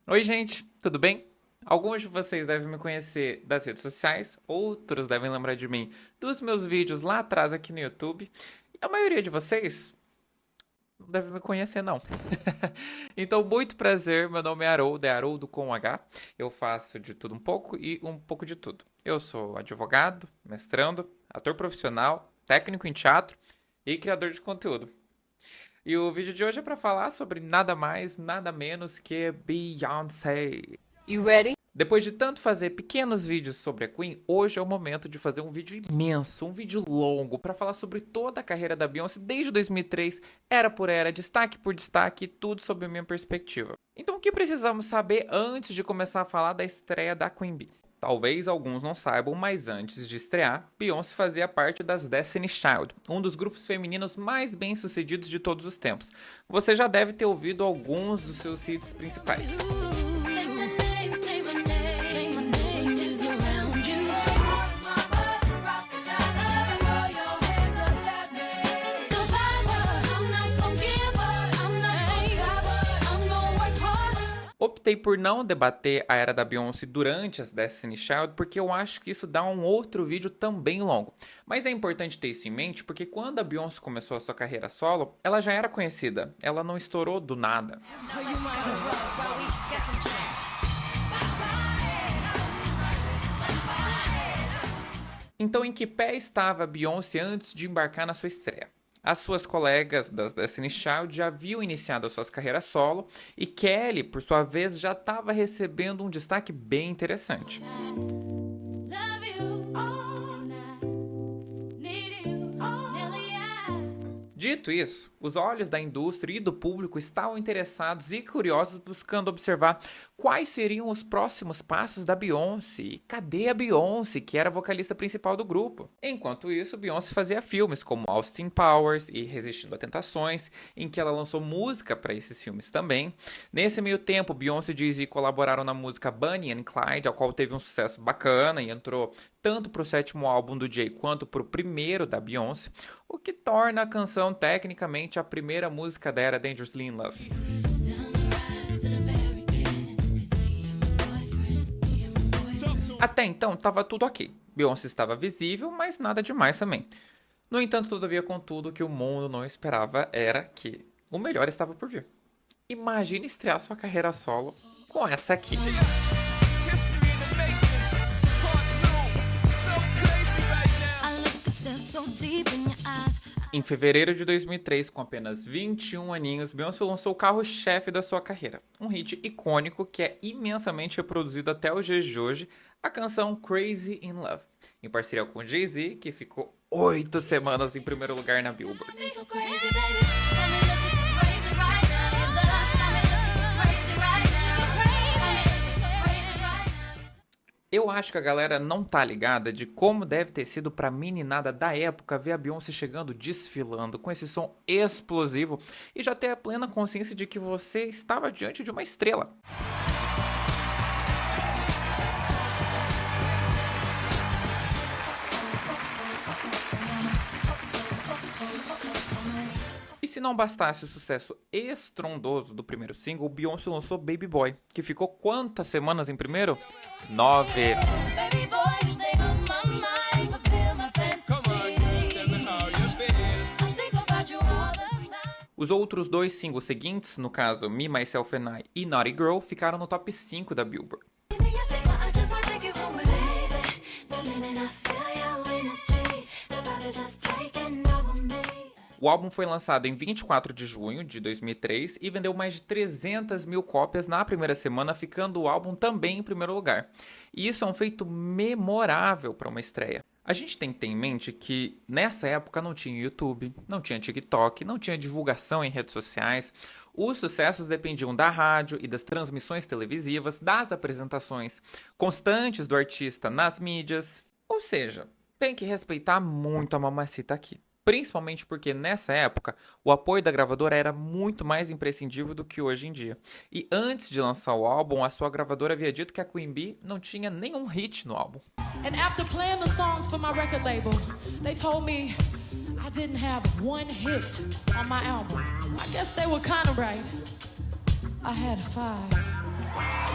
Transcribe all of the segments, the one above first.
Oi, gente, tudo bem? Alguns de vocês devem me conhecer das redes sociais, outros devem lembrar de mim dos meus vídeos lá atrás aqui no YouTube. E a maioria de vocês não deve me conhecer, não. Então, muito prazer, meu nome é Haroldo, é Haroldo com H. Eu faço de tudo um pouco e um pouco de tudo. Eu sou advogado, mestrando, ator profissional, técnico em teatro e criador de conteúdo. E o vídeo de hoje é para falar sobre nada mais, nada menos que Beyoncé. You ready? Depois de tanto fazer pequenos vídeos sobre a Queen, hoje é o momento de fazer um vídeo imenso, um vídeo longo, para falar sobre toda a carreira da Beyoncé desde 2003, era por era, destaque por destaque, tudo sob a minha perspectiva. Então o que precisamos saber antes de começar a falar da estreia da Queen Bee? Talvez alguns não saibam, mas antes de estrear, Beyoncé fazia parte das Destiny's Child, um dos grupos femininos mais bem-sucedidos de todos os tempos. Você já deve ter ouvido alguns dos seus hits principais. Optei por não debater a era da Beyoncé durante as Destiny's Child porque eu acho que isso dá um outro vídeo também longo. Mas é importante ter isso em mente porque quando a Beyoncé começou a sua carreira solo, ela já era conhecida, ela não estourou do nada. Então, em que pé estava a Beyoncé antes de embarcar na sua estreia? As suas colegas das Destiny's Child já haviam iniciado as suas carreiras solo e Kelly, por sua vez, já estava recebendo um destaque bem interessante. Dito isso, os olhos da indústria e do público estavam interessados e curiosos buscando observar quais seriam os próximos passos da Beyoncé e cadê a Beyoncé, que era a vocalista principal do grupo. Enquanto isso, Beyoncé fazia filmes como Austin Powers e Resistindo a Tentações, em que ela lançou música para esses filmes também. Nesse meio tempo, Beyoncé e Jay-Z colaboraram na música Bonnie and Clyde, a qual teve um sucesso bacana e entrou tanto para o sétimo álbum do Jay quanto para o primeiro da Beyoncé, o que torna a canção tecnicamente a primeira música da era Dangerously in Love. Até então estava tudo ok. Beyoncé estava visível, mas nada demais também. No entanto, todavia, contudo, o que o mundo não esperava era que o melhor estava por vir. Imagine estrear sua carreira solo com essa aqui. Em fevereiro de 2003, com apenas 21 aninhos, Beyoncé lançou o carro-chefe da sua carreira. Um hit icônico que é imensamente reproduzido até os dias de hoje, a canção Crazy in Love, em parceria com Jay-Z, que ficou 8 semanas em primeiro lugar na Billboard. Eu acho que a galera não tá ligada de como deve ter sido pra meninada da época ver a Beyoncé chegando desfilando com esse som explosivo e já ter a plena consciência de que você estava diante de uma estrela. E se não bastasse o sucesso estrondoso do primeiro single, Beyoncé lançou Baby Boy, que ficou quantas semanas em primeiro? 9. Os outros dois singles seguintes, no caso Me, Myself and I e Naughty Girl, ficaram no top 5 da Billboard. O álbum foi lançado em 24 de junho de 2003 e vendeu mais de 300 mil cópias na primeira semana, ficando o álbum também em primeiro lugar. E isso é um feito memorável para uma estreia. A gente tem que ter em mente que nessa época não tinha YouTube, não tinha TikTok, não tinha divulgação em redes sociais. Os sucessos dependiam da rádio e das transmissões televisivas, das apresentações constantes do artista nas mídias. Ou seja, tem que respeitar muito a mamacita aqui. Principalmente porque nessa época o apoio da gravadora era muito mais imprescindível do que hoje em dia. E antes de lançar o álbum, a sua gravadora havia dito que a Queen Bee não tinha nenhum hit no álbum. And after playing the songs for my record label, they told me I didn't have one hit on my album. I guess they were kind of right. I had 5.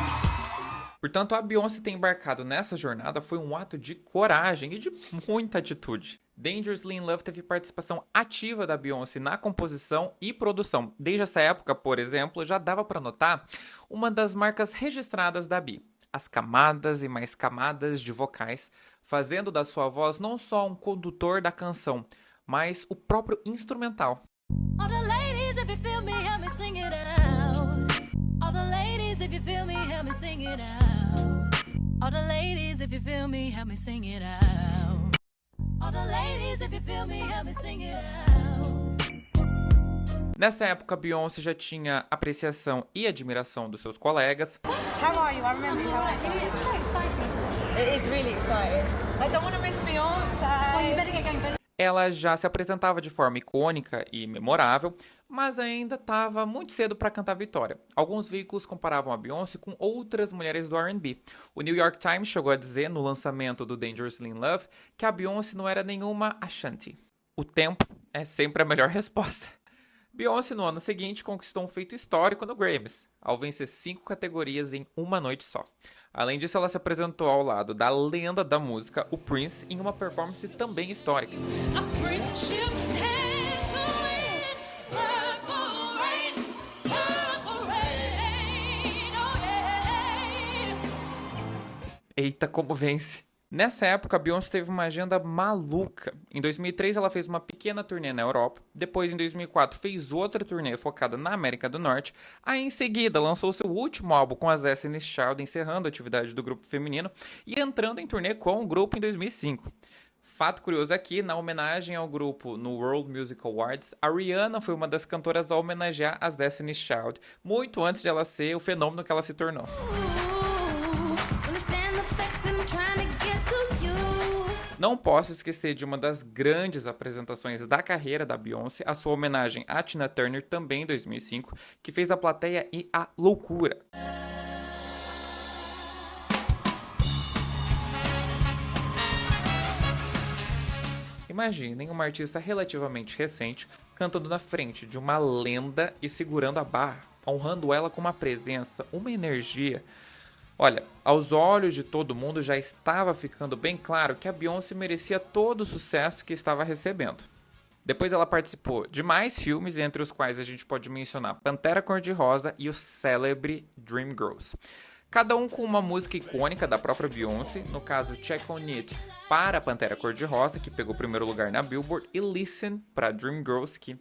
Portanto, a Beyoncé ter embarcado nessa jornada foi um ato de coragem e de muita atitude. Dangerously in Love teve participação ativa da Beyoncé na composição e produção. Desde essa época, por exemplo, já dava para notar uma das marcas registradas da Bee: as camadas e mais camadas de vocais, fazendo da sua voz não só um condutor da canção, mas o próprio instrumental. All the ladies, if you feel me, help me sing it out. All the ladies, if you feel me, help me sing it out. All the ladies, if you feel me, help me sing it out. All the ladies, if you feel me, help me sing it out. Nessa época, Beyoncé já tinha apreciação e admiração dos seus colegas. How are you? I remember how I It's so exciting. It is really exciting. I don't want to miss Beyonce. Oh, you better get going. Ela já se apresentava de forma icônica e memorável, mas ainda estava muito cedo para cantar vitória. Alguns veículos comparavam a Beyoncé com outras mulheres do R&B. O New York Times chegou a dizer, no lançamento do Dangerously in Love, que a Beyoncé não era nenhuma Ashanti. O tempo é sempre a melhor resposta. Beyoncé, no ano seguinte, conquistou um feito histórico no Grammys, ao vencer 5 categorias em uma noite só. Além disso, ela se apresentou ao lado da lenda da música, o Prince, em uma performance também histórica. A friendship hand to hand, purple rain, oh yeah. Eita, como vence! Nessa época, a Beyoncé teve uma agenda maluca. Em 2003, ela fez uma pequena turnê na Europa. Depois, em 2004, fez outra turnê focada na América do Norte. Aí, em seguida, lançou seu último álbum com as Destiny's Child, encerrando a atividade do grupo feminino e entrando em turnê com o grupo em 2005. Fato curioso aqui, na homenagem ao grupo no World Music Awards, a Rihanna foi uma das cantoras a homenagear as Destiny's Child, muito antes de ela ser o fenômeno que ela se tornou. Não posso esquecer de uma das grandes apresentações da carreira da Beyoncé, a sua homenagem a Tina Turner, também em 2005, que fez a plateia ir à loucura. Imaginem uma artista relativamente recente cantando na frente de uma lenda e segurando a barra, honrando ela com uma presença, uma energia. Olha, aos olhos de todo mundo já estava ficando bem claro que a Beyoncé merecia todo o sucesso que estava recebendo. Depois ela participou de mais filmes, entre os quais a gente pode mencionar Pantera Cor-de-Rosa e o célebre Dreamgirls. Cada um com uma música icônica da própria Beyoncé, no caso Check On It para Pantera Cor-de-Rosa, que pegou o primeiro lugar na Billboard, e Listen para Dreamgirls, que...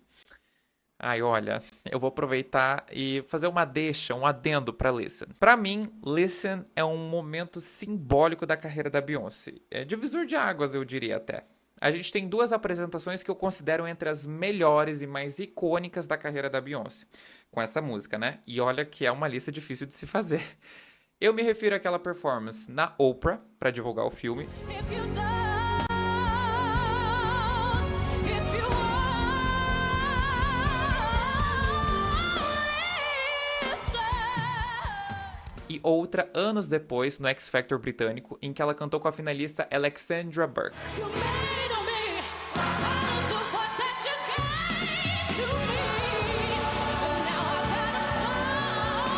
Ai, olha, eu vou aproveitar e fazer uma deixa, um adendo para Listen. Para mim, Listen é um momento simbólico da carreira da Beyoncé. É divisor de águas, eu diria até. A gente tem 2 apresentações que eu considero entre as melhores e mais icônicas da carreira da Beyoncé, com essa música, né? E olha que é uma lista difícil de se fazer. Eu me refiro àquela performance na Oprah, para divulgar o filme. If you don't, if you E outra anos depois no X Factor britânico, em que ela cantou com a finalista Alexandra Burke. you made on me, I'm the one that you gave to me. And now I've had a song,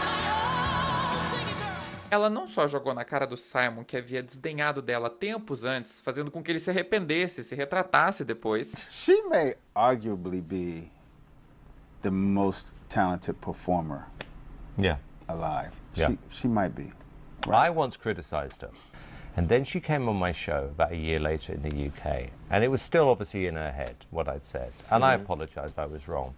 my own singing girl. Ela não só jogou na cara do Simon, que havia desdenhado dela tempos antes, fazendo com que ele se arrependesse, se retratasse depois. She may arguably be the most talented performer Yeah. alive. Yeah. She might be. I once criticized her. And then she came on my show about a year later in the UK. And it was still obviously in her head, what I'd said. And I apologized, I was wrong.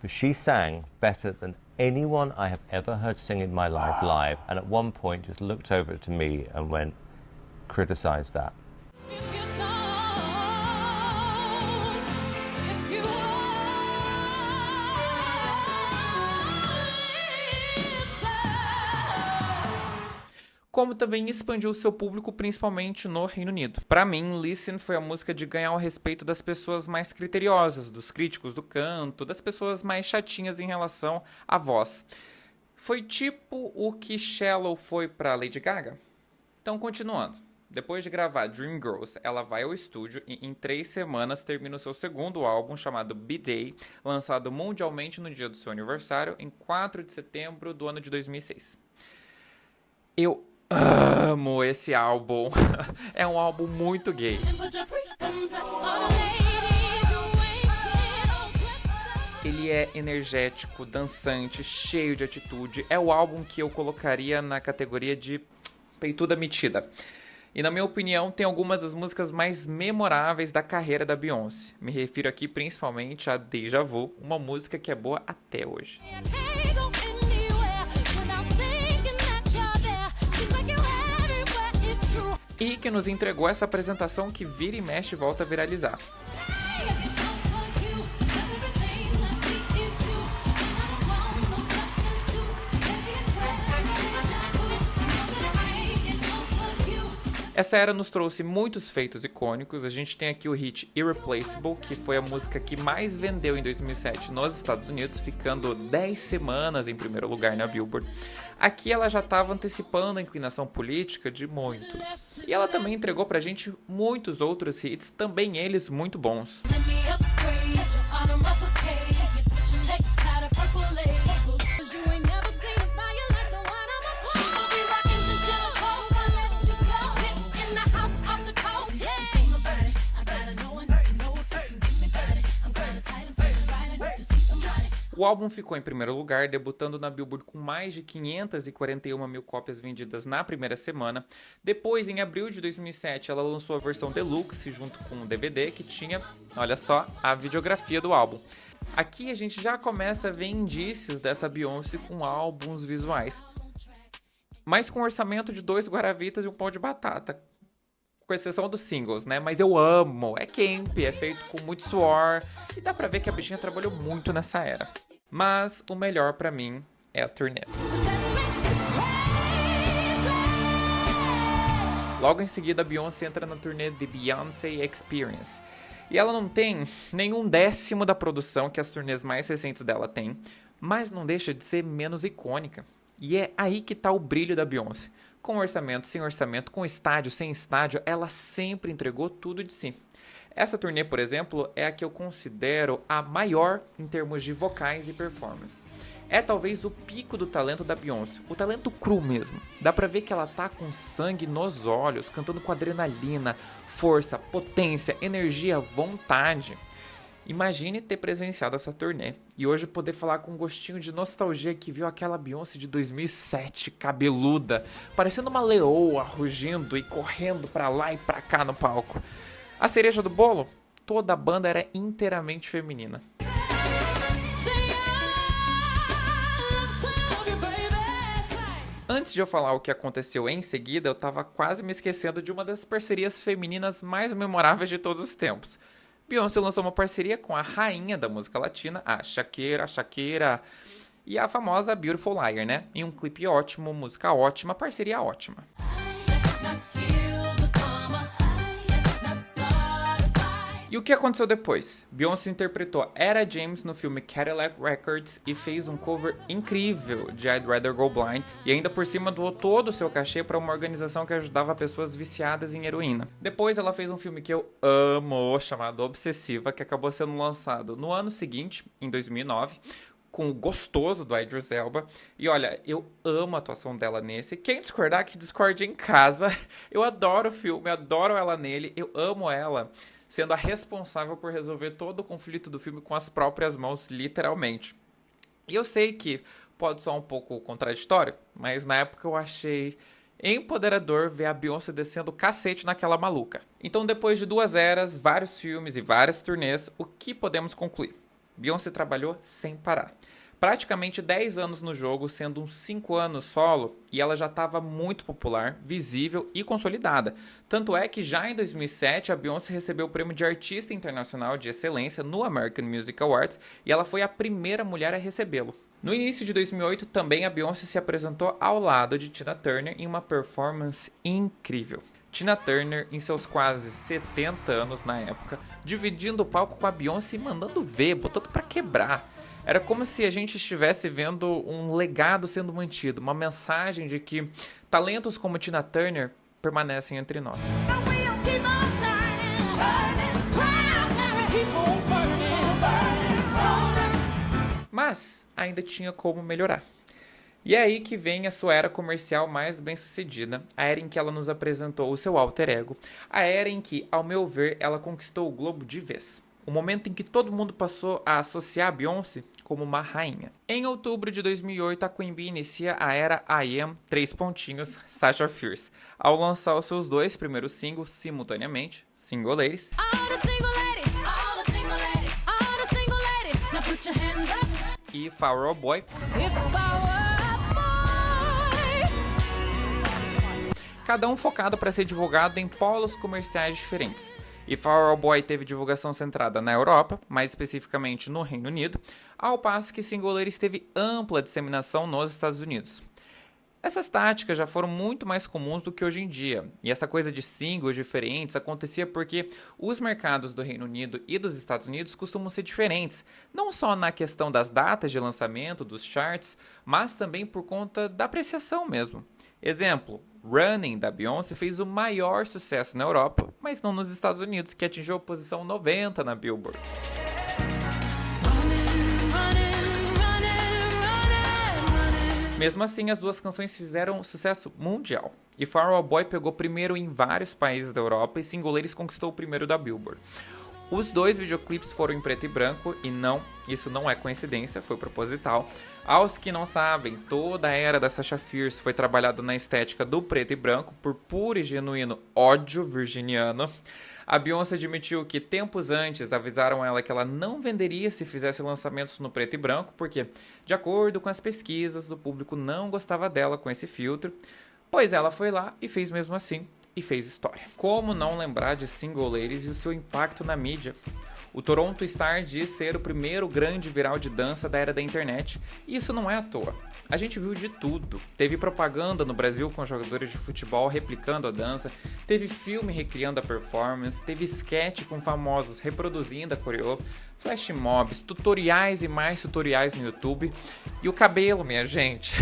But she sang better than anyone I have ever heard sing in my life live. And at one point just looked over to me and went, criticize that. If you don't, if you Como também expandiu seu público principalmente no Reino Unido. Para mim, Listen foi a música de ganhar o respeito das pessoas mais criteriosas, dos críticos do canto, das pessoas mais chatinhas em relação à voz. Foi tipo o que Shallow foi para Lady Gaga? Então, continuando. Depois de gravar Dreamgirls, ela vai ao estúdio e em 3 semanas termina o seu segundo álbum, chamado B-Day, lançado mundialmente no dia do seu aniversário, em 4 de setembro do ano de 2006. Eu amo esse álbum. É um álbum muito gay. Ele é energético, dançante, cheio de atitude. É o álbum que eu colocaria na categoria de peituda metida. E na minha opinião, tem algumas das músicas mais memoráveis da carreira da Beyoncé. Me refiro aqui principalmente a Deja Vu, uma música que é boa até hoje. E que nos entregou essa apresentação que vira e mexe e volta a viralizar. Essa era nos trouxe muitos feitos icônicos. A gente tem aqui o hit Irreplaceable, que foi a música que mais vendeu em 2007 nos Estados Unidos, ficando 10 semanas em primeiro lugar na Billboard. Aqui ela já estava antecipando a inclinação política de muitos. E ela também entregou pra gente muitos outros hits, também eles muito bons. O álbum ficou em primeiro lugar, debutando na Billboard com mais de 541 mil cópias vendidas na primeira semana. Depois, em abril de 2007, ela lançou a versão deluxe junto com um DVD que tinha, olha só, a videografia do álbum. Aqui a gente já começa a ver indícios dessa Beyoncé com álbuns visuais, mas com um orçamento de 2 guaravitas e um pão de batata, com exceção dos singles, né? Mas eu amo, é camp, é feito com muito suor e dá pra ver que a bichinha trabalhou muito nessa era. Mas o melhor pra mim é a turnê. Logo em seguida, a Beyoncé entra na turnê The Beyoncé Experience. E ela não tem nenhum décimo da produção que as turnês mais recentes dela têm, mas não deixa de ser menos icônica. E é aí que tá o brilho da Beyoncé. Com orçamento, sem orçamento, com estádio, sem estádio, ela sempre entregou tudo de si. Essa turnê, por exemplo, é a que eu considero a maior em termos de vocais e performance. É talvez o pico do talento da Beyoncé, o talento cru mesmo. Dá pra ver que ela tá com sangue nos olhos, cantando com adrenalina, força, potência, energia, vontade. Imagine ter presenciado essa turnê e hoje poder falar com um gostinho de nostalgia que viu aquela Beyoncé de 2007, cabeluda, parecendo uma leoa, rugindo e correndo pra lá e pra cá no palco. A cereja do bolo? Toda a banda era inteiramente feminina. Antes de eu falar o que aconteceu em seguida, eu tava quase me esquecendo de uma das parcerias femininas mais memoráveis de todos os tempos. Beyoncé lançou uma parceria com a rainha da música latina, a Shakira, e a famosa Beautiful Liar, né? Em um clipe ótimo, música ótima, parceria ótima. E o que aconteceu depois? Beyoncé interpretou Etta James no filme Cadillac Records e fez um cover incrível de I'd Rather Go Blind e ainda por cima doou todo o seu cachê para uma organização que ajudava pessoas viciadas em heroína. Depois ela fez um filme que eu amo, chamado Obsessiva, que acabou sendo lançado no ano seguinte, em 2009, com o gostoso do Idris Elba. E olha, eu amo a atuação dela nesse. Quem discordar, que discorde em casa. Eu adoro o filme, adoro ela nele, eu amo ela sendo a responsável por resolver todo o conflito do filme com as próprias mãos, literalmente. E eu sei que pode soar um pouco contraditório, mas na época eu achei empoderador ver a Beyoncé descendo o cacete naquela maluca. Então, depois de 2 eras, vários filmes e várias turnês, o que podemos concluir? Beyoncé trabalhou sem parar. Praticamente 10 anos no jogo, sendo uns 5 anos solo, e ela já estava muito popular, visível e consolidada. Tanto é que já em 2007 a Beyoncé recebeu o prêmio de Artista Internacional de Excelência no American Music Awards e ela foi a primeira mulher a recebê-lo. No início de 2008 também a Beyoncé se apresentou ao lado de Tina Turner em uma performance incrível. Tina Turner, em seus quase 70 anos na época, dividindo o palco com a Beyoncé e mandando ver, botando pra quebrar. Era como se a gente estivesse vendo um legado sendo mantido, uma mensagem de que talentos como Tina Turner permanecem entre nós. Mas ainda tinha como melhorar. E é aí que vem a sua era comercial mais bem-sucedida, a era em que ela nos apresentou o seu alter ego, a era em que, ao meu ver, ela conquistou o globo de vez. O momento em que todo mundo passou a associar a Beyoncé como uma rainha. Em outubro de 2008, a Queen Bee inicia a era I Am, Sasha Fierce, ao lançar os seus 2 primeiros singles simultaneamente, Single Ladies e Flower Boy. Cada um focado para ser divulgado em polos comerciais diferentes. E Flower Boy teve divulgação centrada na Europa, mais especificamente no Reino Unido, ao passo que Single Ladies teve ampla disseminação nos Estados Unidos. Essas táticas já foram muito mais comuns do que hoje em dia, e essa coisa de singles diferentes acontecia porque os mercados do Reino Unido e dos Estados Unidos costumam ser diferentes, não só na questão das datas de lançamento, dos charts, mas também por conta da apreciação mesmo. Exemplo, Running, da Beyoncé, fez o maior sucesso na Europa, mas não nos Estados Unidos, que atingiu a posição 90 na Billboard. Mesmo assim, as duas canções fizeram sucesso mundial. E Flower Boy pegou primeiro em vários países da Europa e Single Ladies conquistou o primeiro da Billboard. Os 2 videoclipes foram em preto e branco e não, isso não é coincidência, foi proposital. Aos que não sabem, toda a era da Sasha Fierce foi trabalhada na estética do preto e branco por puro e genuíno ódio virginiano. A Beyoncé admitiu que tempos antes avisaram ela que ela não venderia se fizesse lançamentos no preto e branco, porque, de acordo com as pesquisas, o público não gostava dela com esse filtro, pois ela foi lá e fez mesmo assim. E fez história. Como não lembrar de Single Ladies e o seu impacto na mídia? O Toronto Star diz ser o primeiro grande viral de dança da era da internet, e isso não é à toa. A gente viu de tudo. Teve propaganda no Brasil com jogadores de futebol replicando a dança, teve filme recriando a performance, teve sketch com famosos reproduzindo a coreô, flash mobs, tutoriais e mais tutoriais no YouTube. E o cabelo, minha gente.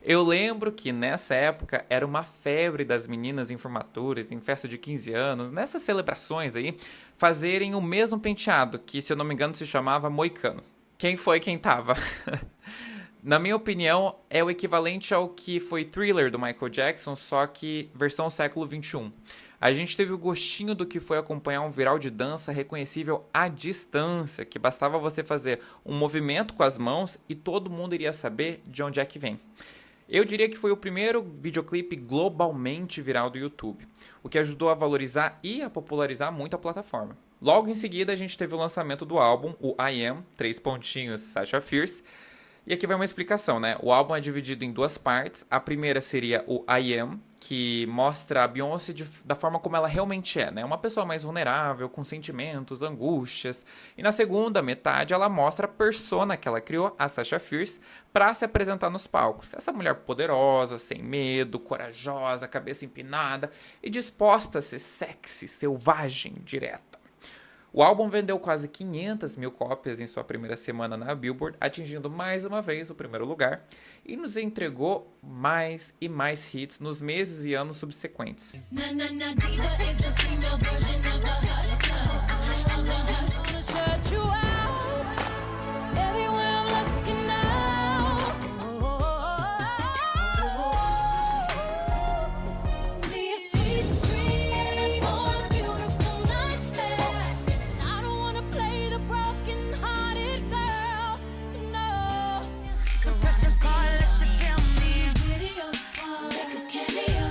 Eu lembro que nessa época era uma febre das meninas em formaturas, em festa de 15 anos, nessas celebrações aí, fazerem o mesmo penteado, que se eu não me engano se chamava moicano. Quem foi quem tava? Na minha opinião, é o equivalente ao que foi Thriller do Michael Jackson, só que versão século XXI. A gente teve o gostinho do que foi acompanhar um viral de dança reconhecível à distância, que bastava você fazer um movimento com as mãos e todo mundo iria saber de onde é que vem. Eu diria que foi o primeiro videoclipe globalmente viral do YouTube, o que ajudou a valorizar e a popularizar muito a plataforma. Logo em seguida, a gente teve o lançamento do álbum, o I Am, Sasha Fierce. E aqui vai uma explicação, né? O álbum é dividido em 2 partes. A primeira seria o I Am, que mostra a Beyoncé da forma como ela realmente é, né? Uma pessoa mais vulnerável, com sentimentos, angústias. E na segunda metade, ela mostra a persona que ela criou, a Sasha Fierce, para se apresentar nos palcos. Essa mulher poderosa, sem medo, corajosa, cabeça empinada e disposta a ser sexy, selvagem, direta. O álbum vendeu quase 500 mil cópias em sua primeira semana na Billboard, atingindo mais uma vez o primeiro lugar, e nos entregou mais e mais hits nos meses e anos subsequentes.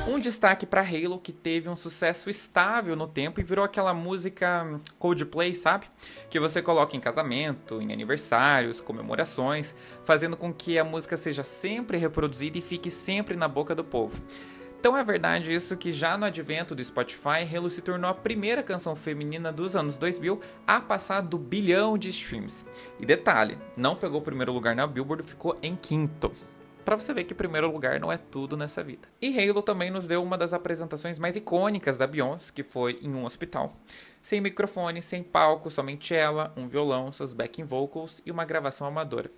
Um destaque para Halo, que teve um sucesso estável no tempo e virou aquela música Coldplay, sabe? Que você coloca em casamento, em aniversários, comemorações, fazendo com que a música seja sempre reproduzida e fique sempre na boca do povo. Então é verdade isso que já no advento do Spotify, Halo se tornou a primeira canção feminina dos anos 2000 a passar do 1 bilhão de streams. E detalhe, não pegou o primeiro lugar na Billboard, ficou em 5º. Pra você ver que primeiro lugar não é tudo nessa vida. E Halo também nos deu uma das apresentações mais icônicas da Beyoncé, que foi em um hospital. Sem microfone, sem palco, somente ela, um violão, seus backing vocals e uma gravação amadora.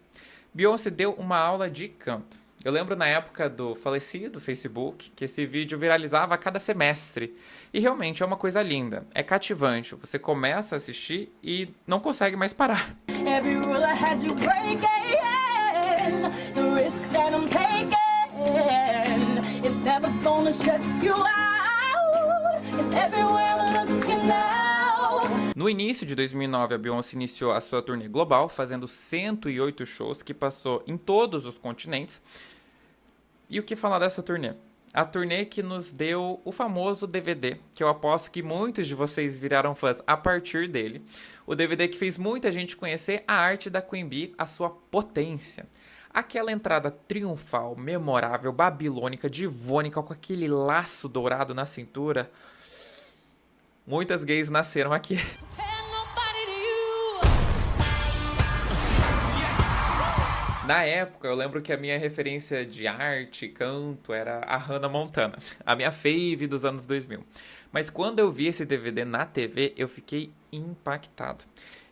Beyoncé deu uma aula de canto. Eu lembro na época do falecido Facebook que esse vídeo viralizava a cada semestre. E realmente é uma coisa linda, é cativante. Você começa a assistir e não consegue mais parar. Every rule I had you breaking, the risk that I'm taking, it's never gonna shut you out, and everywhere I'm looking now. No início de 2009, a Beyoncé iniciou a sua turnê global, fazendo 108 shows que passou em todos os continentes. E o que falar dessa turnê? A turnê que nos deu o famoso DVD, que eu aposto que muitos de vocês viraram fãs a partir dele. O DVD que fez muita gente conhecer a arte da Queen Bee, a sua potência. Aquela entrada triunfal, memorável, babilônica, divônica, com aquele laço dourado na cintura. Muitas gays nasceram aqui. Na época, eu lembro que a minha referência de arte, canto, era a Hannah Montana, a minha fave dos anos 2000. Mas quando eu vi esse DVD na TV, eu fiquei impactado.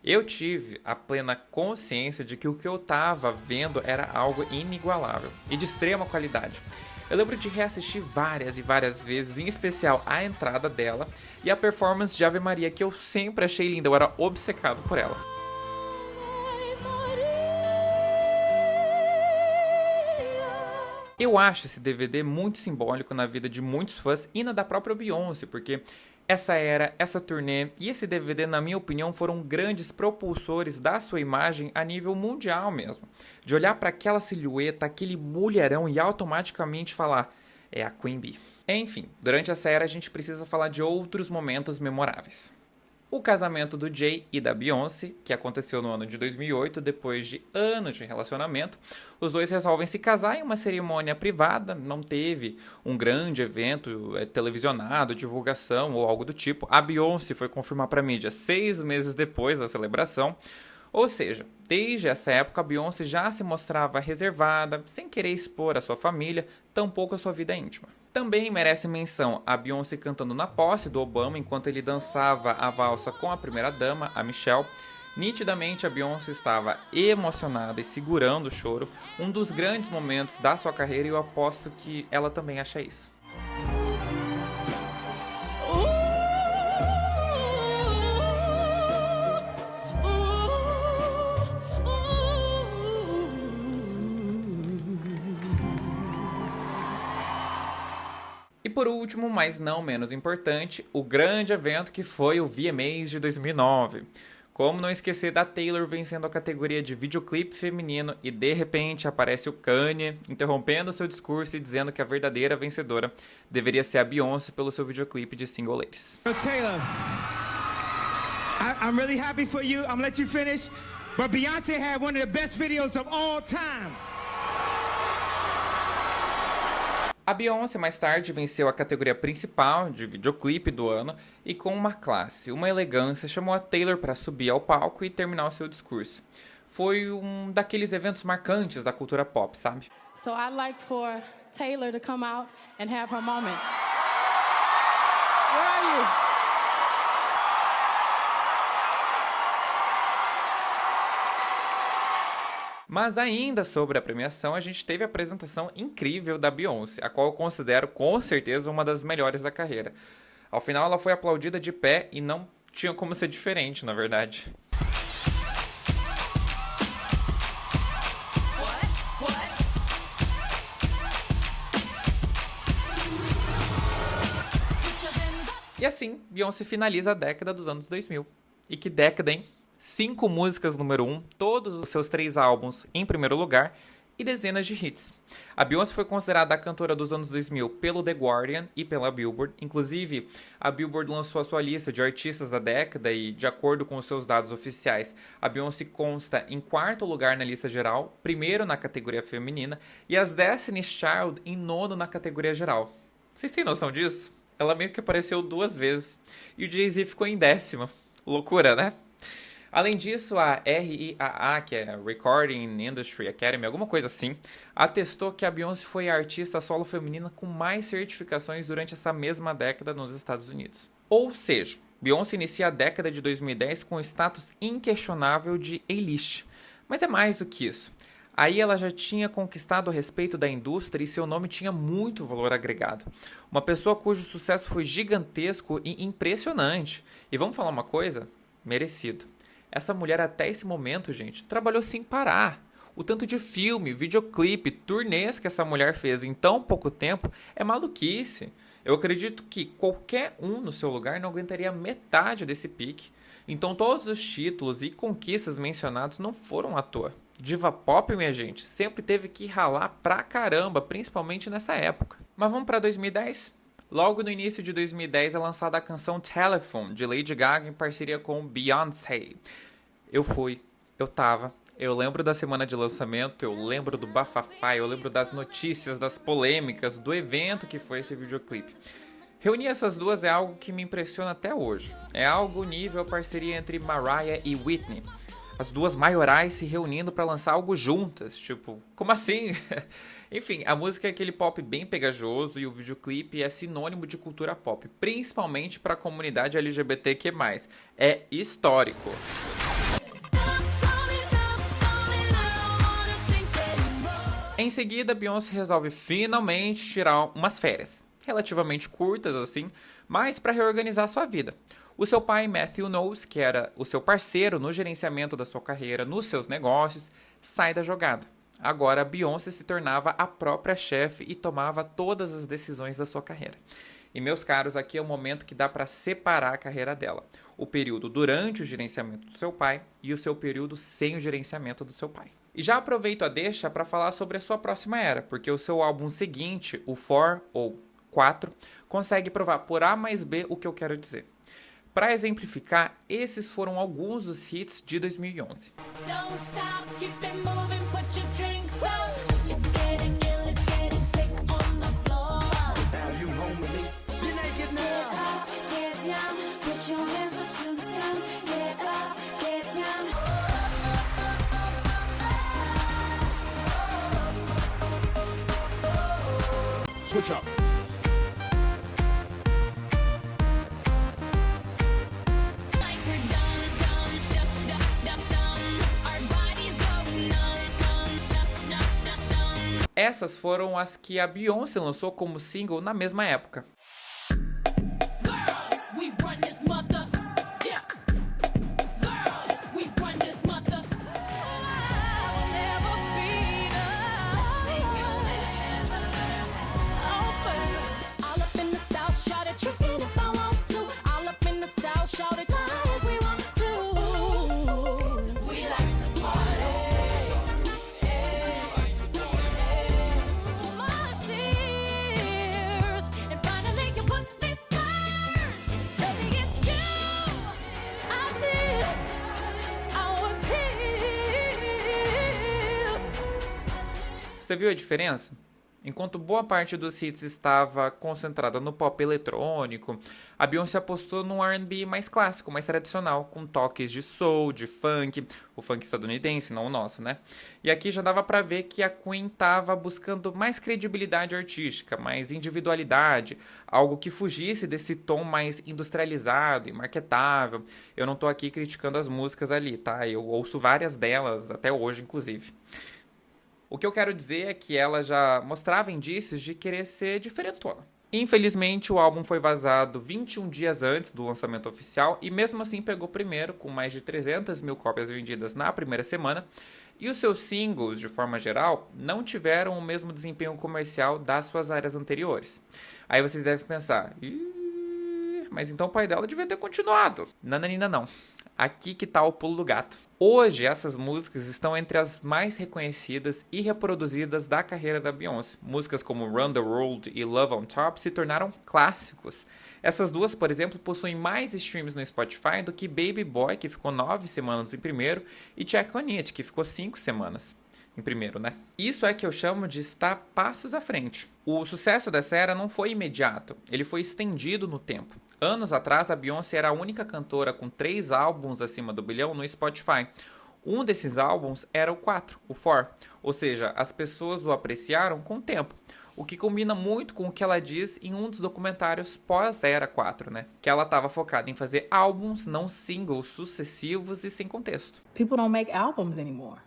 Eu tive a plena consciência de que o que eu estava vendo era algo inigualável e de extrema qualidade. Eu lembro de reassistir várias e várias vezes, em especial a entrada dela e a performance de Ave Maria, que eu sempre achei linda, eu era obcecado por ela. Eu acho esse DVD muito simbólico na vida de muitos fãs e na da própria Beyoncé, porque essa era, essa turnê e esse DVD, na minha opinião, foram grandes propulsores da sua imagem a nível mundial mesmo. De olhar para aquela silhueta, aquele mulherão e automaticamente falar, é a Queen Bee. Enfim, durante essa era a gente precisa falar de outros momentos memoráveis. O casamento do Jay e da Beyoncé, que aconteceu no ano de 2008, depois de anos de relacionamento. Os dois resolvem se casar em uma cerimônia privada, não teve um grande evento televisionado, divulgação ou algo do tipo. A Beyoncé foi confirmar para a mídia 6 meses depois da celebração. Ou seja, desde essa época a Beyoncé já se mostrava reservada, sem querer expor a sua família, tampouco a sua vida íntima. Também merece menção a Beyoncé cantando na posse do Obama enquanto ele dançava a valsa com a primeira-dama, a Michelle. Nitidamente a Beyoncé estava emocionada e segurando o choro, um dos grandes momentos da sua carreira, e eu aposto que ela também acha isso. E por último, mas não menos importante, o grande evento que foi o VMAs de 2009. Como não esquecer da Taylor vencendo a categoria de videoclipe feminino e de repente aparece o Kanye interrompendo seu discurso e dizendo que a verdadeira vencedora deveria ser a Beyoncé pelo seu videoclipe de Single Ladies. Taylor, I'm really happy for you. I'm gonna let you finish, but Beyoncé had one of the best videos of all time. A Beyoncé mais tarde venceu a categoria principal de videoclipe do ano e com uma classe, uma elegância, chamou a Taylor para subir ao palco e terminar o seu discurso. Foi um daqueles eventos marcantes da cultura pop, sabe? So I'd like for Taylor to come out and have her moment. Where are you? Mas ainda sobre a premiação, a gente teve a apresentação incrível da Beyoncé, a qual eu considero com certeza uma das melhores da carreira. Ao final ela foi aplaudida de pé e não tinha como ser diferente, na verdade. E assim, Beyoncé finaliza a década dos anos 2000. E que década, hein? 5 músicas número 1, todos os seus 3 álbuns em primeiro lugar e dezenas de hits. A Beyoncé foi considerada a cantora dos anos 2000 pelo The Guardian e pela Billboard. Inclusive, a Billboard lançou a sua lista de artistas da década e, de acordo com os seus dados oficiais, a Beyoncé consta em 4º lugar na lista geral, 1º na categoria feminina e as Destiny's Child em 9º na categoria geral. Vocês têm noção disso? Ela meio que apareceu 2 vezes e o Jay-Z ficou em 10º. Loucura, né? Além disso, a RIAA, que é Recording Industry Academy, alguma coisa assim, atestou que a Beyoncé foi a artista solo feminina com mais certificações durante essa mesma década nos Estados Unidos. Ou seja, Beyoncé inicia a década de 2010 com o status inquestionável de A-list. Mas é mais do que isso. Aí ela já tinha conquistado o respeito da indústria e seu nome tinha muito valor agregado. Uma pessoa cujo sucesso foi gigantesco e impressionante. E vamos falar uma coisa? Merecido. Essa mulher até esse momento, gente, trabalhou sem parar. O tanto de filme, videoclipe, turnês que essa mulher fez em tão pouco tempo é maluquice. Eu acredito que qualquer um no seu lugar não aguentaria metade desse pique. Então todos os títulos e conquistas mencionados não foram à toa. Diva pop, minha gente, sempre teve que ralar pra caramba, principalmente nessa época. Mas vamos pra 2010? Logo no início de 2010 é lançada a canção Telephone, de Lady Gaga em parceria com Beyoncé. Eu fui, eu tava, eu lembro da semana de lançamento, eu lembro do bafafá, eu lembro das notícias, das polêmicas, do evento que foi esse videoclipe. Reunir essas duas é algo que me impressiona até hoje. É algo nível parceria entre Mariah e Whitney. As duas maiorais se reunindo pra lançar algo juntas, tipo, como assim? Enfim, a música é aquele pop bem pegajoso e o videoclipe é sinônimo de cultura pop, principalmente pra comunidade LGBTQ+. É histórico. Em seguida, Beyoncé resolve finalmente tirar umas férias, relativamente curtas assim, mas para reorganizar sua vida. O seu pai, Matthew Knowles, que era o seu parceiro no gerenciamento da sua carreira, nos seus negócios, sai da jogada. Agora, Beyoncé se tornava a própria chefe e tomava todas as decisões da sua carreira. E, meus caros, aqui é o momento que dá para separar a carreira dela. O período durante o gerenciamento do seu pai e o seu período sem o gerenciamento do seu pai. E já aproveito a deixa para falar sobre a sua próxima era, porque o seu álbum seguinte, o 4 ou 4, consegue provar por A mais B o que eu quero dizer. Para exemplificar, esses foram alguns dos hits de 2011. Don't stop, keep it moving, put your drinks up. It's getting ill, it's getting sick on the floor. Now you home with me. You're naked now. Get down, put your hands up to the sun. Get up, get down. Switch up. Like we're done. Our bodies going numb. Essas foram as que a Beyoncé lançou como single na mesma época. Girls, we run this mother. Yeah. Girls, we run this mother. I will never beat us. All up in the style, shout it, tripping if I want to. All up in the style, shout it, cause we want to. We like to party. My tears, and finally you put me first. Baby, it's you. I did. I was here. Você viu a diferença? Enquanto boa parte dos hits estava concentrada no pop eletrônico, a Beyoncé apostou num R&B mais clássico, mais tradicional, com toques de soul, de funk, o funk estadunidense, não o nosso, né? E aqui já dava pra ver que a Queen estava buscando mais credibilidade artística, mais individualidade, algo que fugisse desse tom mais industrializado e marketável. Eu não tô aqui criticando as músicas ali, tá? Eu ouço várias delas, até hoje, inclusive. O que eu quero dizer é que ela já mostrava indícios de querer ser diferentona. Infelizmente, o álbum foi vazado 21 dias antes do lançamento oficial e mesmo assim pegou primeiro, com mais de 300 mil cópias vendidas na primeira semana, e os seus singles, de forma geral, não tiveram o mesmo desempenho comercial das suas áreas anteriores. Aí vocês devem pensar, mas então o pai dela devia ter continuado. Nananina não. Aqui que tá o pulo do gato. Hoje, essas músicas estão entre as mais reconhecidas e reproduzidas da carreira da Beyoncé. Músicas como Run the World e Love on Top se tornaram clássicos. Essas duas, por exemplo, possuem mais streams no Spotify do que Baby Boy, que ficou 9 semanas em primeiro, e Check on It, que ficou 5 semanas em primeiro, né? Isso é que eu chamo de estar passos à frente. O sucesso dessa era não foi imediato, ele foi estendido no tempo. Anos atrás, a Beyoncé era a única cantora com 3 álbuns acima do bilhão no Spotify. Um desses álbuns era o 4, o 4, ou seja, as pessoas o apreciaram com o tempo. O que combina muito com o que ela diz em um dos documentários pós-Era 4, né? Que ela estava focada em fazer álbuns, não singles sucessivos e sem contexto. People don't make albums anymore.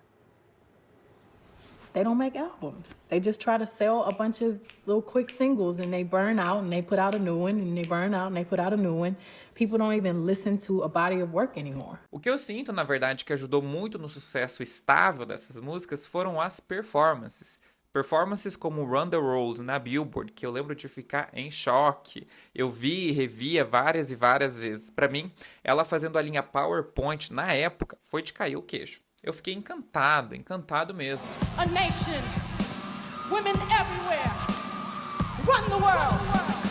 they don't make albums. They just try to sell a bunch of little quick singles and they burn out and they put out a new one and they burn out and they put out a new one. People don't even listen to a body of work anymore. O que eu sinto, na verdade, que ajudou muito no sucesso estável dessas músicas foram as performances. Performances como Run the World na Billboard, que eu lembro de ficar em choque. Eu vi e revia várias e várias vezes. Pra mim, ela fazendo a linha PowerPoint na época foi de cair o queixo. Eu fiquei encantado, encantado mesmo. A nation, women everywhere, run the world.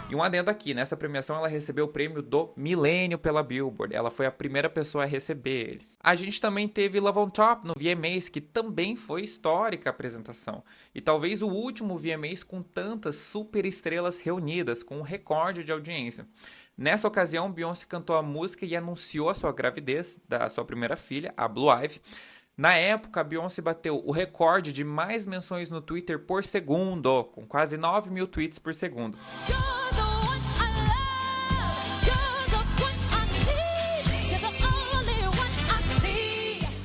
E um adendo aqui, nessa premiação ela recebeu o prêmio do Milênio pela Billboard. Ela foi a primeira pessoa a receber ele. A gente também teve Love on Top no VMAs, que também foi histórica a apresentação. E talvez o último VMAs com tantas super estrelas reunidas, com um recorde de audiência. Nessa ocasião, Beyoncé cantou a música e anunciou a sua gravidez da sua primeira filha, a Blue Ivy. Na época, a Beyoncé bateu o recorde de mais menções no Twitter por segundo, com quase 9 mil tweets por segundo.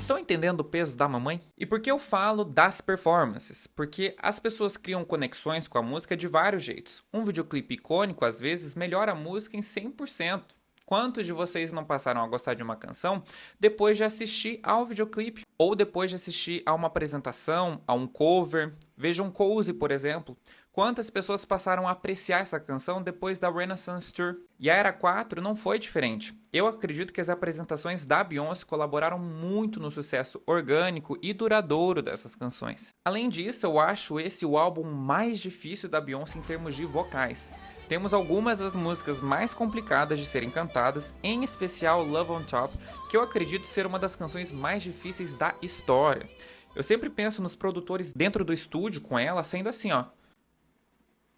Estão entendendo o peso da mamãe? E por que eu falo das performances? Porque as pessoas criam conexões com a música de vários jeitos. Um videoclipe icônico, às vezes, melhora a música em 100%. Quantos de vocês não passaram a gostar de uma canção depois de assistir ao videoclipe? Ou depois de assistir a uma apresentação, a um cover? Vejam Cozy, por exemplo. Quantas pessoas passaram a apreciar essa canção depois da Renaissance Tour? E a Era 4 não foi diferente. Eu acredito que as apresentações da Beyoncé colaboraram muito no sucesso orgânico e duradouro dessas canções. Além disso, eu acho esse o álbum mais difícil da Beyoncé em termos de vocais. Temos algumas das músicas mais complicadas de serem cantadas, em especial Love on Top, que eu acredito ser uma das canções mais difíceis da história. Eu sempre penso nos produtores dentro do estúdio com ela sendo assim, ó,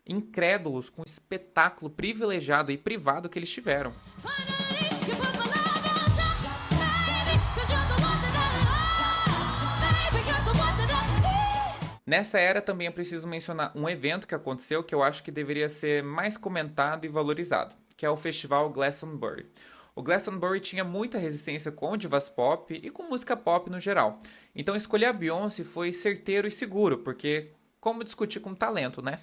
incrédulos com o espetáculo privilegiado e privado que eles tiveram. Nessa era também é preciso mencionar um evento que aconteceu que eu acho que deveria ser mais comentado e valorizado, que é o festival Glastonbury. O Glastonbury tinha muita resistência com divas pop e com música pop no geral. Então escolher a Beyoncé foi certeiro e seguro, porque como discutir com talento, né?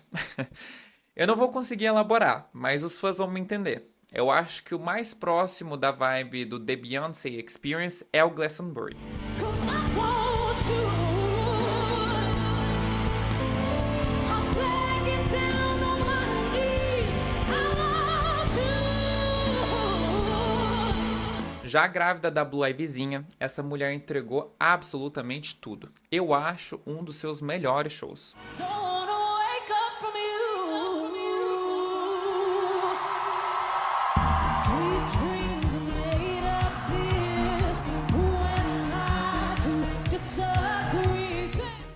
Eu não vou conseguir elaborar, mas os fãs vão me entender. Eu acho que o mais próximo da vibe do The Beyoncé Experience é o Glastonbury. Já grávida da Blue Ivyzinha, essa mulher entregou absolutamente tudo. Eu acho um dos seus melhores shows.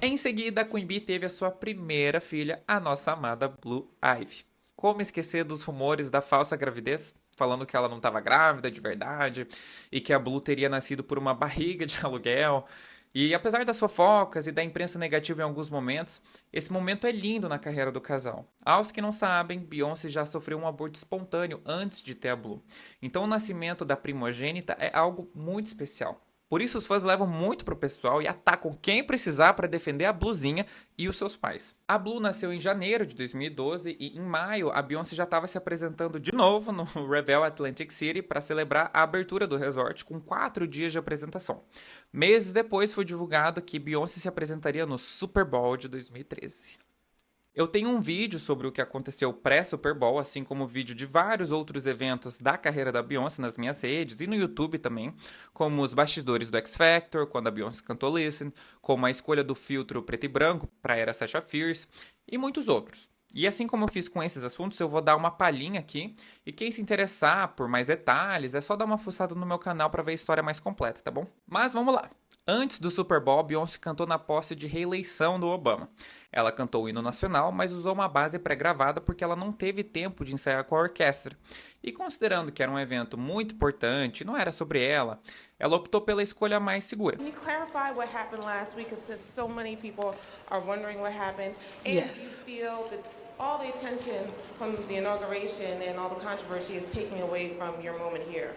Em seguida, a Queen Bee teve a sua primeira filha, a nossa amada Blue Ivy. Como esquecer dos rumores da falsa gravidez? Falando que ela não estava grávida de verdade e que a Blue teria nascido por uma barriga de aluguel. E apesar das fofocas e da imprensa negativa em alguns momentos, esse momento é lindo na carreira do casal. Aos que não sabem, Beyoncé já sofreu um aborto espontâneo antes de ter a Blue. Então o nascimento da primogênita é algo muito especial. Por isso os fãs levam muito pro pessoal e atacam quem precisar para defender a Bluezinha e os seus pais. A Blue nasceu em janeiro de 2012 e em maio a Beyoncé já estava se apresentando de novo no Revel Atlantic City para celebrar a abertura do resort com 4 dias de apresentação. Meses depois foi divulgado que Beyoncé se apresentaria no Super Bowl de 2013. Eu tenho um vídeo sobre o que aconteceu pré-Super Bowl, assim como vídeo de vários outros eventos da carreira da Beyoncé nas minhas redes e no YouTube também, como os bastidores do X Factor, quando a Beyoncé cantou Listen, como a escolha do filtro preto e branco para a era Sasha Fierce e muitos outros. E assim como eu fiz com esses assuntos, eu vou dar uma palhinha aqui, e quem se interessar por mais detalhes, é só dar uma fuçada no meu canal para ver a história mais completa, tá bom? Mas vamos lá! Antes do Super Bowl, Beyoncé cantou na posse de reeleição do Obama. Ela cantou o hino nacional, mas usou uma base pré-gravada porque ela não teve tempo de ensaiar com a orquestra. E considerando que era um evento muito importante, não era sobre ela optou pela escolha mais segura. Can you clarify what happened last week, since so many people are wondering what happened? And Yes. do you feel that all the attention from the inauguration and all the controversy is taking away from your moment here?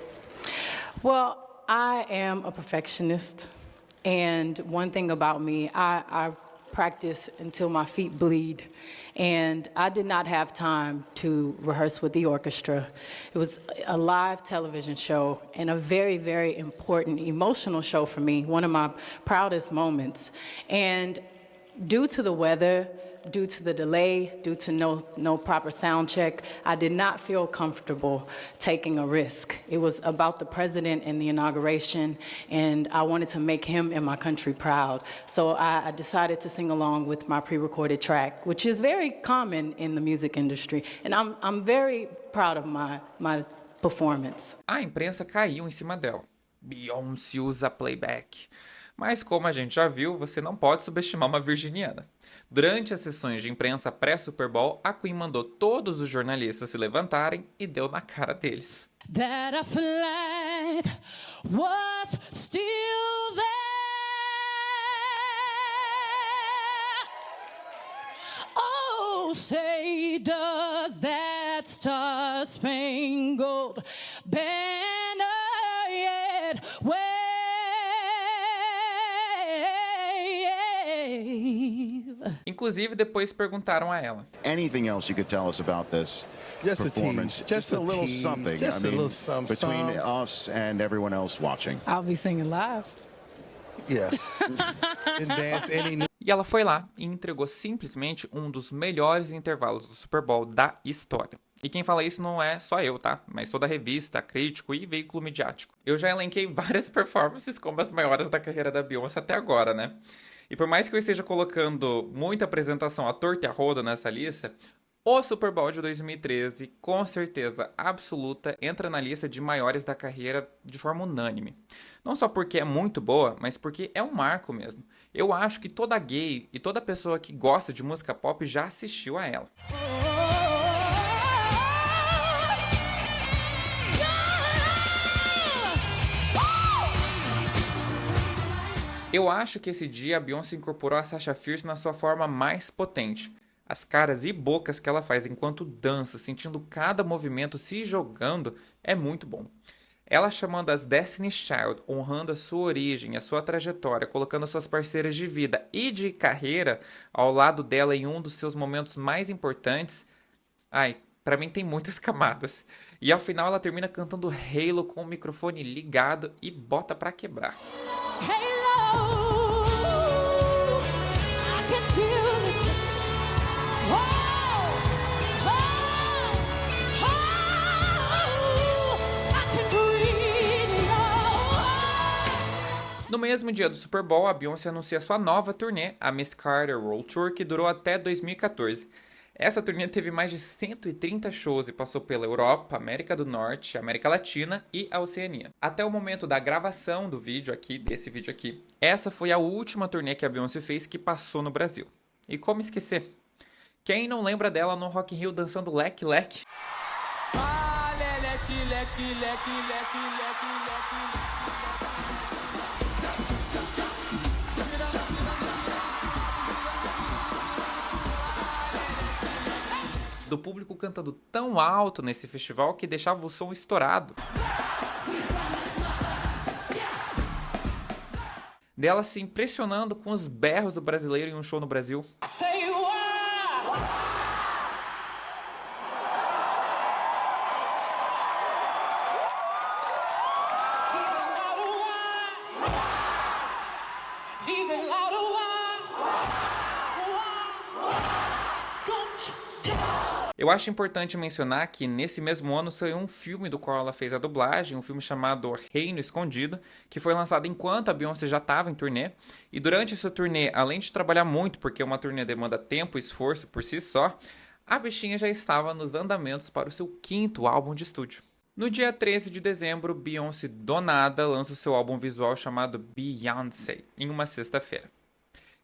Well, I am a perfectionist. And one thing about me, I practice until my feet bleed. And I did not have time to rehearse with the orchestra. It was a live television show and a very, very important emotional show for me, one of my proudest moments. And due to the weather, due to the delay, due to no proper sound check, I did not feel comfortable taking a risk. It was about the president and the inauguration, and I wanted to make him and my country proud. So I decided to sing along with my pre-recorded track, which is very common in the music industry. And I'm very proud of my performance. A imprensa caiu em cima dela. Beyoncé usa playback. Mas como a gente já viu, você não pode subestimar uma virginiana. Durante as sessões de imprensa pré-Super Bowl, a Queen mandou todos os jornalistas se levantarem e deu na cara deles. That a flag was still there. Oh, say does that star-spangled banner yet wave? Inclusive, depois perguntaram a ela. Anything else you could tell us about this Just performance? A tease. Just a little tease. something. Just a little something. Between us and everyone else watching. I'll be singing live. Yeah. Didn't dance any. E ela foi lá e entregou simplesmente um dos melhores intervalos do Super Bowl da história. E quem fala isso não é só eu, tá? Mas toda revista, crítico e veículo midiático. Eu já elenquei várias performances como as maiores da carreira da Beyoncé até agora, né? E por mais que eu esteja colocando muita apresentação à torta e à roda nessa lista, o Super Bowl de 2013, com certeza absoluta, entra na lista de maiores da carreira de forma unânime. Não só porque é muito boa, mas porque é um marco mesmo. Eu acho que toda gay e toda pessoa que gosta de música pop já assistiu a ela. Eu acho que esse dia a Beyoncé incorporou a Sasha Fierce na sua forma mais potente. As caras e bocas que ela faz enquanto dança, sentindo cada movimento se jogando, é muito bom. Ela chamando as Destiny's Child, honrando a sua origem, a sua trajetória, colocando as suas parceiras de vida e de carreira ao lado dela em um dos seus momentos mais importantes. Ai, pra mim tem muitas camadas. E ao final ela termina cantando Halo com o microfone ligado e bota pra quebrar. No mesmo dia do Super Bowl, a Beyoncé anuncia sua nova turnê, a Miss Carter World Tour, que durou até 2014. Essa turnê teve mais de 130 shows e passou pela Europa, América do Norte, América Latina e a Oceania. Até o momento da gravação do vídeo aqui, desse vídeo aqui, essa foi a última turnê que a Beyoncé fez que passou no Brasil. E como esquecer? Quem não lembra dela no Rock in Rio dançando leque leque? Do público cantando tão alto nesse festival que deixava o som estourado. Dela se impressionando com os berros do brasileiro em um show no Brasil. Eu acho importante mencionar que nesse mesmo ano saiu um filme do qual ela fez a dublagem, um filme chamado Reino Escondido, que foi lançado enquanto a Beyoncé já estava em turnê. E durante essa turnê, além de trabalhar muito, porque uma turnê demanda tempo e esforço por si só, a bichinha já estava nos andamentos para o seu 5º álbum de estúdio. No dia 13 de dezembro, Beyoncé do nada lança o seu álbum visual chamado Beyoncé, em uma sexta-feira.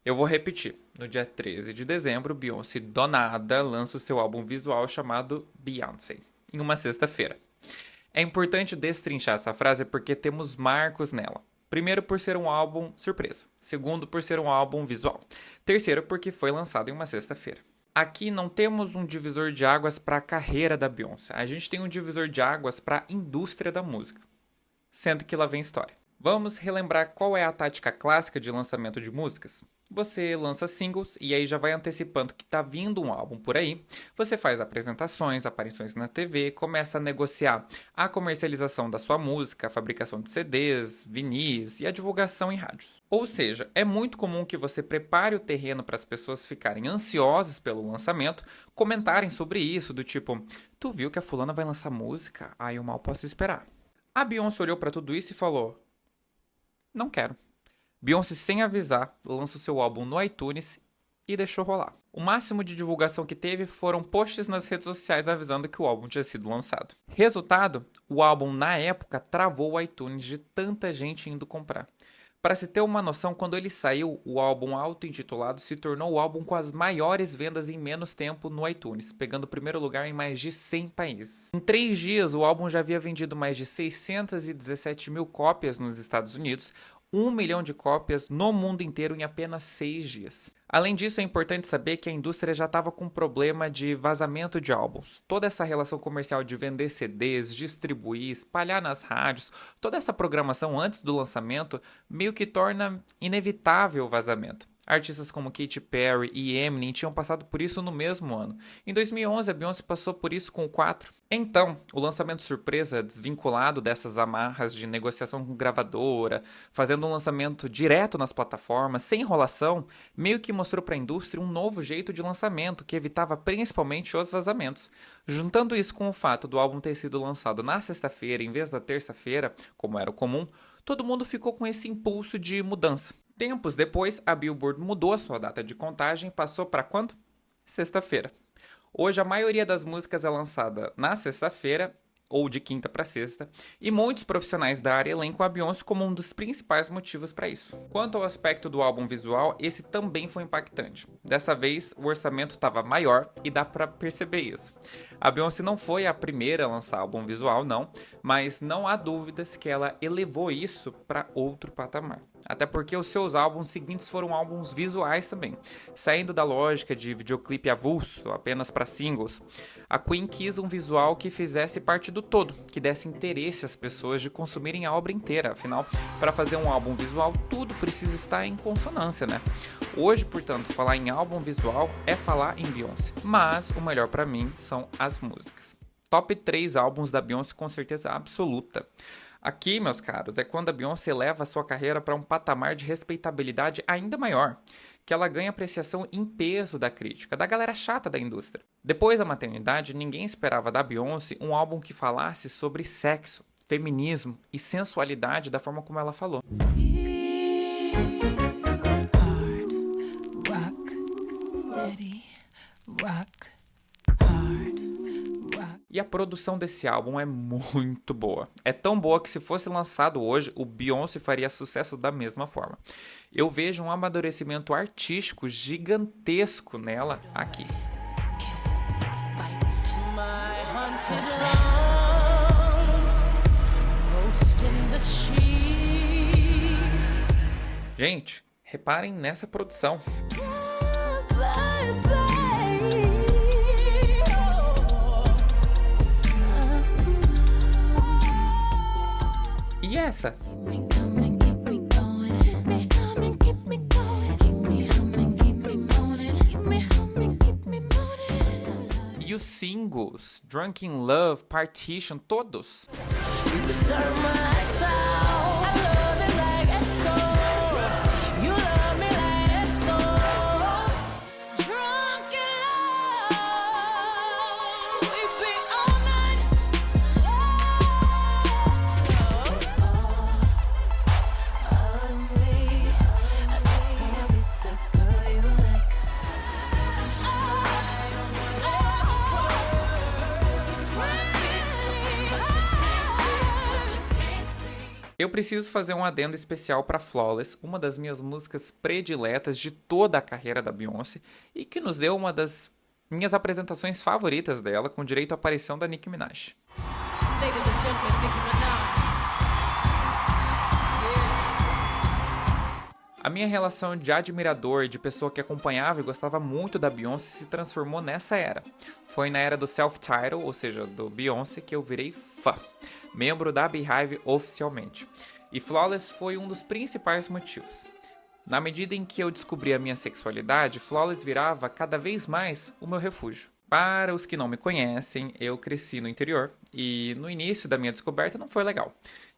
Eu vou repetir. No dia 13 de dezembro, Beyoncé do nada lança o seu álbum visual chamado Beyoncé, em uma sexta-feira. É importante destrinchar essa frase porque temos marcos nela. Primeiro, por ser um álbum surpresa. Segundo, por ser um álbum visual. Terceiro, porque foi lançado em uma sexta-feira. Aqui não temos um divisor de águas para a carreira da Beyoncé. A gente tem um divisor de águas para a indústria da música. Sendo que lá vem história. Vamos relembrar qual é a tática clássica de lançamento de músicas? Você lança singles e aí já vai antecipando que tá vindo um álbum por aí. Você faz apresentações, aparições na TV, começa a negociar a comercialização da sua música, a fabricação de CDs, vinis e a divulgação em rádios. Ou seja, é muito comum que você prepare o terreno para as pessoas ficarem ansiosas pelo lançamento, comentarem sobre isso, do tipo, tu viu que a fulana vai lançar música? Aí eu mal posso esperar. A Beyoncé olhou para tudo isso e falou, não quero. Beyoncé, sem avisar, lança o seu álbum no iTunes e deixou rolar. O máximo de divulgação que teve foram posts nas redes sociais avisando que o álbum tinha sido lançado. Resultado, o álbum na época travou o iTunes de tanta gente indo comprar. Para se ter uma noção, quando ele saiu, o álbum auto-intitulado se tornou o álbum com as maiores vendas em menos tempo no iTunes, pegando o primeiro lugar em mais de 100 países. Em 3 dias, o álbum já havia vendido mais de 617 mil cópias nos Estados Unidos, 1 milhão de cópias no mundo inteiro em apenas 6 dias. Além disso, é importante saber que a indústria já estava com problema de vazamento de álbuns. Toda essa relação comercial de vender CDs, distribuir, espalhar nas rádios, toda essa programação antes do lançamento meio que torna inevitável o vazamento. Artistas como Katy Perry e Eminem tinham passado por isso no mesmo ano. Em 2011, a Beyoncé passou por isso com o 4. Então, o lançamento surpresa, desvinculado dessas amarras de negociação com gravadora, fazendo um lançamento direto nas plataformas, sem enrolação, meio que mostrou para a indústria um novo jeito de lançamento que evitava principalmente os vazamentos. Juntando isso com o fato do álbum ter sido lançado na sexta-feira em vez da terça-feira, como era o comum, todo mundo ficou com esse impulso de mudança. Tempos depois, a Billboard mudou a sua data de contagem e passou para quando? Sexta-feira. Hoje, a maioria das músicas é lançada na sexta-feira, ou de quinta para sexta, e muitos profissionais da área elencam a Beyoncé como um dos principais motivos para isso. Quanto ao aspecto do álbum visual, esse também foi impactante. Dessa vez, o orçamento estava maior e dá para perceber isso. A Beyoncé não foi a primeira a lançar álbum visual, não, mas não há dúvidas que ela elevou isso para outro patamar. Até porque os seus álbuns seguintes foram álbuns visuais também, saindo da lógica de videoclipe avulso, apenas para singles. A Queen quis um visual que fizesse parte do todo, que desse interesse às pessoas de consumirem a obra inteira. Afinal, para fazer um álbum visual, tudo precisa estar em consonância, né? Hoje, portanto, falar em álbum visual é falar em Beyoncé. Mas o melhor para mim são as músicas. Top 3 álbuns da Beyoncé com certeza absoluta. Aqui, meus caros, é quando a Beyoncé leva a sua carreira para um patamar de respeitabilidade ainda maior, que ela ganha apreciação em peso da crítica, da galera chata da indústria. Depois da maternidade, ninguém esperava da Beyoncé um álbum que falasse sobre sexo, feminismo e sensualidade da forma como ela falou. Hard, rock, steady, rock, hard. E a produção desse álbum é muito boa. É tão boa que se fosse lançado hoje, o Beyoncé faria sucesso da mesma forma. Eu vejo um amadurecimento artístico gigantesco nela aqui. Gente, reparem nessa produção. E essa? E os singles, Drunk in Love, Partition, todos. Eu preciso fazer um adendo especial para Flawless, uma das minhas músicas prediletas de toda a carreira da Beyoncé e que nos deu uma das minhas apresentações favoritas dela, com direito à aparição da Nicki Minaj. Ladies and gentlemen, Nicki Minaj. A minha relação de admirador e de pessoa que acompanhava e gostava muito da Beyoncé se transformou nessa era. Foi na era do self-title, ou seja, do Beyoncé, que eu virei fã, membro da Beehive oficialmente. E Flawless foi um dos principais motivos. Na medida em que eu descobri a minha sexualidade, Flawless virava cada vez mais o meu refúgio. Para os que não me conhecem, eu cresci no interior e no início da minha descoberta não foi legal.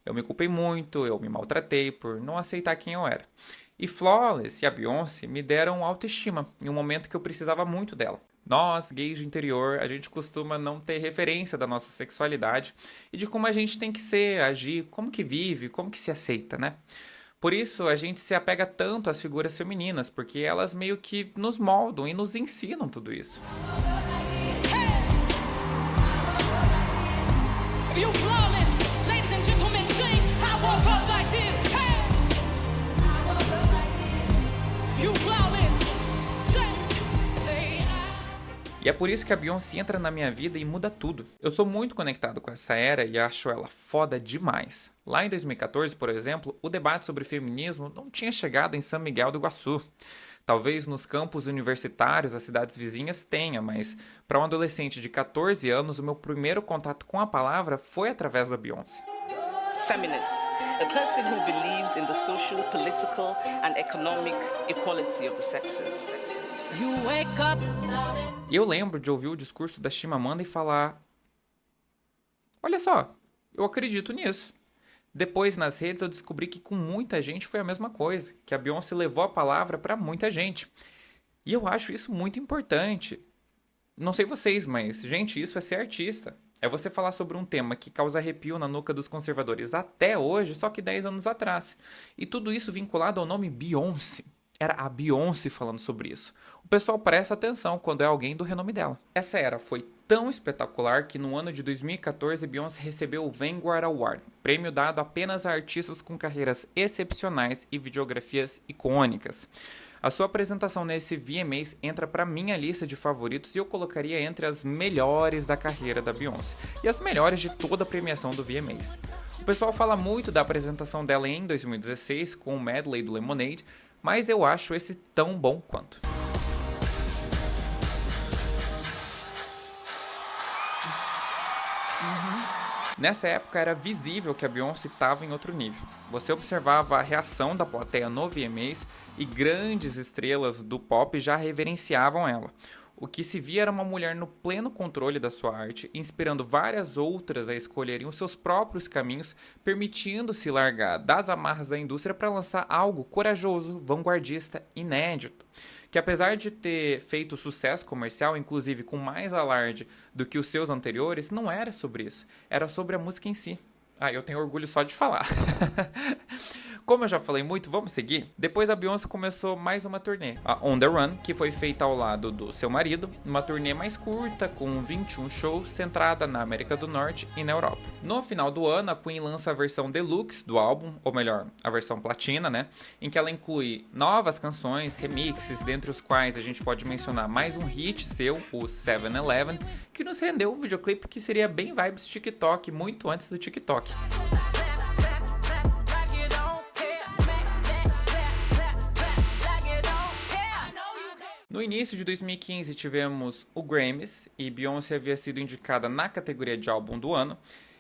Eu me culpei muito, eu me maltratei por não aceitar quem eu era. E Flawless e a Beyoncé me deram autoestima em um momento que eu precisava muito dela. Nós, gays do interior, a gente costuma não ter referência da nossa sexualidade e de como a gente tem que ser, agir, como que vive, como que se aceita, né? Por isso, a gente se apega tanto às figuras femininas, porque elas meio que nos moldam e nos ensinam tudo isso. You flawless, ladies and gentlemen, sing. I woke up like this. Hey, I woke up like this. You flawless, say E é por isso que a Beyoncé entra na minha vida e muda tudo. Eu sou muito conectado com essa era e acho ela foda demais. Lá em 2014, por exemplo, o debate sobre feminismo não tinha chegado em São Miguel do Iguaçu. Talvez nos campos universitários, as cidades vizinhas tenha, mas para um adolescente de 14 anos, o meu primeiro contato com a palavra foi através da Beyoncé. Feminist, a person who believes in the social, political and economic equality of the sexes. You wake up. E eu lembro de ouvir o discurso da Chimamanda e falar: olha só, eu acredito nisso. Depois, nas redes, eu descobri que com muita gente foi a mesma coisa, que a Beyoncé levou a palavra para muita gente. E eu acho isso muito importante. Não sei vocês, mas, gente, isso é ser artista. É você falar sobre um tema que causa arrepio na nuca dos conservadores até hoje, só que 10 anos atrás. E tudo isso vinculado ao nome Beyoncé. Era a Beyoncé falando sobre isso. O pessoal presta atenção quando é alguém do renome dela. Essa era foi tão espetacular que no ano de 2014 Beyoncé recebeu o Vanguard Award, prêmio dado apenas a artistas com carreiras excepcionais e videografias icônicas. A sua apresentação nesse VMAs entra para minha lista de favoritos e eu colocaria entre as melhores da carreira da Beyoncé e as melhores de toda a premiação do VMAs. O pessoal fala muito da apresentação dela em 2016 com o medley do Lemonade, mas eu acho esse tão bom quanto. Nessa época era visível que a Beyoncé estava em outro nível. Você observava a reação da plateia no VMAs e grandes estrelas do pop já reverenciavam ela. O que se via era uma mulher no pleno controle da sua arte, inspirando várias outras a escolherem os seus próprios caminhos, permitindo-se largar das amarras da indústria para lançar algo corajoso, vanguardista, inédito. Que apesar de ter feito sucesso comercial, inclusive com mais alarde do que os seus anteriores, não era sobre isso. Era sobre a música em si. Eu tenho orgulho só de falar. Como eu já falei muito, vamos seguir? Depois a Beyoncé começou mais uma turnê, a On The Run, que foi feita ao lado do seu marido, uma turnê mais curta, com 21 shows, centrada na América do Norte e na Europa. No final do ano, a Queen lança a versão deluxe do álbum, ou melhor, a versão platina, né? Em que ela inclui novas canções, remixes, dentre os quais a gente pode mencionar mais um hit seu, o 7-Eleven, que nos rendeu um videoclipe que seria bem vibes TikTok, muito antes do TikTok. No início de 2015 tivemos o Grammys e Beyoncé havia sido indicada na categoria de álbum do ano.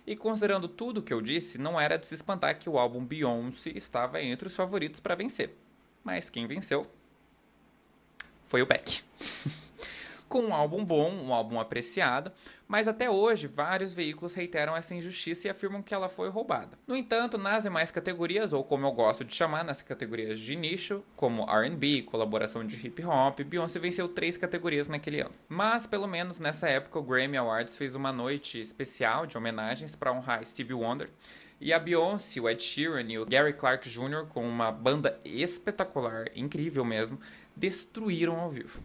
E considerando tudo o que eu disse, não era de se espantar que o álbum Beyoncé estava entre os favoritos para vencer. Mas quem venceu foi o Beck. Com um álbum bom, um álbum apreciado, mas até hoje vários veículos reiteram essa injustiça e afirmam que ela foi roubada. No entanto, nas demais categorias, ou como eu gosto de chamar, nas categorias de nicho, como R&B, colaboração de hip hop, Beyoncé venceu 3 categorias naquele ano. Mas, pelo menos nessa época, o Grammy Awards fez uma noite especial de homenagens para honrar Stevie Wonder, e a Beyoncé, o Ed Sheeran e o Gary Clark Jr., com uma banda espetacular, incrível mesmo, destruíram ao vivo.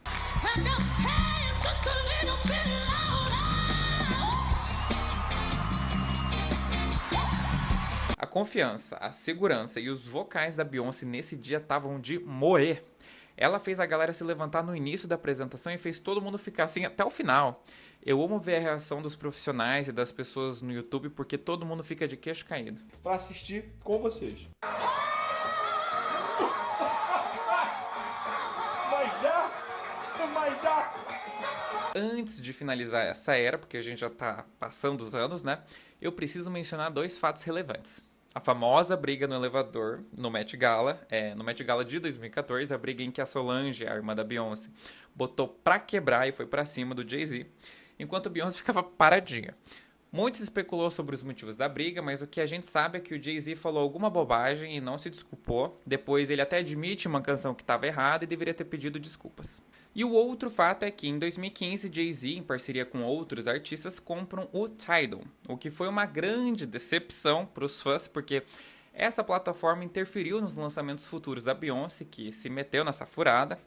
A confiança, a segurança e os vocais da Beyoncé nesse dia estavam de moer. Ela fez a galera se levantar no início da apresentação e fez todo mundo ficar assim até o final. Eu amo ver a reação dos profissionais e das pessoas no YouTube porque todo mundo fica de queixo caído. Para assistir com vocês. Mas já! Antes de finalizar essa era, porque a gente já tá passando os anos, né? Eu preciso mencionar 2 fatos relevantes. A famosa briga no elevador no Met Gala, no Met Gala de 2014, a briga em que a Solange, a irmã da Beyoncé, botou pra quebrar e foi pra cima do Jay-Z, enquanto a Beyoncé ficava paradinha. Muitos especulou sobre os motivos da briga, mas o que a gente sabe é que o Jay-Z falou alguma bobagem e não se desculpou. Depois ele até admite uma canção que estava errada e deveria ter pedido desculpas. E o outro fato é que em 2015, Jay-Z, em parceria com outros artistas, compram o Tidal, o que foi uma grande decepção para os fãs, porque essa plataforma interferiu nos lançamentos futuros da Beyoncé, que se meteu nessa furada.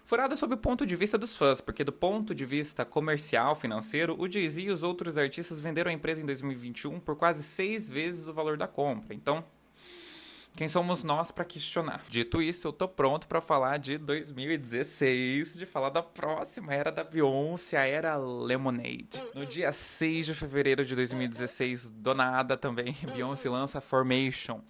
Furada sob o ponto de vista dos fãs, porque do ponto de vista comercial, financeiro, o Jay-Z e os outros artistas venderam a empresa em 2021 por quase 6 vezes o valor da compra. Então, quem somos nós para questionar? Dito isso, eu tô pronto para falar de 2016, de falar da próxima era da Beyoncé, a era Lemonade. No dia 6 de fevereiro de 2016, do nada também, Beyoncé lança Formation,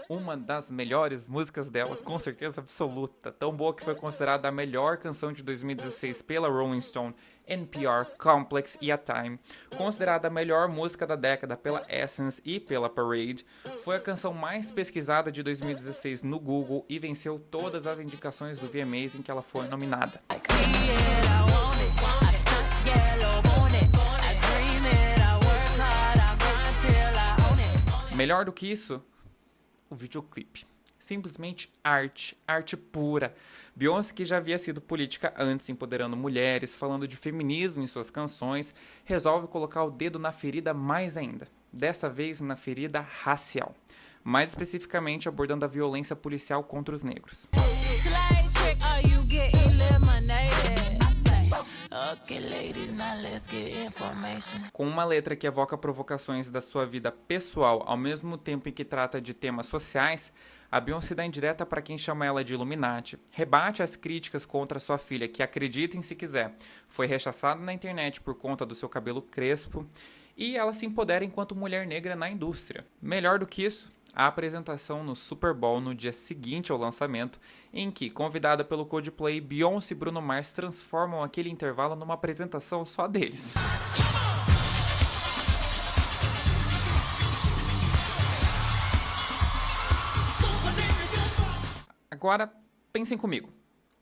uma das melhores músicas dela, com certeza absoluta. Tão boa que foi considerada a melhor canção de 2016 pela Rolling Stone, NPR, Complex e A Time. Considerada a melhor música da década pela Essence e pela Parade. Foi a canção mais pesquisada de 2016 no Google e venceu todas as indicações do VMAs em que ela foi nominada. Melhor do que isso, o videoclipe. Simplesmente arte pura. Beyoncé, que já havia sido política antes, empoderando mulheres, falando de feminismo em suas canções, resolve colocar o dedo na ferida mais ainda. Dessa vez na ferida racial. Mais especificamente abordando a violência policial contra os negros. Com uma letra que evoca provocações da sua vida pessoal, ao mesmo tempo em que trata de temas sociais, a Beyoncé dá indireta para quem chama ela de Illuminati, rebate as críticas contra sua filha, que, acreditem se quiser, foi rechaçada na internet por conta do seu cabelo crespo, e ela se empodera enquanto mulher negra na indústria. Melhor do que isso, a apresentação no Super Bowl no dia seguinte ao lançamento, em que, convidada pelo Coldplay, Beyoncé e Bruno Mars transformam aquele intervalo numa apresentação só deles. Agora, pensem comigo.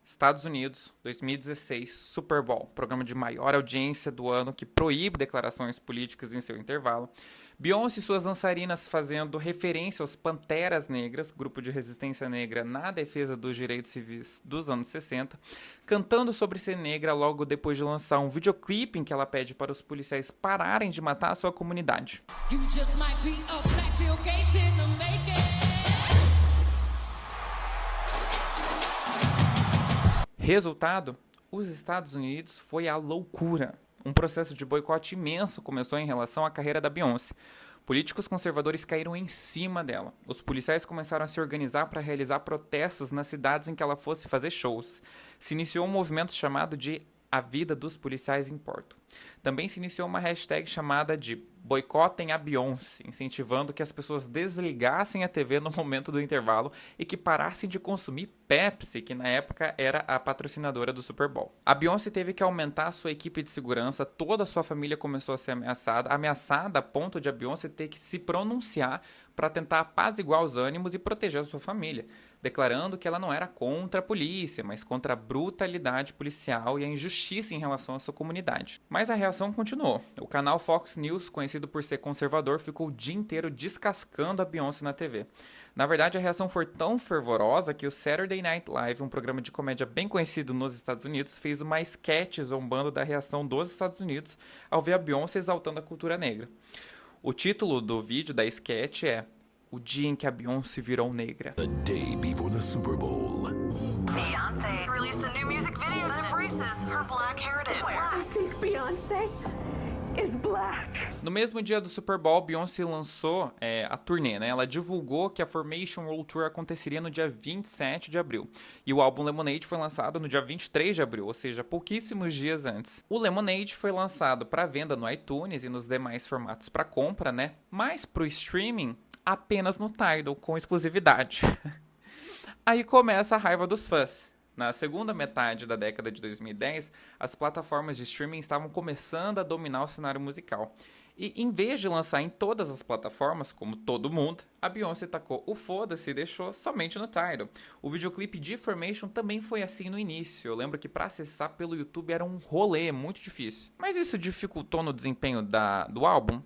Estados Unidos, 2016, Super Bowl, programa de maior audiência do ano que proíbe declarações políticas em seu intervalo. Beyoncé e suas dançarinas fazendo referência aos Panteras Negras, grupo de resistência negra na defesa dos direitos civis dos anos 60, cantando sobre ser negra logo depois de lançar um videoclipe em que ela pede para os policiais pararem de matar a sua comunidade. Resultado, os Estados Unidos foi a loucura. Um processo de boicote imenso começou em relação à carreira da Beyoncé. Políticos conservadores caíram em cima dela. Os policiais começaram a se organizar para realizar protestos nas cidades em que ela fosse fazer shows. Se iniciou um movimento chamado de A Vida dos Policiais Importa. Também se iniciou uma hashtag chamada de Boicotem a Beyoncé, incentivando que as pessoas desligassem a TV no momento do intervalo e que parassem de consumir Pepsi, que na época era a patrocinadora do Super Bowl. A Beyoncé teve que aumentar a sua equipe de segurança, toda a sua família começou a ser ameaçada a ponto de a Beyoncé ter que se pronunciar para tentar apaziguar os ânimos e proteger a sua família, declarando que ela não era contra a polícia, mas contra a brutalidade policial e a injustiça em relação à sua comunidade. Mas a reação continuou. O canal Fox News, conhecido por ser conservador, ficou o dia inteiro descascando a Beyoncé na TV. Na verdade, a reação foi tão fervorosa que o Saturday Night Live, um programa de comédia bem conhecido nos Estados Unidos, fez uma sketch zombando da reação dos Estados Unidos ao ver a Beyoncé exaltando a cultura negra. O título do vídeo da sketch é O Dia em que a Beyoncé Virou Negra. The day before the Super Bowl. Beyoncé released a new music video that embraces her black heritage. I think Beyoncé is black. No mesmo dia do Super Bowl, Beyoncé lançou a turnê, né? Ela divulgou que a Formation World Tour aconteceria no dia 27 de abril. E o álbum Lemonade foi lançado no dia 23 de abril, ou seja, pouquíssimos dias antes. O Lemonade foi lançado para venda no iTunes e nos demais formatos para compra, né? Mas pro streaming, apenas no Tidal, com exclusividade. Aí começa a raiva dos fãs. Na segunda metade da década de 2010, as plataformas de streaming estavam começando a dominar o cenário musical. E em vez de lançar em todas as plataformas, como todo mundo, a Beyoncé tacou o foda-se e deixou somente no Tidal. O videoclipe de Formation também foi assim no início. Eu lembro que para acessar pelo YouTube era um rolê muito difícil. Mas isso dificultou no desempenho do álbum?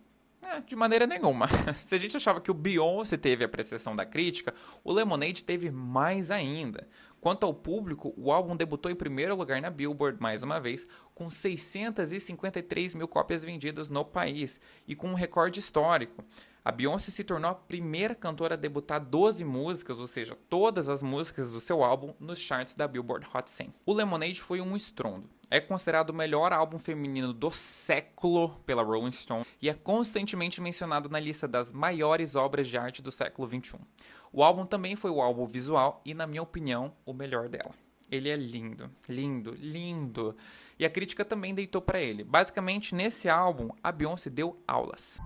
De maneira nenhuma. Se a gente achava que o Beyoncé teve a apreciação da crítica, o Lemonade teve mais ainda. Quanto ao público, o álbum debutou em primeiro lugar na Billboard, mais uma vez, com 653 mil cópias vendidas no país e com um recorde histórico. A Beyoncé se tornou a primeira cantora a debutar 12 músicas, ou seja, todas as músicas do seu álbum, nos charts da Billboard Hot 100. O Lemonade foi um estrondo. É considerado o melhor álbum feminino do século pela Rolling Stone e é constantemente mencionado na lista das maiores obras de arte do século XXI. O álbum também foi o álbum visual e, na minha opinião, o melhor dela. Ele é lindo, lindo, lindo. E a crítica também deitou para ele. Basicamente, nesse álbum, a Beyoncé deu aulas.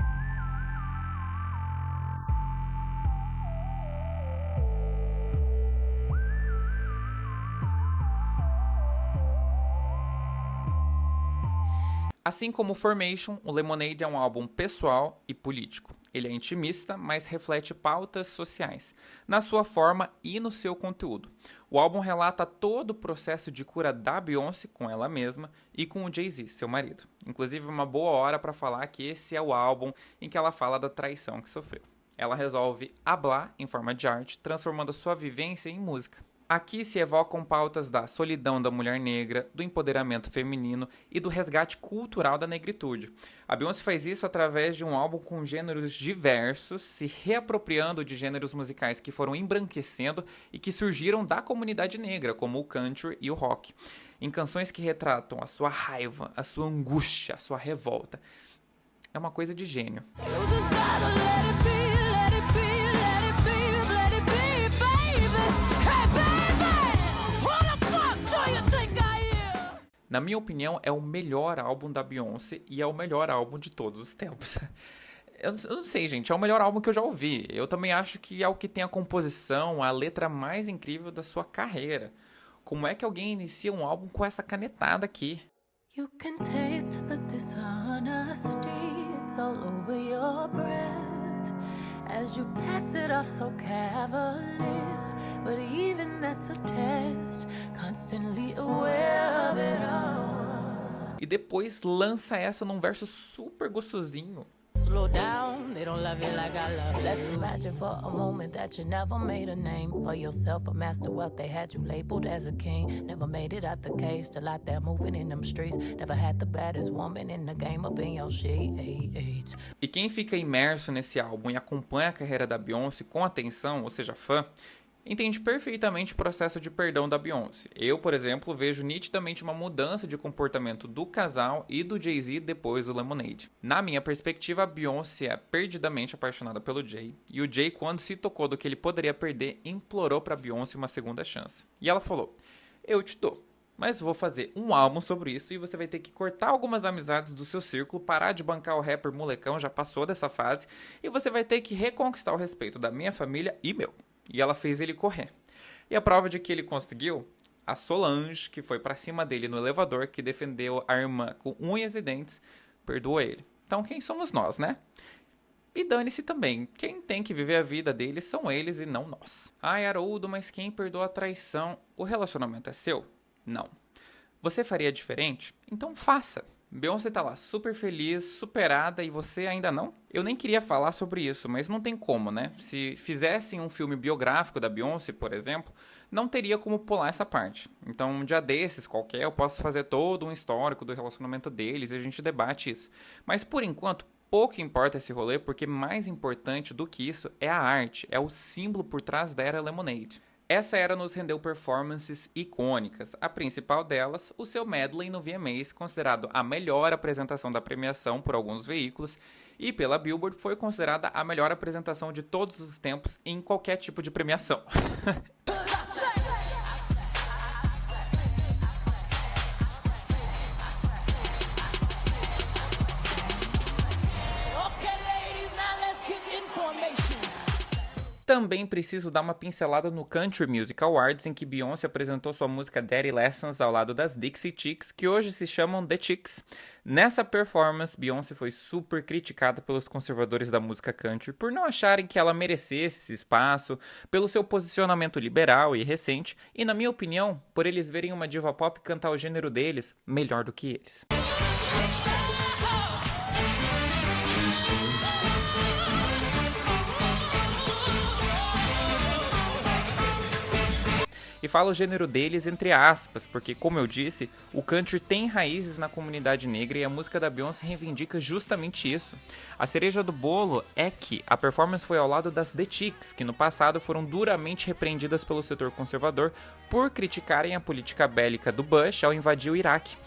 Assim como Formation, o Lemonade é um álbum pessoal e político. Ele é intimista, mas reflete pautas sociais, na sua forma e no seu conteúdo. O álbum relata todo o processo de cura da Beyoncé com ela mesma e com o Jay-Z, seu marido. Inclusive, uma boa hora para falar que esse é o álbum em que ela fala da traição que sofreu. Ela resolve hablar em forma de arte, transformando a sua vivência em música. Aqui se evocam pautas da solidão da mulher negra, do empoderamento feminino e do resgate cultural da negritude. A Beyoncé faz isso através de um álbum com gêneros diversos, se reapropriando de gêneros musicais que foram embranquecendo e que surgiram da comunidade negra, como o country e o rock, em canções que retratam a sua raiva, a sua angústia, a sua revolta. É uma coisa de gênio. Na minha opinião, é o melhor álbum da Beyoncé e é o melhor álbum de todos os tempos. Eu não sei, gente, é o melhor álbum que eu já ouvi. Eu também acho que é o que tem a composição, a letra mais incrível da sua carreira. Como é que alguém inicia um álbum com essa canetada aqui? You can taste the dishonesty, it's all over your breath as you pass it off so cavalier, but even that's a test, constantly aware of it all. E depois lança essa num verso super gostosinho. Slow down, they don't love you like I love. Let's imagine for a moment that you never made a name for yourself, a master wealth. They had you labeled as a king. Never made it out the cave, still out there moving in them streets. Never had the baddest woman in the game up in your sheets. E quem fica imerso nesse álbum e acompanha a carreira da Beyoncé com atenção, ou seja, fã, entende perfeitamente o processo de perdão da Beyoncé. Eu, por exemplo, vejo nitidamente uma mudança de comportamento do casal e do Jay-Z depois do Lemonade. Na minha perspectiva, a Beyoncé é perdidamente apaixonada pelo Jay, e o Jay, quando se tocou do que ele poderia perder, implorou para a Beyoncé uma segunda chance. E ela falou: eu te dou, mas vou fazer um álbum sobre isso e você vai ter que cortar algumas amizades do seu círculo, parar de bancar o rapper molecão, já passou dessa fase, e você vai ter que reconquistar o respeito da minha família e meu. E ela fez ele correr. E a prova de que ele conseguiu? A Solange, que foi pra cima dele no elevador, que defendeu a irmã com unhas e dentes, perdoou ele. Então quem somos nós, né? E dane-se também. Quem tem que viver a vida deles são eles e não nós. Ai, Haroldo, mas quem perdoa a traição? O relacionamento é seu? Não. Você faria diferente? Então faça. Beyoncé tá lá super feliz, superada, e você ainda não? Eu nem queria falar sobre isso, mas não tem como, né? Se fizessem um filme biográfico da Beyoncé, por exemplo, não teria como pular essa parte. Então, um dia desses, qualquer, eu posso fazer todo um histórico do relacionamento deles e a gente debate isso. Mas, por enquanto, pouco importa esse rolê, porque mais importante do que isso é a arte, é o símbolo por trás da era Lemonade. Essa era nos rendeu performances icônicas, a principal delas, o seu medley no VMAs, considerado a melhor apresentação da premiação por alguns veículos, e pela Billboard foi considerada a melhor apresentação de todos os tempos em qualquer tipo de premiação. também preciso dar uma pincelada no Country Music Awards, em que Beyoncé apresentou sua música Daddy Lessons ao lado das Dixie Chicks, que hoje se chamam The Chicks. Nessa performance, Beyoncé foi super criticada pelos conservadores da música country por não acharem que ela merecesse esse espaço, pelo seu posicionamento liberal e recente, e na minha opinião, por eles verem uma diva pop cantar o gênero deles melhor do que eles. E falo o gênero deles entre aspas, porque, como eu disse, o country tem raízes na comunidade negra e a música da Beyoncé reivindica justamente isso. A cereja do bolo é que a performance foi ao lado das The Chicks, que no passado foram duramente repreendidas pelo setor conservador por criticarem a política bélica do Bush ao invadir o Iraque.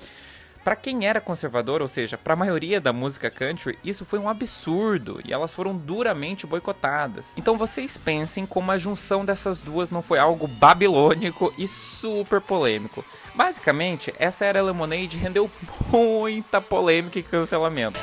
Para quem era conservador, ou seja, para a maioria da música country, isso foi um absurdo e elas foram duramente boicotadas. Então vocês pensem como a junção dessas duas não foi algo babilônico e super polêmico. Basicamente, essa era Lemonade rendeu muita polêmica e cancelamento.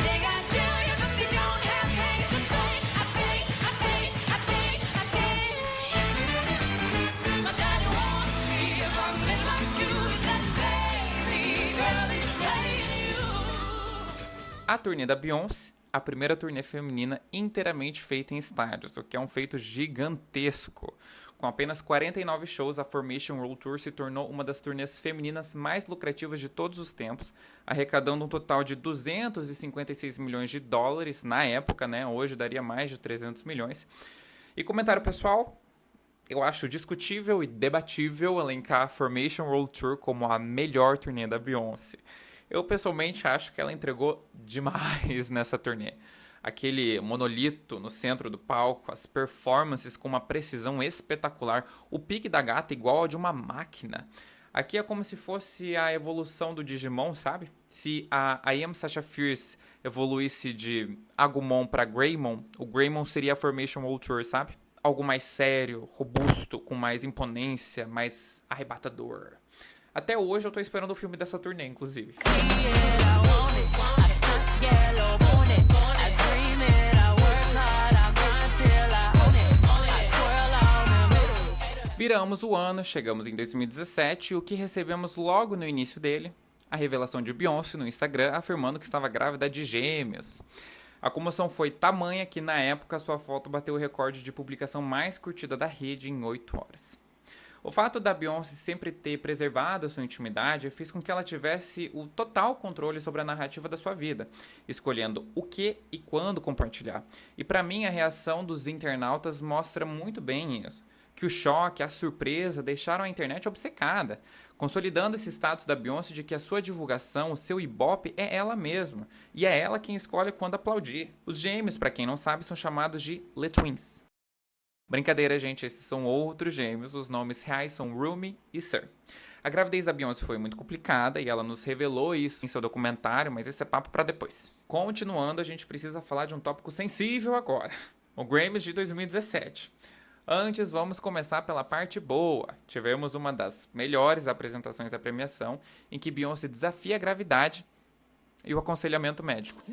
A turnê da Beyoncé, a primeira turnê feminina inteiramente feita em estádios, o que é um feito gigantesco. Com apenas 49 shows, a Formation World Tour se tornou uma das turnês femininas mais lucrativas de todos os tempos, arrecadando um total de 256 milhões de dólares na época, né? Hoje daria mais de 300 milhões. E comentário pessoal, eu acho discutível e debatível elencar a Formation World Tour como a melhor turnê da Beyoncé. Eu pessoalmente acho que ela entregou demais nessa turnê. Aquele monolito no centro do palco, as performances com uma precisão espetacular, o pique da gata igual ao de uma máquina. Aqui é como se fosse a evolução do Digimon, sabe? Se a I Am Sasha Fierce evoluísse de Agumon para Greymon, o Greymon seria a Formation World Tour, sabe? Algo mais sério, robusto, com mais imponência, mais arrebatador. Até hoje eu tô esperando o filme dessa turnê, inclusive. Viramos o ano, chegamos em 2017 e o que recebemos logo no início dele? A revelação de Beyoncé no Instagram afirmando que estava grávida de gêmeos. A comoção foi tamanha que na época sua foto bateu o recorde de publicação mais curtida da rede em 8 horas. O fato da Beyoncé sempre ter preservado a sua intimidade fez com que ela tivesse o total controle sobre a narrativa da sua vida, escolhendo o que e quando compartilhar. E para mim a reação dos internautas mostra muito bem isso, que o choque, a surpresa deixaram a internet obcecada, consolidando esse status da Beyoncé de que a sua divulgação, o seu ibope é ela mesma, e é ela quem escolhe quando aplaudir. Os gêmeos, para quem não sabe, são chamados de Le Twins. Brincadeira, gente, esses são outros gêmeos, os nomes reais são Rumi e Sir. A gravidez da Beyoncé foi muito complicada e ela nos revelou isso em seu documentário, mas esse é papo para depois. Continuando, a gente precisa falar de um tópico sensível agora, o Grammys de 2017. Antes, vamos começar pela parte boa. Tivemos uma das melhores apresentações da premiação, em que Beyoncé desafia a gravidade e o aconselhamento médico.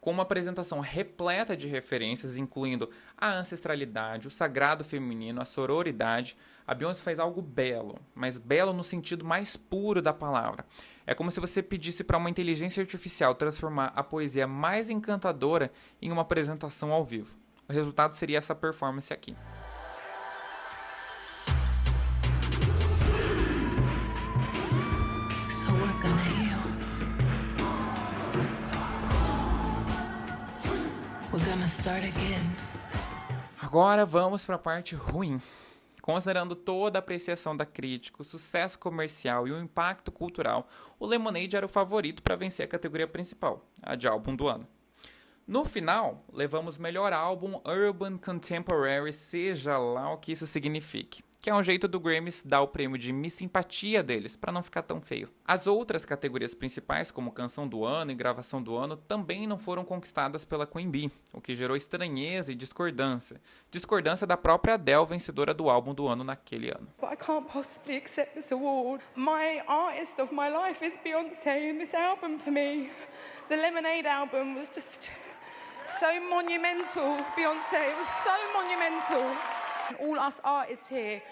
Com uma apresentação repleta de referências, incluindo a ancestralidade, o sagrado feminino, a sororidade, a Beyoncé faz algo belo, mas belo no sentido mais puro da palavra. É como se você pedisse para uma inteligência artificial transformar a poesia mais encantadora em uma apresentação ao vivo. O resultado seria essa performance aqui. So we're gonna heal. We're gonna start again. Agora vamos para a parte ruim. Considerando toda a apreciação da crítica, o sucesso comercial e o impacto cultural, o Lemonade era o favorito para vencer a categoria principal, a de álbum do ano. No final, levamos melhor álbum Urban Contemporary, seja lá o que isso signifique. que é um jeito do Grammys dar o prêmio de Miss Simpatia deles, para não ficar tão feio. As outras categorias principais, como Canção do Ano e Gravação do Ano, também não foram conquistadas pela Queen Bee, o que gerou estranheza e discordância. Discordância da própria Adele, vencedora do álbum do ano naquele ano. But I can't possibly accept this award. My artist of my life is Beyoncé, and this album for me, the Lemonade album, was just so monumental. Beyoncé, it was so monumental. All us artists here,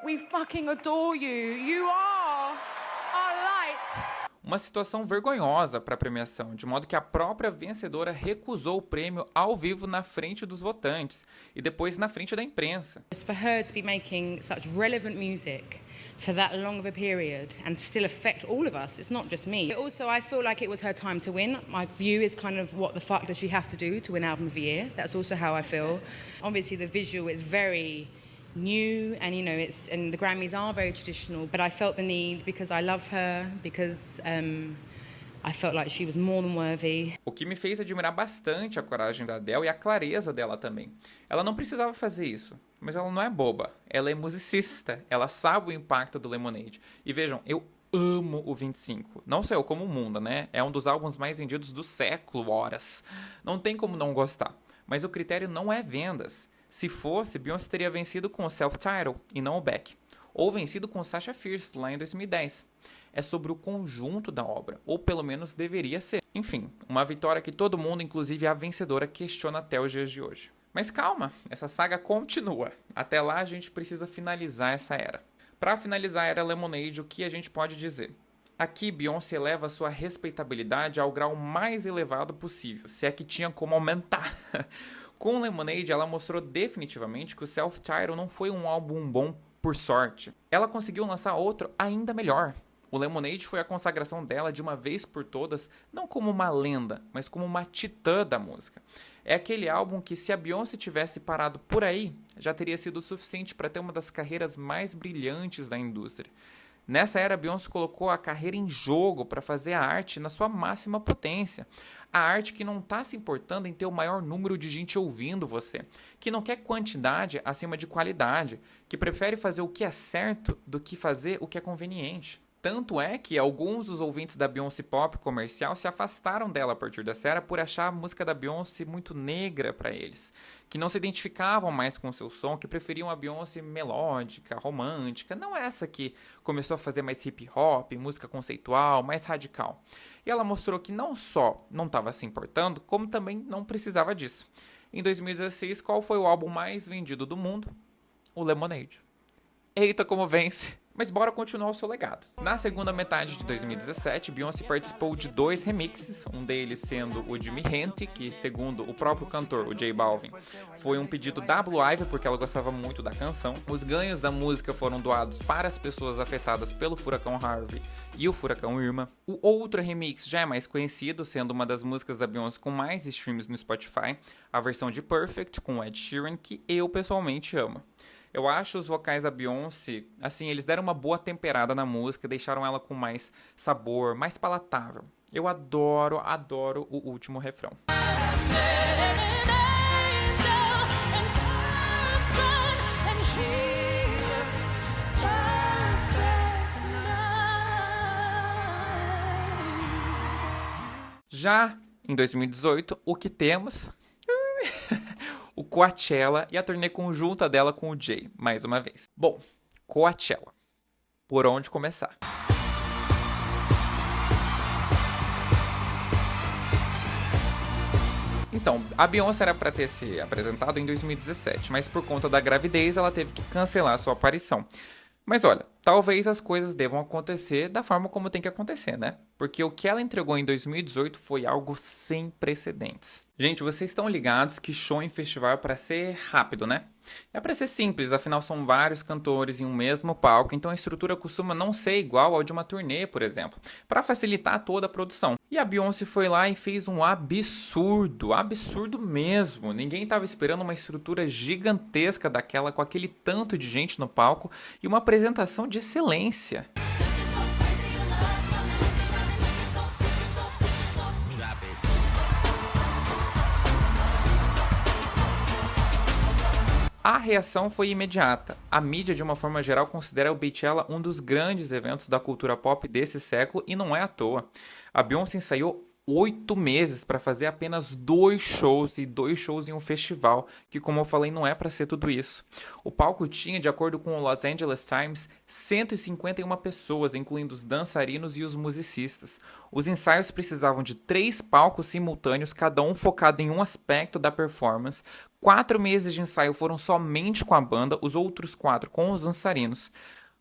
we fucking adore you. You are our light. Uma situação vergonhosa para a premiação, de modo que a própria vencedora recusou o prêmio ao vivo na frente dos votantes e depois na frente da imprensa. For her to be making such relevant music for that long of a period and still affect all of us, it's not just me. Also, I feel like it was her time to win. My view is kind of what the fuck does she have to do to win Album of the Year? That's also how I feel. Obviously, the visual is very new, and you know, and the Grammys are very traditional, but I felt the need because I love her, because I felt like she was more than worthy. O que me fez admirar bastante a coragem da Adele e a clareza dela também. Ela não precisava fazer isso, mas ela não é boba. Ela é musicista, ela sabe o impacto do Lemonade. E vejam, eu amo o 25. Não só eu, como o mundo, né? É um dos álbuns mais vendidos do século, horas. Não tem como não gostar. Mas o critério não é vendas. Se fosse, Beyoncé teria vencido com o Self-Titled e não o Back. Ou vencido com Sasha Fierce lá em 2010. É sobre o conjunto da obra, ou pelo menos deveria ser. Enfim, uma vitória que todo mundo, inclusive a vencedora, questiona até os dias de hoje. Mas calma, essa saga continua. Até lá a gente precisa finalizar essa era. Para finalizar a era Lemonade, o que a gente pode dizer? Aqui Beyoncé eleva sua respeitabilidade ao grau mais elevado possível, se é que tinha como aumentar. Com Lemonade, ela mostrou definitivamente que o Self-Titled não foi um álbum bom por sorte. Ela conseguiu lançar outro ainda melhor. O Lemonade foi a consagração dela de uma vez por todas, não como uma lenda, mas como uma titã da música. É aquele álbum que, se a Beyoncé tivesse parado por aí, já teria sido o suficiente para ter uma das carreiras mais brilhantes da indústria. Nessa era, Beyoncé colocou a carreira em jogo para fazer a arte na sua máxima potência. A arte que não está se importando em ter o maior número de gente ouvindo você, que não quer quantidade acima de qualidade, que prefere fazer o que é certo do que fazer o que é conveniente. Tanto é que alguns dos ouvintes da Beyoncé Pop comercial se afastaram dela a partir dessa era por achar a música da Beyoncé muito negra para eles, que não se identificavam mais com o seu som, que preferiam a Beyoncé melódica, romântica, não essa que começou a fazer mais hip hop, música conceitual, mais radical. E ela mostrou que não só não estava se importando, como também não precisava disso. Em 2016, qual foi o álbum mais vendido do mundo? O Lemonade. Eita, como vence! Mas bora continuar o seu legado. Na segunda metade de 2017, Beyoncé participou de 2 remixes, um deles sendo o de Me Hente, que segundo o próprio cantor, o J Balvin, foi um pedido da Blue Ivy porque ela gostava muito da canção. Os ganhos da música foram doados para as pessoas afetadas pelo furacão Harvey e o furacão Irma. O outro remix já é mais conhecido, sendo uma das músicas da Beyoncé com mais streams no Spotify, a versão de Perfect com Ed Sheeran, que eu pessoalmente amo. Eu acho os vocais da Beyoncé, assim, eles deram uma boa temperada na música, deixaram ela com mais sabor, mais palatável. Eu adoro o último refrão. Já em 2018, o que temos? O Coachella e a turnê conjunta dela com o Jay, mais uma vez. Bom, Coachella. Por onde começar? Então, a Beyoncé era para ter se apresentado em 2017, mas por conta da gravidez ela teve que cancelar sua aparição. Mas olha, talvez as coisas devam acontecer da forma como tem que acontecer, né? Porque o que ela entregou em 2018 foi algo sem precedentes. Gente, vocês estão ligados que show em festival é para ser rápido, né? É para ser simples, afinal são vários cantores em um mesmo palco, então a estrutura costuma não ser igual ao de uma turnê, por exemplo, para facilitar toda a produção. E a Beyoncé foi lá e fez um absurdo mesmo. Ninguém estava esperando uma estrutura gigantesca daquela, com aquele tanto de gente no palco e uma apresentação de excelência. A reação foi imediata. A mídia, de uma forma geral, considera o Beachella um dos grandes eventos da cultura pop desse século e não é à toa. A Beyoncé ensaiou 8 meses para fazer apenas 2 shows e 2 shows em um festival, que, como eu falei, não é para ser tudo isso. O palco tinha, de acordo com o Los Angeles Times, 151 pessoas, incluindo os dançarinos e os musicistas. Os ensaios precisavam de 3 palcos simultâneos, cada um focado em um aspecto da performance. 4 meses de ensaio foram somente com a banda, os outros 4 com os dançarinos.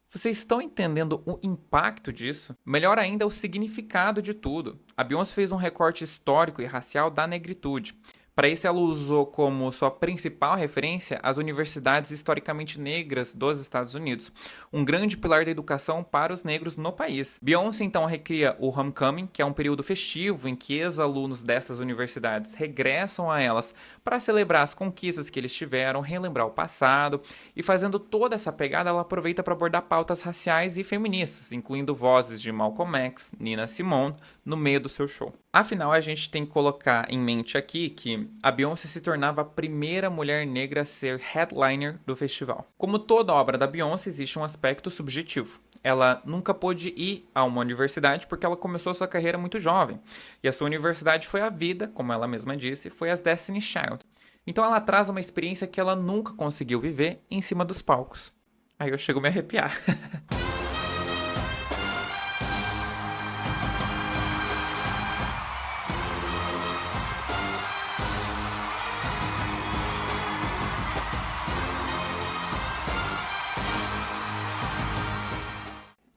Vocês estão entendendo o impacto disso? Melhor ainda, o significado de tudo. A Beyoncé fez um recorte histórico e racial da negritude. Para isso, ela usou como sua principal referência as universidades historicamente negras dos Estados Unidos, um grande pilar da educação para os negros no país. Beyoncé então recria o Homecoming, que é um período festivo em que ex-alunos dessas universidades regressam a elas para celebrar as conquistas que eles tiveram, relembrar o passado, e fazendo toda essa pegada, ela aproveita para abordar pautas raciais e feministas, incluindo vozes de Malcolm X, Nina Simone, no meio do seu show. Afinal, a gente tem que colocar em mente aqui que a Beyoncé se tornava a primeira mulher negra a ser headliner do festival. Como toda obra da Beyoncé, existe um aspecto subjetivo. Ela nunca pôde ir a uma universidade porque ela começou sua carreira muito jovem. E a sua universidade foi a vida, como ela mesma disse, foi as Destiny's Child. Então ela traz uma experiência que ela nunca conseguiu viver em cima dos palcos. Aí eu chego a me arrepiar.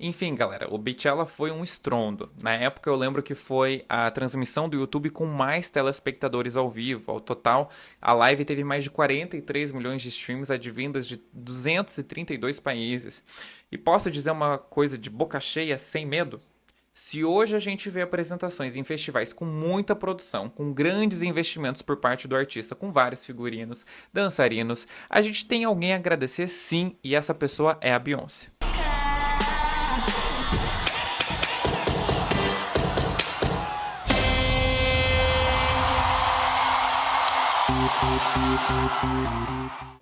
Enfim, galera, o Beachella foi um estrondo. Na época eu lembro que foi a transmissão do YouTube com mais telespectadores ao vivo. Ao total, a live teve mais de 43 milhões de streams advindas de 232 países. E posso dizer uma coisa de boca cheia, sem medo? Se hoje a gente vê apresentações em festivais com muita produção, com grandes investimentos por parte do artista, com vários figurinos, dançarinos, a gente tem alguém a agradecer sim, e essa pessoa é a Beyoncé.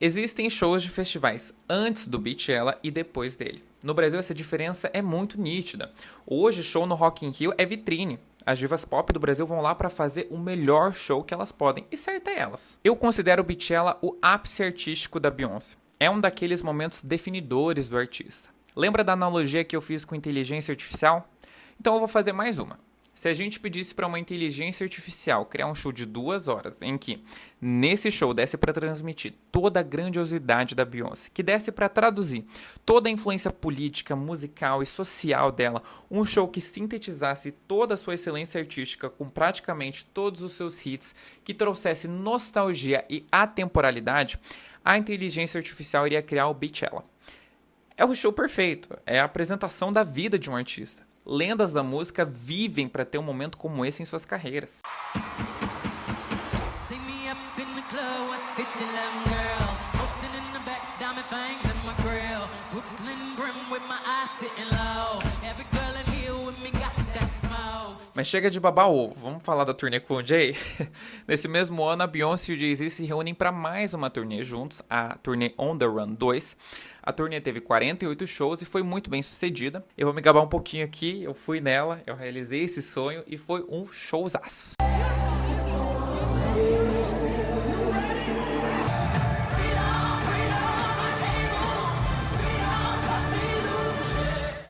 Existem shows de festivais antes do Beachella e depois dele. No Brasil essa diferença é muito nítida. Hoje show no Rock in Rio é vitrine. As divas pop do Brasil vão lá para fazer o melhor show que elas podem, e certo é elas. Eu considero o Beachella o ápice artístico da Beyoncé. É um daqueles momentos definidores do artista. Lembra da analogia que eu fiz com inteligência artificial? Então eu vou fazer mais uma. Se a gente pedisse para uma inteligência artificial criar um show de 2 horas, em que nesse show desse para transmitir toda a grandiosidade da Beyoncé, que desse para traduzir toda a influência política, musical e social dela, um show que sintetizasse toda a sua excelência artística com praticamente todos os seus hits, que trouxesse nostalgia e atemporalidade, a inteligência artificial iria criar o Beachella. É o show perfeito, é a apresentação da vida de um artista. Lendas da música vivem para ter um momento como esse em suas carreiras. Mas chega de babar ovo, vamos falar da turnê com o Jay? Nesse mesmo ano, a Beyoncé e o Jay-Z se reúnem para mais uma turnê juntos, a turnê On The Run 2. A turnê teve 48 shows e foi muito bem sucedida. Eu vou me gabar um pouquinho aqui, eu fui nela, eu realizei esse sonho e foi um showzaço.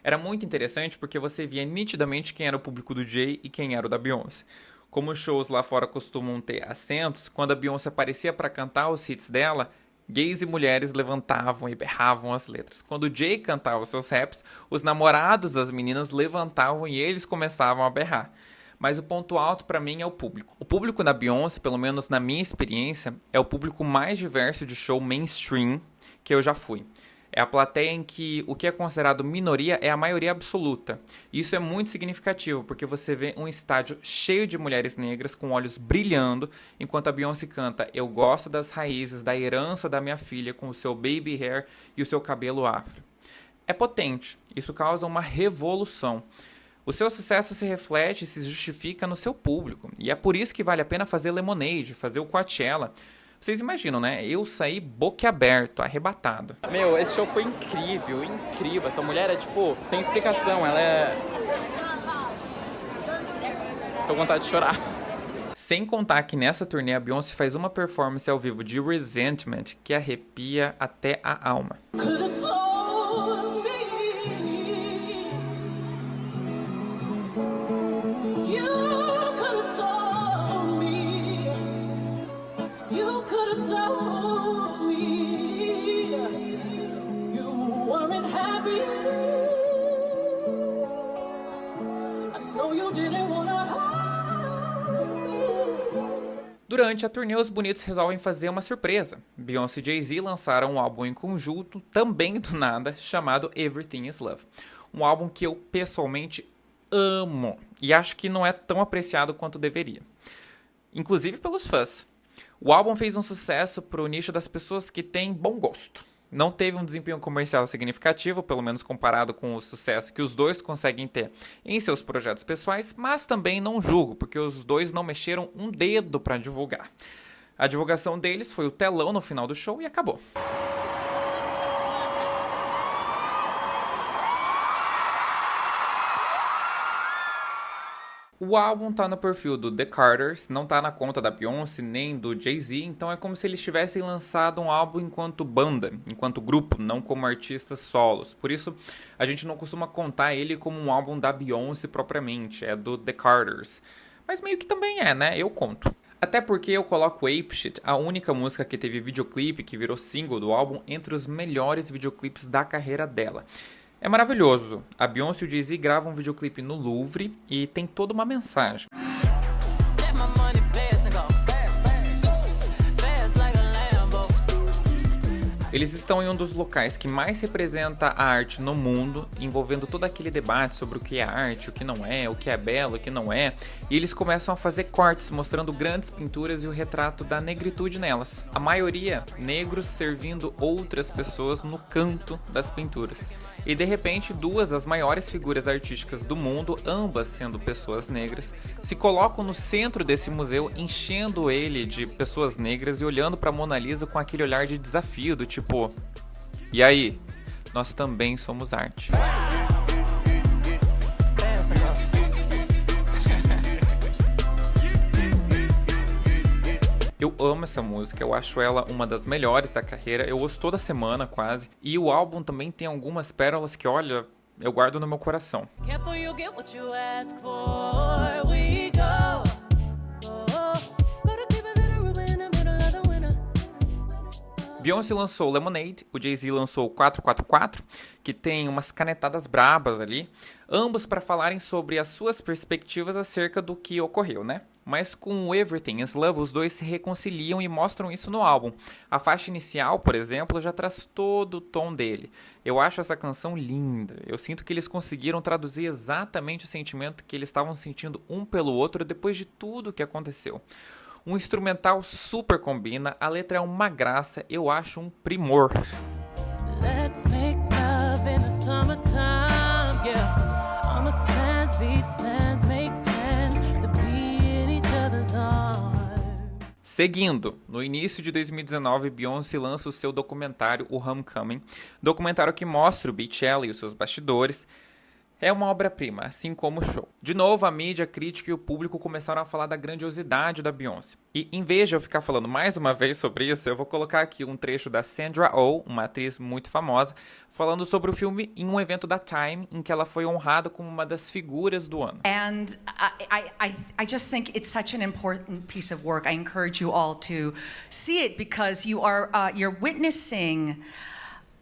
Era muito interessante porque você via nitidamente quem era o público do Jay e quem era o da Beyoncé. Como os shows lá fora costumam ter assentos, quando a Beyoncé aparecia para cantar os hits dela, gays e mulheres levantavam e berravam as letras. Quando o Jay cantava os seus raps, os namorados das meninas levantavam e eles começavam a berrar. Mas o ponto alto para mim é o público. O público da Beyoncé, pelo menos na minha experiência, é o público mais diverso de show mainstream que eu já fui. É a plateia em que o que é considerado minoria é a maioria absoluta. Isso é muito significativo, porque você vê um estádio cheio de mulheres negras com olhos brilhando, enquanto a Beyoncé canta "Eu gosto das raízes, da herança da minha filha, com o seu baby hair e o seu cabelo afro". É potente, isso causa uma revolução. O seu sucesso se reflete e se justifica no seu público, e é por isso que vale a pena fazer Lemonade, fazer o Coachella. Vocês imaginam, né? Eu saí boquiaberto, arrebatado. Meu, esse show foi incrível, incrível. Essa mulher é tipo, tem explicação, ela é... Tô com vontade de chorar. Sem contar que nessa turnê a Beyoncé faz uma performance ao vivo de Resentment que arrepia até a alma. Durante a turnê, os bonitos resolvem fazer uma surpresa. Beyoncé e Jay-Z lançaram um álbum em conjunto, também do nada, chamado Everything Is Love. Um álbum que eu pessoalmente amo e acho que não é tão apreciado quanto deveria. Inclusive pelos fãs. O álbum fez um sucesso pro nicho das pessoas que têm bom gosto. Não teve um desempenho comercial significativo, pelo menos comparado com o sucesso que os dois conseguem ter em seus projetos pessoais, mas também não julgo, porque os dois não mexeram um dedo para divulgar. A divulgação deles foi o telão no final do show e acabou. O álbum tá no perfil do The Carters, não tá na conta da Beyoncé nem do Jay-Z, então é como se eles tivessem lançado um álbum enquanto banda, enquanto grupo, não como artistas solos. Por isso, a gente não costuma contar ele como um álbum da Beyoncé propriamente, é do The Carters. Mas meio que também é, né? Eu conto. Até porque eu coloco Ape Shit, a única música que teve videoclipe, que virou single do álbum, entre os melhores videoclipes da carreira dela. É maravilhoso. A Beyoncé e o Jay-Z gravam um videoclipe no Louvre e tem toda uma mensagem. Eles estão em um dos locais que mais representa a arte no mundo, envolvendo todo aquele debate sobre o que é arte, o que não é, o que é belo, o que não é, e eles começam a fazer cortes mostrando grandes pinturas e o retrato da negritude nelas. A maioria, negros servindo outras pessoas no canto das pinturas. E de repente, duas das maiores figuras artísticas do mundo, ambas sendo pessoas negras, se colocam no centro desse museu, enchendo ele de pessoas negras e olhando para Mona Lisa com aquele olhar de desafio, do tipo, e aí, nós também somos arte. Eu amo essa música, eu acho ela uma das melhores da carreira, eu ouço toda semana quase, e o álbum também tem algumas pérolas que, olha, eu guardo no meu coração. Beyoncé lançou Lemonade, o Jay-Z lançou 444, que tem umas canetadas brabas ali, ambos para falarem sobre as suas perspectivas acerca do que ocorreu, né? Mas com o Everything Is Love, os dois se reconciliam e mostram isso no álbum. A faixa inicial, por exemplo, já traz todo o tom dele. Eu acho essa canção linda. Eu sinto que eles conseguiram traduzir exatamente o sentimento que eles estavam sentindo um pelo outro depois de tudo o que aconteceu. Um instrumental super combina, a letra é uma graça, eu acho um primor. Let's make love in the summertime, yeah. On the sands, beach sands, make plans to be in each other's arms. Seguindo, no início de 2019, Beyoncé lança o seu documentário, o Homecoming, documentário que mostra o Beachella e os seus bastidores. É uma obra-prima, assim como o show. De novo, a mídia, a crítica e o público começaram a falar da grandiosidade da Beyoncé. E em vez de eu ficar falando mais uma vez sobre isso, eu vou colocar aqui um trecho da Sandra Oh, uma atriz muito famosa, falando sobre o filme em um evento da Time, em que ela foi honrada como uma das figuras do ano. And I just think it's such an important piece of work. I encourage you all to see it because you are you're witnessing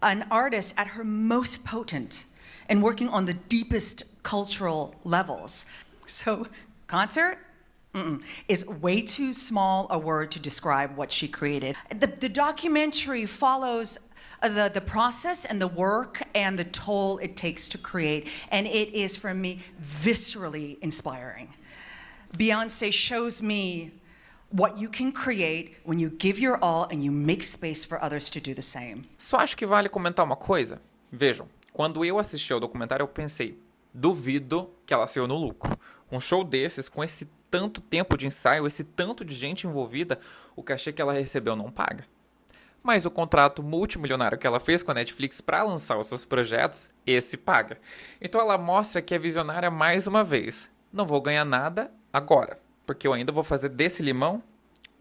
an artist at her most potent. And working on the deepest cultural levels. So, concert is way too small a word to describe what she created. The documentary follows the process and the work and the toll it takes to create, and it is, for me, viscerally inspiring. Beyoncé shows me what you can create when you give your all and you make space for others to do the same. Só acho que vale comentar uma coisa. Vejam. Quando eu assisti ao documentário, eu pensei, duvido que ela saiu no lucro. Um show desses, com esse tanto tempo de ensaio, esse tanto de gente envolvida, o cachê que ela recebeu não paga. Mas o contrato multimilionário que ela fez com a Netflix para lançar os seus projetos, esse paga. Então ela mostra que é visionária mais uma vez. Não vou ganhar nada agora, porque eu ainda vou fazer desse limão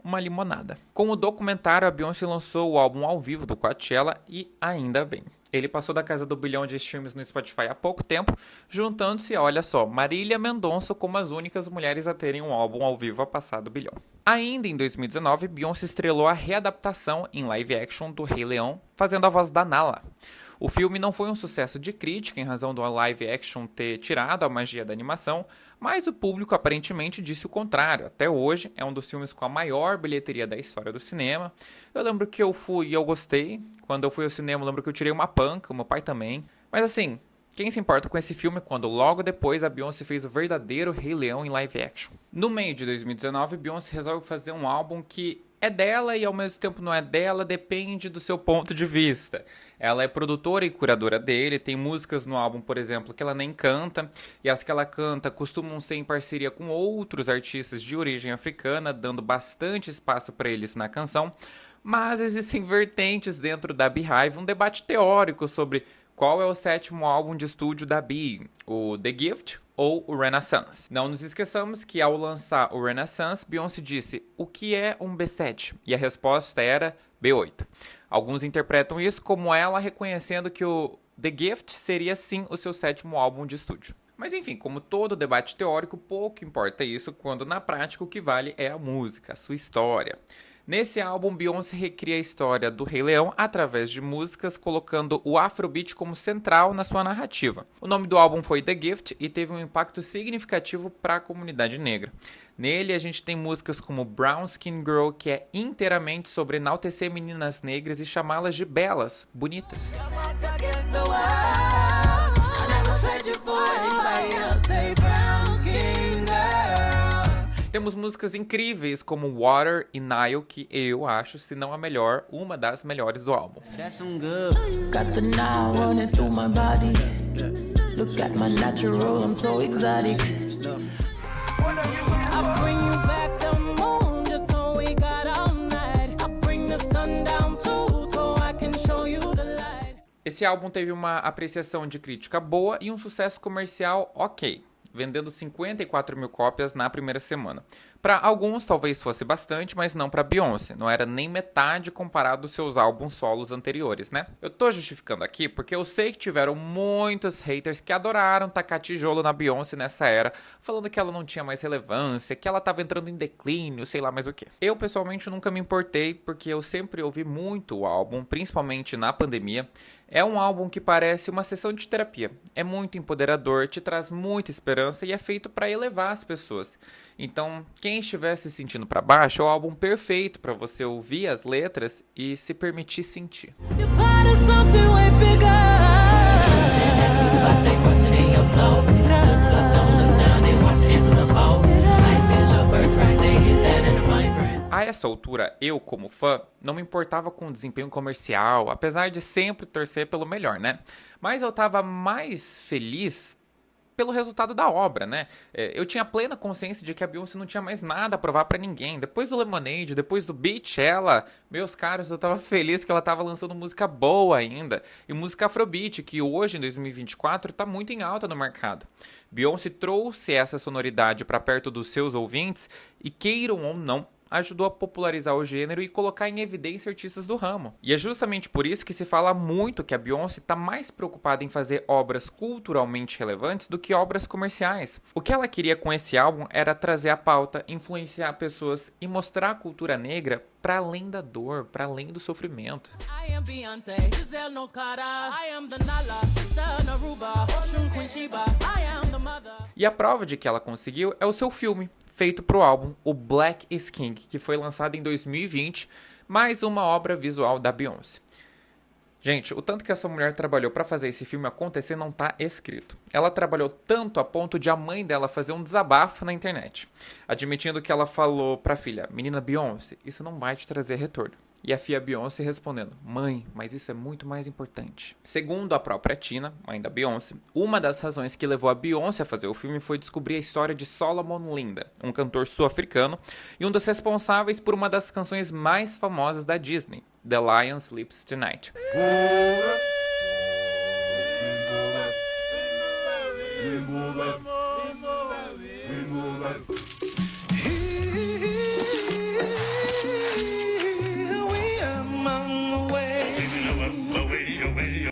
uma limonada. Com o documentário, a Beyoncé lançou o álbum ao vivo do Coachella e ainda bem. Ele passou da casa do 1 bilhão de streams no Spotify há pouco tempo, juntando-se, olha só, Marília Mendonça como as únicas mulheres a terem um álbum ao vivo a passar do 1 bilhão. Ainda em 2019, Beyoncé estrelou a readaptação em live action do Rei Leão, fazendo a voz da Nala. O filme não foi um sucesso de crítica em razão do live action ter tirado a magia da animação, mas o público aparentemente disse o contrário. Até hoje é um dos filmes com a maior bilheteria da história do cinema. Eu lembro que eu fui e eu gostei. Quando eu fui ao cinema, eu lembro que eu tirei uma panca, o meu pai também. Mas assim, quem se importa com esse filme quando logo depois a Beyoncé fez o verdadeiro Rei Leão em live action? No meio de 2019, Beyoncé resolve fazer um álbum que é dela e ao mesmo tempo não é dela, depende do seu ponto de vista. Ela é produtora e curadora dele, tem músicas no álbum, por exemplo, que ela nem canta, e as que ela canta costumam ser em parceria com outros artistas de origem africana, dando bastante espaço para eles na canção, mas existem vertentes dentro da Beehive, um debate teórico sobre qual é o 7º álbum de estúdio da Bee, o The Gift ou o Renaissance. Não nos esqueçamos que ao lançar o Renaissance, Beyoncé disse, o que é um B7? E a resposta era B8. Alguns interpretam isso como ela reconhecendo que o The Gift seria sim o seu 7º álbum de estúdio. Mas enfim, como todo debate teórico, pouco importa isso quando na prática o que vale é a música, a sua história. Nesse álbum, Beyoncé recria a história do Rei Leão através de músicas, colocando o Afrobeat como central na sua narrativa. O nome do álbum foi The Gift e teve um impacto significativo para a comunidade negra. Nele, a gente tem músicas como Brown Skin Girl, que é inteiramente sobre enaltecer meninas negras e chamá-las de belas, bonitas. Temos músicas incríveis como Water e Nile, que eu acho, se não a melhor, uma das melhores do álbum. Esse álbum teve uma apreciação de crítica boa e um sucesso comercial ok, vendendo 54 mil cópias na primeira semana. Para alguns talvez fosse bastante, mas não para Beyoncé, não era nem metade comparado aos seus álbuns solos anteriores, né? Eu tô justificando aqui porque eu sei que tiveram muitos haters que adoraram tacar tijolo na Beyoncé nessa era, falando que ela não tinha mais relevância, que ela tava entrando em declínio, sei lá mais o que. Eu pessoalmente nunca me importei porque eu sempre ouvi muito o álbum, principalmente na pandemia. É um álbum que parece uma sessão de terapia. É muito empoderador, te traz muita esperança e é feito para elevar as pessoas. Então, quem estiver se sentindo para baixo, é o álbum perfeito para você ouvir as letras e se permitir sentir. A essa altura, eu, como fã, não me importava com o desempenho comercial, apesar de sempre torcer pelo melhor, né? Mas eu tava mais feliz pelo resultado da obra, né? Eu tinha plena consciência de que a Beyoncé não tinha mais nada a provar pra ninguém. Depois do Lemonade, depois do Beachella, meus caros, eu tava feliz que ela tava lançando música boa ainda. E música Afrobeat, que hoje, em 2024, tá muito em alta no mercado. Beyoncé trouxe essa sonoridade pra perto dos seus ouvintes e, queiram ou não, ajudou a popularizar o gênero e colocar em evidência artistas do ramo. E é justamente por isso que se fala muito que a Beyoncé está mais preocupada em fazer obras culturalmente relevantes do que obras comerciais. O que ela queria com esse álbum era trazer a pauta, influenciar pessoas e mostrar a cultura negra para além da dor, para além do sofrimento. E a prova de que ela conseguiu é o seu filme, feito para o álbum, o Black is King, que foi lançado em 2020, mais uma obra visual da Beyoncé. Gente, o tanto que essa mulher trabalhou pra fazer esse filme acontecer não tá escrito. Ela trabalhou tanto a ponto de a mãe dela fazer um desabafo na internet, admitindo que ela falou pra filha: menina Beyoncé, isso não vai te trazer retorno. E a filha Beyoncé respondendo: mãe, mas isso é muito mais importante. Segundo a própria Tina, mãe da Beyoncé, uma das razões que levou a Beyoncé a fazer o filme foi descobrir a história de Solomon Linda, um cantor sul-africano e um dos responsáveis por uma das canções mais famosas da Disney, The Lion Sleeps Tonight.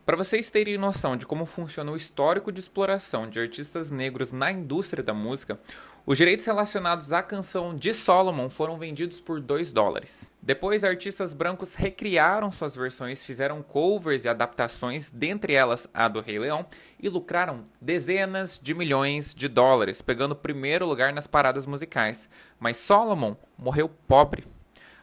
Para vocês terem noção de como funciona o histórico de exploração de artistas negros na indústria da música, os direitos relacionados à canção de Solomon foram vendidos por $2. Depois, artistas brancos recriaram suas versões, fizeram covers e adaptações, dentre elas a do Rei Leão, e lucraram dezenas de milhões de dólares, pegando o primeiro lugar nas paradas musicais. Mas Solomon morreu pobre.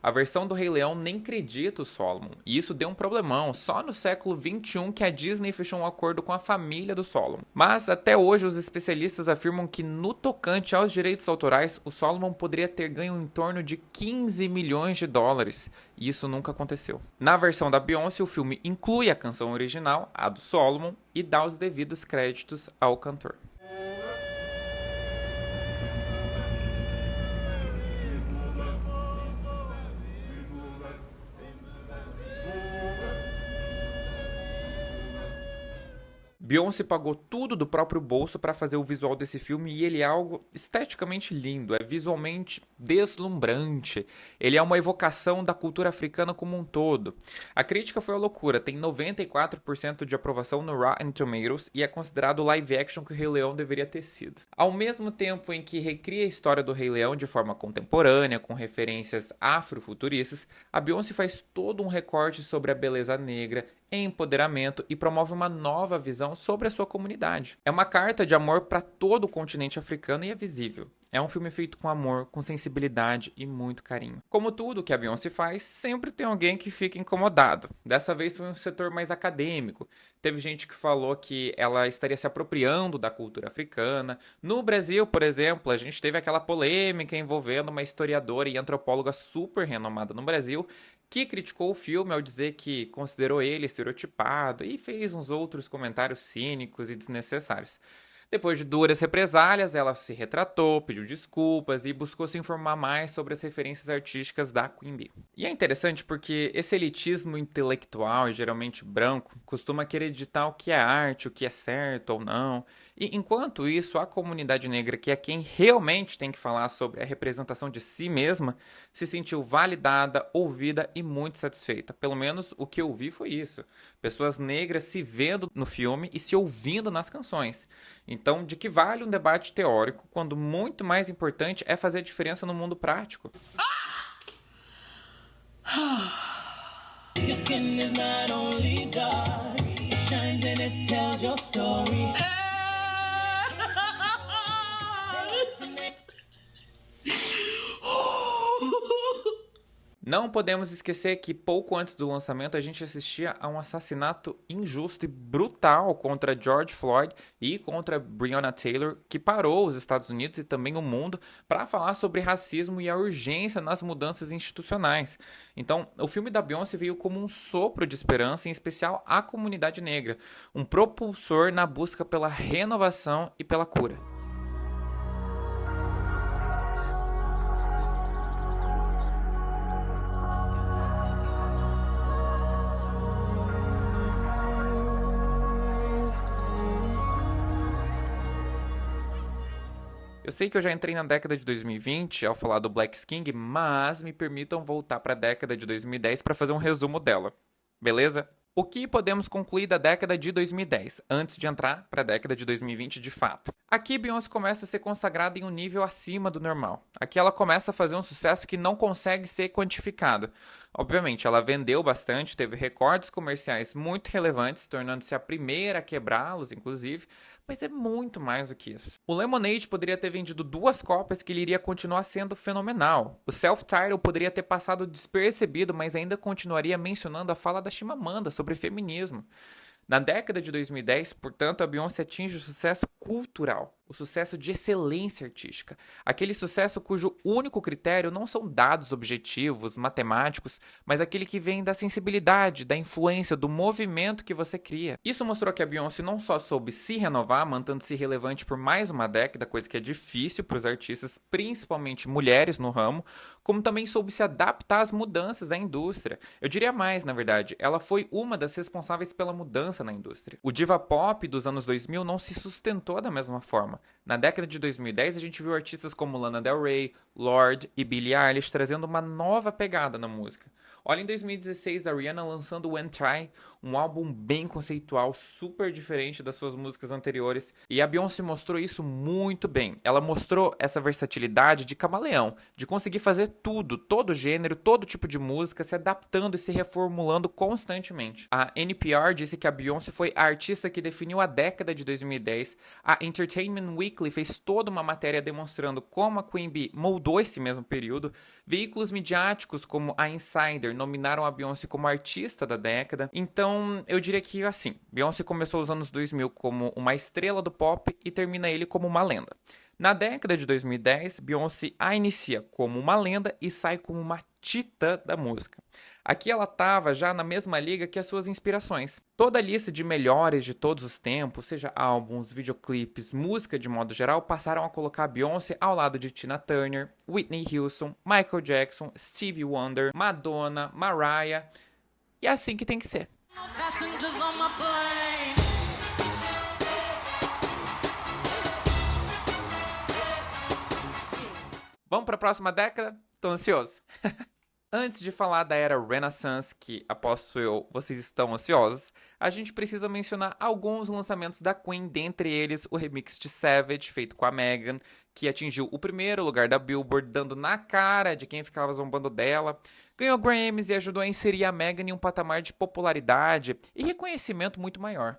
A versão do Rei Leão nem acredita o Solomon, e isso deu um problemão. Só no século XXI que a Disney fechou um acordo com a família do Solomon. Mas até hoje os especialistas afirmam que no tocante aos direitos autorais, o Solomon poderia ter ganho em torno de 15 milhões de dólares, e isso nunca aconteceu. Na versão da Beyoncé, o filme inclui a canção original, a do Solomon, e dá os devidos créditos ao cantor. Beyoncé pagou tudo do próprio bolso para fazer o visual desse filme e ele é algo esteticamente lindo, é visualmente deslumbrante. Ele é uma evocação da cultura africana como um todo. A crítica foi uma loucura, tem 94% de aprovação no Rotten Tomatoes e é considerado o live action que o Rei Leão deveria ter sido. Ao mesmo tempo em que recria a história do Rei Leão de forma contemporânea, com referências afrofuturistas, a Beyoncé faz todo um recorte sobre a beleza negra, empoderamento e promove uma nova visão sobre a sua comunidade. É uma carta de amor para todo o continente africano e é visível. É um filme feito com amor, com sensibilidade e muito carinho. Como tudo que a Beyoncé faz, sempre tem alguém que fica incomodado. Dessa vez foi um setor mais acadêmico. Teve gente que falou que ela estaria se apropriando da cultura africana. No Brasil, por exemplo, a gente teve aquela polêmica envolvendo uma historiadora e antropóloga super renomada no Brasil, que criticou o filme ao dizer que considerou ele estereotipado e fez uns outros comentários cínicos e desnecessários. Depois de duras represálias, ela se retratou, pediu desculpas e buscou se informar mais sobre as referências artísticas da Queen Bee. E é interessante porque esse elitismo intelectual, e geralmente branco, costuma querer ditar o que é arte, o que é certo ou não. E enquanto isso, a comunidade negra, que é quem realmente tem que falar sobre a representação de si mesma, se sentiu validada, ouvida e muito satisfeita. Pelo menos o que eu vi foi isso. Pessoas negras se vendo no filme e se ouvindo nas canções. Então, de que vale um debate teórico quando muito mais importante é fazer a diferença no mundo prático? Não podemos esquecer que pouco antes do lançamento a gente assistia a um assassinato injusto e brutal contra George Floyd e contra Breonna Taylor, que parou os Estados Unidos e também o mundo para falar sobre racismo e a urgência nas mudanças institucionais. Então, o filme da Beyoncé veio como um sopro de esperança, em especial à comunidade negra, um propulsor na busca pela renovação e pela cura. Eu sei que eu já entrei na década de 2020 ao falar do Black King, mas me permitam voltar para a década de 2010 para fazer um resumo dela. Beleza? O que podemos concluir da década de 2010, antes de entrar para a década de 2020 de fato? Aqui Beyoncé começa a ser consagrada em um nível acima do normal. Aqui ela começa a fazer um sucesso que não consegue ser quantificado. Obviamente, ela vendeu bastante, teve recordes comerciais muito relevantes, tornando-se a primeira a quebrá-los, inclusive, mas é muito mais do que isso. O Lemonade poderia ter vendido 2 cópias que ele iria continuar sendo fenomenal. O Self-Titled poderia ter passado despercebido, mas ainda continuaria mencionando a fala da Chimamanda sobre feminismo. Na década de 2010, portanto, a Beyoncé atinge o sucesso cultural, o sucesso de excelência artística, aquele sucesso cujo único critério não são dados objetivos, matemáticos, mas aquele que vem da sensibilidade, da influência, do movimento que você cria. Isso mostrou que a Beyoncé não só soube se renovar, mantendo-se relevante por mais uma década, coisa que é difícil para os artistas, principalmente mulheres no ramo, como também soube se adaptar às mudanças da indústria. Eu diria mais, na verdade, ela foi uma das responsáveis pela mudança na indústria. O diva pop dos anos 2000 não se sustentou da mesma forma. Na década de 2010, a gente viu artistas como Lana Del Rey, Lorde e Billie Eilish trazendo uma nova pegada na música. Olha, em 2016, a Rihanna lançando When Try, um álbum bem conceitual, super diferente das suas músicas anteriores, e a Beyoncé mostrou isso muito bem. Ela mostrou essa versatilidade de camaleão, de conseguir fazer tudo, todo gênero, todo tipo de música, se adaptando e se reformulando constantemente. A NPR disse que a Beyoncé foi a artista que definiu a década de 2010. A Entertainment Weekly fez toda uma matéria demonstrando como a Queen Bee moldou esse mesmo período. Veículos midiáticos como a Insider nominaram a Beyoncé como artista da década. Então, eu diria que assim, Beyoncé começou os anos 2000 como uma estrela do pop e termina ele como uma lenda. Na década de 2010, Beyoncé a inicia como uma lenda e sai como uma titã da música. Aqui ela estava já na mesma liga que as suas inspirações. Toda a lista de melhores de todos os tempos, seja álbuns, videoclipes, música de modo geral, passaram a colocar a Beyoncé ao lado de Tina Turner, Whitney Houston, Michael Jackson, Stevie Wonder, Madonna, Mariah. E é assim que tem que ser. Vamos para a próxima década? Tô ansioso. Antes de falar da era Renaissance, que aposto eu, vocês estão ansiosos, a gente precisa mencionar alguns lançamentos da Queen, dentre eles o remix de Savage, feito com a Megan, que atingiu o primeiro lugar da Billboard, dando na cara de quem ficava zombando dela. Ganhou Grammys e ajudou a inserir a Megan em um patamar de popularidade e reconhecimento muito maior.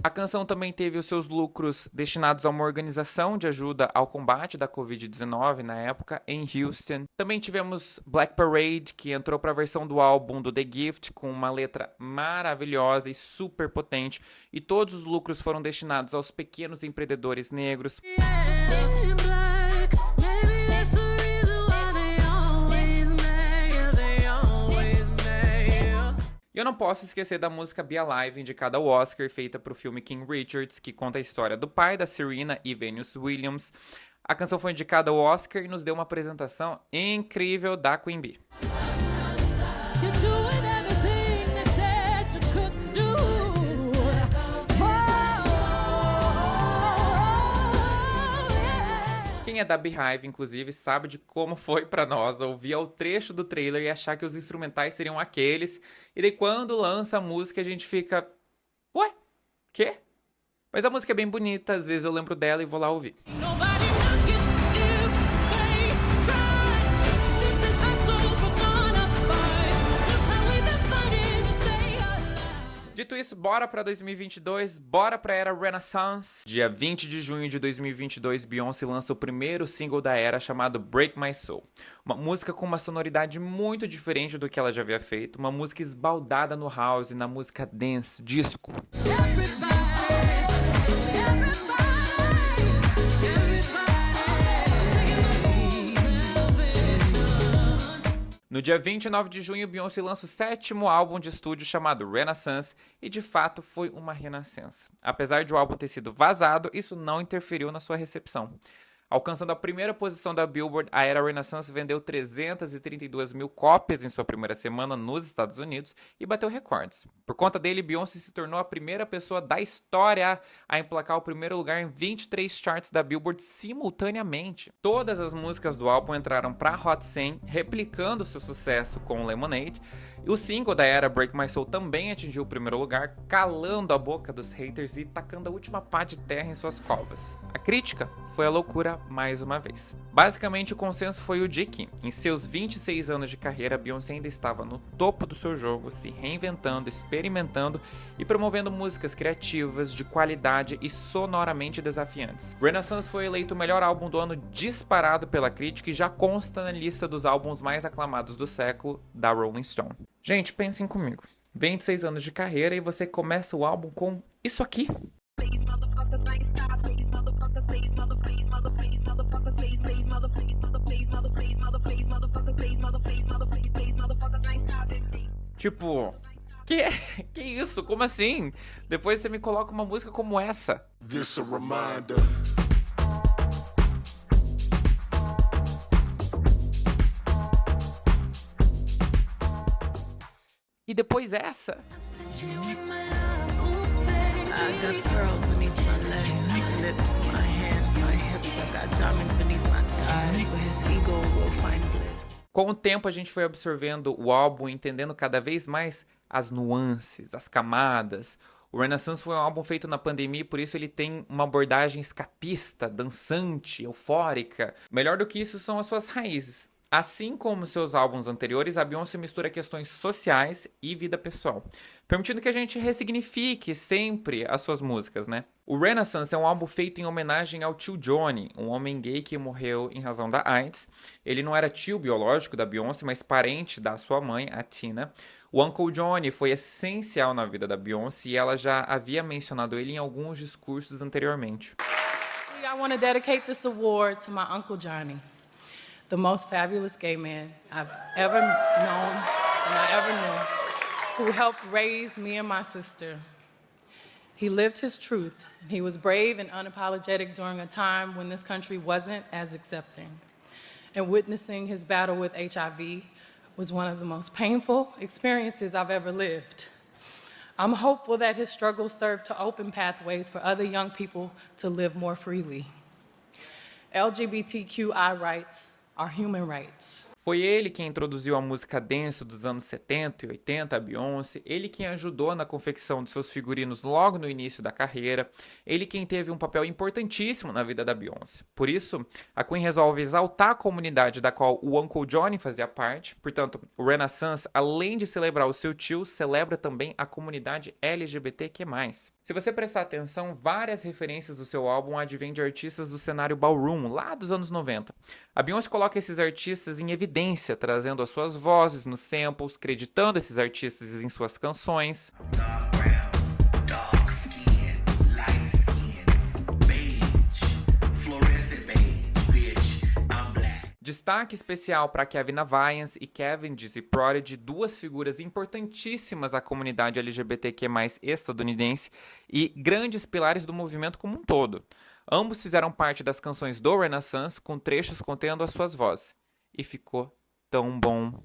A canção também teve os seus lucros destinados a uma organização de ajuda ao combate da Covid-19 na época, em Houston. Também tivemos Black Parade, que entrou para a versão do álbum do The Gift, com uma letra maravilhosa e super potente, e todos os lucros foram destinados aos pequenos empreendedores negros. E eu não posso esquecer da música Be Alive, indicada ao Oscar, feita para o filme King Richards, que conta a história do pai da Serena e Venus Williams. A canção foi indicada ao Oscar e nos deu uma apresentação incrível da Queen Bee. Quem é da Beehive, inclusive, sabe de como foi pra nós ouvir o trecho do trailer e achar que os instrumentais seriam aqueles. E daí quando lança a música a gente fica... Ué? Quê? Mas a música é bem bonita, às vezes eu lembro dela e vou lá ouvir. Dito isso, bora pra 2022, bora pra era Renaissance. Dia 20 de junho de 2022, Beyoncé lança o primeiro single da era, chamado Break My Soul. Uma música com uma sonoridade muito diferente do que ela já havia feito, uma música esbaldada no house, na música dance, disco. No dia 29 de junho, Beyoncé lança o 7º álbum de estúdio chamado Renaissance, e de fato foi uma renascença. Apesar de o álbum ter sido vazado, isso não interferiu na sua recepção. Alcançando a primeira posição da Billboard, a era Renaissance vendeu 332 mil cópias em sua primeira semana nos Estados Unidos e bateu recordes. Por conta dele, Beyoncé se tornou a primeira pessoa da história a emplacar o primeiro lugar em 23 charts da Billboard simultaneamente. Todas as músicas do álbum entraram para a Hot 100, replicando seu sucesso com Lemonade, E o single da era, Break My Soul, também atingiu o primeiro lugar, calando a boca dos haters e tacando a última pá de terra em suas covas. A crítica foi a loucura mais uma vez. Basicamente, o consenso foi o de que, em seus 26 anos de carreira, Beyoncé ainda estava no topo do seu jogo, se reinventando, experimentando e promovendo músicas criativas, de qualidade e sonoramente desafiantes. Renaissance foi eleito o melhor álbum do ano disparado pela crítica e já consta na lista dos álbuns mais aclamados do século da Rolling Stone. Gente, pensem comigo. 26 anos de carreira e você começa o álbum com isso aqui. Tipo, que isso? Como assim? Depois você me coloca uma música como essa. This a reminder. E depois essa. I got pearls beneath my legs, my lips, my hands, my hips. I got diamonds beneath my thighs. Where his ego will find bliss. Com o tempo a gente foi absorvendo o álbum, entendendo cada vez mais as nuances, as camadas. O Renaissance foi um álbum feito na pandemia e por isso ele tem uma abordagem escapista, dançante, eufórica. Melhor do que isso são as suas raízes. Assim como seus álbuns anteriores, a Beyoncé mistura questões sociais e vida pessoal, permitindo que a gente ressignifique sempre as suas músicas, né? O Renaissance é um álbum feito em homenagem ao tio Johnny, um homem gay que morreu em razão da AIDS. Ele não era tio biológico da Beyoncé, mas parente da sua mãe, a Tina. O Uncle Johnny foi essencial na vida da Beyoncé e ela já havia mencionado ele em alguns discursos anteriormente. I want to dedicate this award to my Uncle Johnny, the most fabulous gay man I've ever known and I ever knew, who helped raise me and my sister. He lived his truth, and he was brave and unapologetic during a time when this country wasn't as accepting. And witnessing his battle with HIV was one of the most painful experiences I've ever lived. I'm hopeful that his struggle served to open pathways for other young people to live more freely. LGBTQI rights are human rights. Foi ele quem introduziu a música dance dos anos 70 e 80, a Beyoncé, ele quem ajudou na confecção de seus figurinos logo no início da carreira, ele quem teve um papel importantíssimo na vida da Beyoncé. Por isso, a Queen resolve exaltar a comunidade da qual o Uncle Johnny fazia parte, portanto, o Renaissance, além de celebrar o seu tio, celebra também a comunidade LGBTQ+. Se você prestar atenção, várias referências do seu álbum advêm de artistas do cenário ballroom, lá dos anos 90. A Beyoncé coloca esses artistas em evidência, trazendo as suas vozes nos samples, creditando esses artistas em suas canções. Destaque especial para Kevin Aviance e Cavendish e Prodigy, duas figuras importantíssimas da comunidade LGBTQ+, estadunidense e grandes pilares do movimento como um todo. Ambos fizeram parte das canções do Renaissance, com trechos contendo as suas vozes. E ficou tão bom.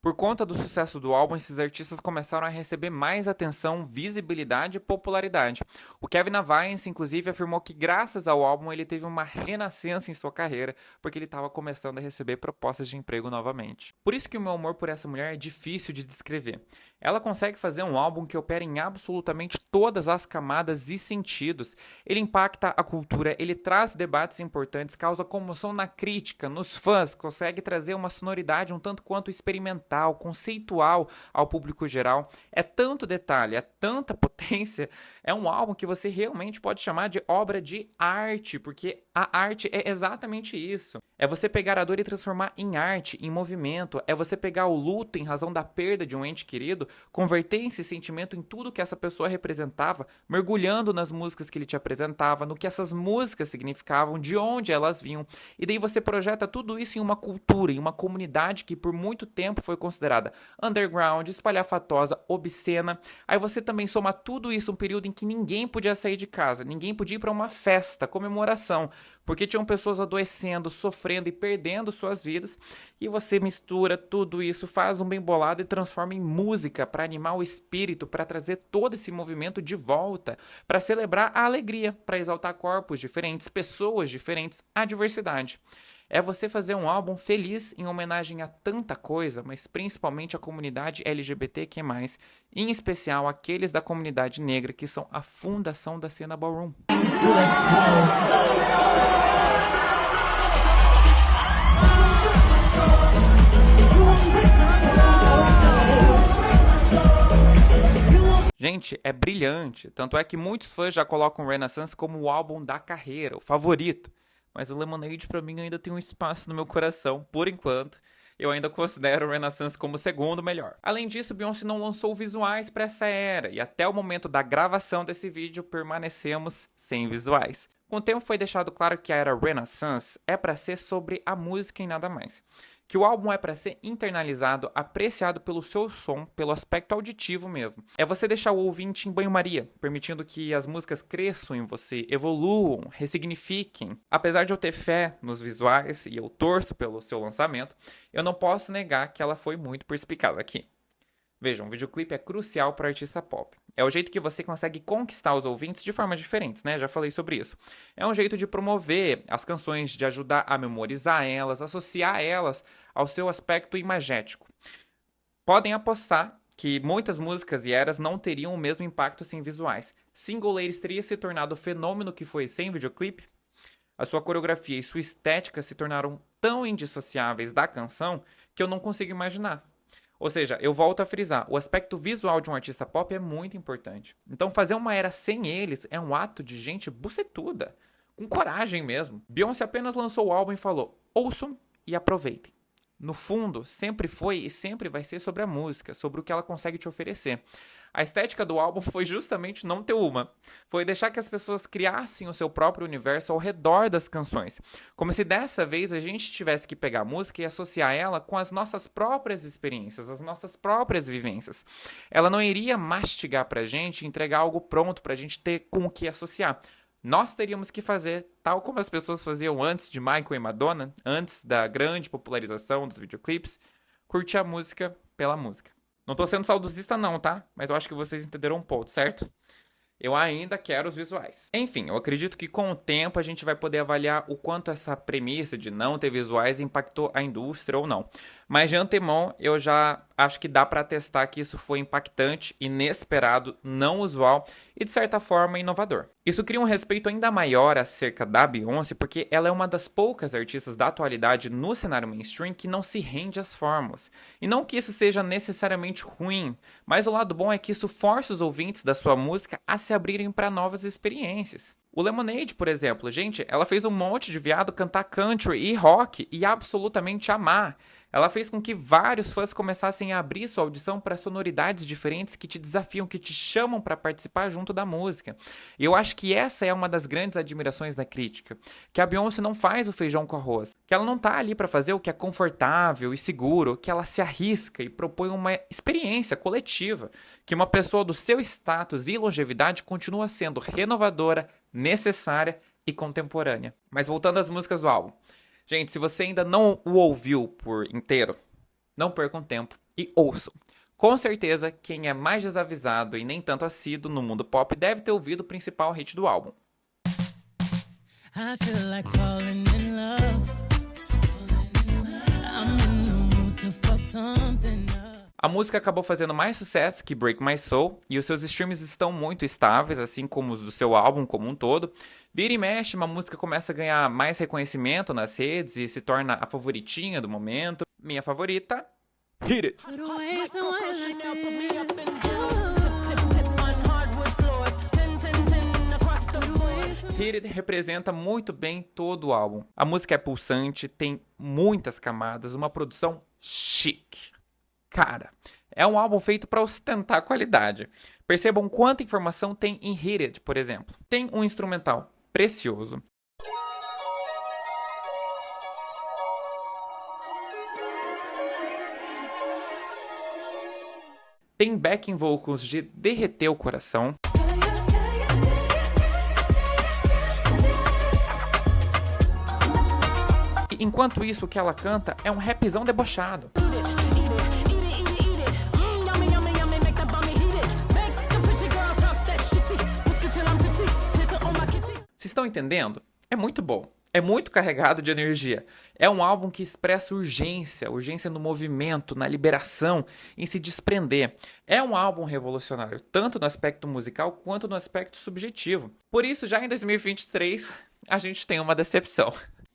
Por conta do sucesso do álbum, esses artistas começaram a receber mais atenção, visibilidade e popularidade. O Kevin Aviance, inclusive, afirmou que graças ao álbum ele teve uma renascença em sua carreira, porque ele estava começando a receber propostas de emprego novamente. Por isso que o meu amor por essa mulher é difícil de descrever. Ela consegue fazer um álbum que opera em absolutamente todas as camadas e sentidos. Ele impacta a cultura, ele traz debates importantes, causa comoção na crítica, nos fãs, consegue trazer uma sonoridade um tanto quanto experimental, conceitual ao público geral. É tanto detalhe, é tanta potência, é um álbum que você realmente pode chamar de obra de arte, porque a arte é exatamente isso. É você pegar a dor e transformar em arte, em movimento. É você pegar o luto em razão da perda de um ente querido, converter esse sentimento em tudo que essa pessoa representava, mergulhando nas músicas que ele te apresentava, no que essas músicas significavam, de onde elas vinham. E daí você projeta tudo isso em uma cultura, em uma comunidade que por muito tempo foi considerada underground, espalhafatosa, obscena. Aí você também soma tudo isso um período em que ninguém podia sair de casa, ninguém podia ir para uma festa, comemoração. porque tinham pessoas adoecendo, sofrendo e perdendo suas vidas, e você mistura tudo isso, faz um bem bolado e transforma em música para animar o espírito, para trazer todo esse movimento de volta, para celebrar a alegria, para exaltar corpos diferentes, pessoas diferentes, a diversidade. É você fazer um álbum feliz em homenagem a tanta coisa, mas principalmente a comunidade LGBTQ+, em especial aqueles da comunidade negra que são a fundação da cena ballroom. Gente, é brilhante, tanto é que muitos fãs já colocam Renaissance como o álbum da carreira, o favorito. Mas o Lemonade pra mim ainda tem um espaço no meu coração, por enquanto. Eu ainda considero o Renaissance como o segundo melhor. Além disso, Beyoncé não lançou visuais para essa era, e até o momento da gravação desse vídeo permanecemos sem visuais. Com o tempo foi deixado claro que a era Renaissance é para ser sobre a música e nada mais. Que o álbum é para ser internalizado, apreciado pelo seu som, pelo aspecto auditivo mesmo. É você deixar o ouvinte em banho-maria, permitindo que as músicas cresçam em você, evoluam, ressignifiquem. Apesar de eu ter fé nos visuais e eu torço pelo seu lançamento, eu não posso negar que ela foi muito perspicaz aqui. Vejam, o videoclipe é crucial para o artista pop. É o jeito que você consegue conquistar os ouvintes de formas diferentes, né? Já falei sobre isso. É um jeito de promover as canções, de ajudar a memorizar elas, associar elas ao seu aspecto imagético. Podem apostar que muitas músicas e eras não teriam o mesmo impacto sem visuais. Single Ladies teria se tornado o fenômeno que foi sem videoclipe? A sua coreografia e sua estética se tornaram tão indissociáveis da canção que eu não consigo imaginar. Ou seja, eu volto a frisar, o aspecto visual de um artista pop é muito importante. Então fazer uma era sem eles é um ato de gente bucetuda, com coragem mesmo. Beyoncé apenas lançou o álbum e falou, ouçam e aproveitem. No fundo, sempre foi e sempre vai ser sobre a música, sobre o que ela consegue te oferecer. A estética do álbum foi justamente não ter uma. Foi deixar que as pessoas criassem o seu próprio universo ao redor das canções. Como se dessa vez a gente tivesse que pegar a música e associar ela com as nossas próprias experiências, as nossas próprias vivências. Ela não iria mastigar pra gente e entregar algo pronto pra gente ter com o que associar. Nós teríamos que fazer tal como as pessoas faziam antes de Michael e Madonna, antes da grande popularização dos videoclipes, curtir a música pela música. Não tô sendo saudosista não, tá? Mas eu acho que vocês entenderam um ponto, certo? Eu ainda quero os visuais. Enfim, eu acredito que com o tempo a gente vai poder avaliar o quanto essa premissa de não ter visuais impactou a indústria ou não. Mas de antemão, eu já acho que dá para atestar que isso foi impactante, inesperado, não usual e de certa forma inovador. Isso cria um respeito ainda maior acerca da Beyoncé, porque ela é uma das poucas artistas da atualidade no cenário mainstream que não se rende às fórmulas. E não que isso seja necessariamente ruim, mas o lado bom é que isso força os ouvintes da sua música a se abrirem para novas experiências. O Lemonade, por exemplo, gente, ela fez um monte de viado cantar country e rock e absolutamente amar. Ela fez com que vários fãs começassem a abrir sua audição para sonoridades diferentes que te desafiam, que te chamam para participar junto da música. E eu acho que essa é uma das grandes admirações da crítica, que a Beyoncé não faz o feijão com arroz, que ela não tá ali para fazer o que é confortável e seguro, que ela se arrisca e propõe uma experiência coletiva, que uma pessoa do seu status e longevidade continua sendo renovadora, necessária e contemporânea. Mas voltando às músicas do álbum. Gente, se você ainda não o ouviu por inteiro, não percam tempo e ouçam. Com certeza, quem é mais desavisado e nem tanto assíduo no mundo pop deve ter ouvido o principal hit do álbum. I feel like falling in love. I'm in the mood to fuck something up. A música acabou fazendo mais sucesso que Break My Soul e os seus streams estão muito estáveis, assim como os do seu álbum como um todo. Vira e mexe, uma música começa a ganhar mais reconhecimento nas redes e se torna a favoritinha do momento. Minha favorita, Hit It! Hit It representa muito bem todo o álbum. A música é pulsante, tem muitas camadas, uma produção chique. Cara, é um álbum feito para ostentar qualidade. Percebam quanta informação tem em Hit It, por exemplo. Tem um instrumental precioso. Tem backing vocals de derreter o coração. enquanto isso, o que ela canta é um rapzão debochado. Vocês estão entendendo? É muito bom. É muito carregado de energia. É um álbum que expressa urgência, urgência no movimento, na liberação, em se desprender. É um álbum revolucionário, tanto no aspecto musical quanto no aspecto subjetivo. Por isso, já em 2023, a gente tem uma decepção.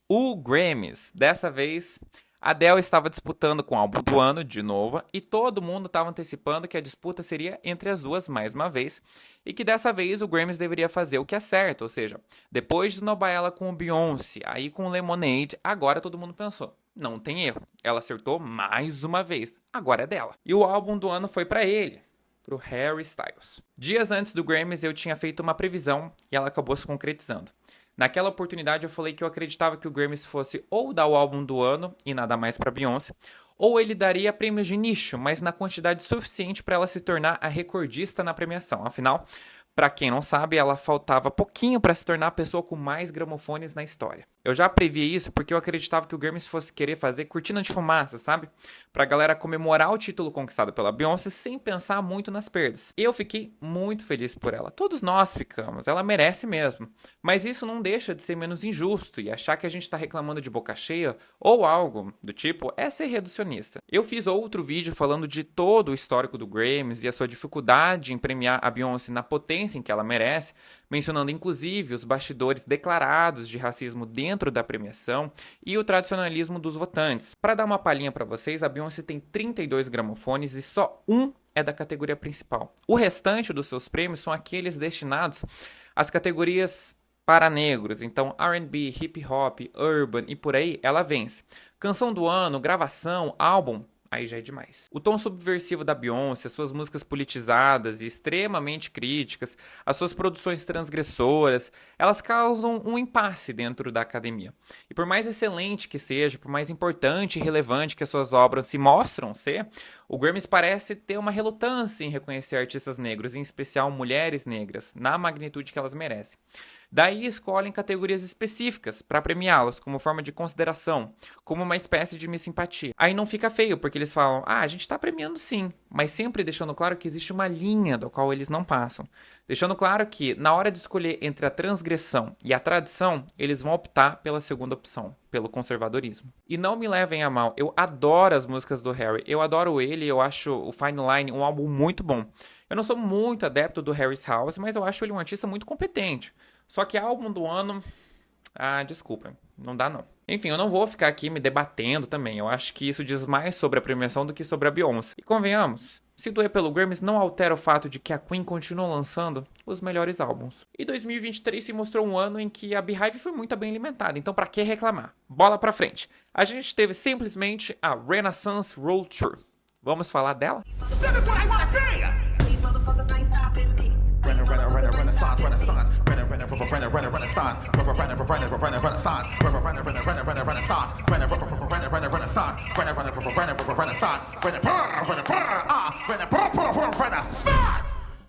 O Grammys, dessa vez, Adele estava disputando com o álbum do ano, de novo, e todo mundo estava antecipando que a disputa seria entre as duas mais uma vez, e que dessa vez o Grammys deveria fazer o que é certo, ou seja, depois de esnobar ela com o Beyoncé, aí com o Lemonade, agora todo mundo pensou, não tem erro, ela acertou mais uma vez, agora é dela. E o álbum do ano foi para ele, pro Harry Styles. Dias antes do Grammys eu tinha feito uma previsão e ela acabou se concretizando. Naquela oportunidade eu falei que eu acreditava que o Grammys fosse ou dar o álbum do ano e nada mais para Beyoncé, ou ele daria prêmios de nicho, mas na quantidade suficiente para ela se tornar a recordista na premiação. Afinal, para quem não sabe, ela faltava pouquinho para se tornar a pessoa com mais gramofones na história. Eu já previ isso porque eu acreditava que o Grammys fosse querer fazer cortina de fumaça, sabe? Pra galera comemorar o título conquistado pela Beyoncé sem pensar muito nas perdas. Eu fiquei muito feliz por ela. Todos nós ficamos, ela merece mesmo. Mas isso não deixa de ser menos injusto e achar que a gente tá reclamando de boca cheia ou algo do tipo é ser reducionista. Eu fiz outro vídeo falando de todo o histórico do Grammys e a sua dificuldade em premiar a Beyoncé na potência em que ela merece, mencionando inclusive os bastidores declarados de racismo dentro da premiação e o tradicionalismo dos votantes. Para dar uma palhinha para vocês, a Beyoncé tem 32 gramofones e só um é da categoria principal. O restante dos seus prêmios são aqueles destinados às categorias para negros, então R&B, hip hop, urban e por aí ela vence. Canção do ano, gravação, álbum, aí já é demais. O tom subversivo da Beyoncé, suas músicas politizadas e extremamente críticas, as suas produções transgressoras, elas causam um impasse dentro da academia. E por mais excelente que seja, por mais importante e relevante que as suas obras se mostram ser, o Grammys parece ter uma relutância em reconhecer artistas negros, em especial mulheres negras, na magnitude que elas merecem. Daí escolhem categorias específicas para premiá-las como forma de consideração, como uma espécie de missimpatia. Aí não fica feio, porque eles falam, a gente está premiando sim, mas sempre deixando claro que existe uma linha da qual eles não passam. Deixando claro que, na hora de escolher entre a transgressão e a tradição, eles vão optar pela segunda opção, pelo conservadorismo. E não me levem a mal, eu adoro as músicas do Harry, eu adoro ele, eu acho o Fine Line um álbum muito bom. Eu não sou muito adepto do Harry's House, mas eu acho ele um artista muito competente. Só que álbum do ano... desculpa, não dá não. Enfim, eu não vou ficar aqui me debatendo também. Eu acho que isso diz mais sobre a premiação do que sobre a Beyoncé. E convenhamos, se doer pelo Grammys não altera o fato de que a Queen continua lançando os melhores álbuns. E 2023 se mostrou um ano em que a Beehive foi muito bem alimentada, então pra que reclamar? Bola pra frente. A gente teve simplesmente a Renaissance Road Tour. Vamos falar dela?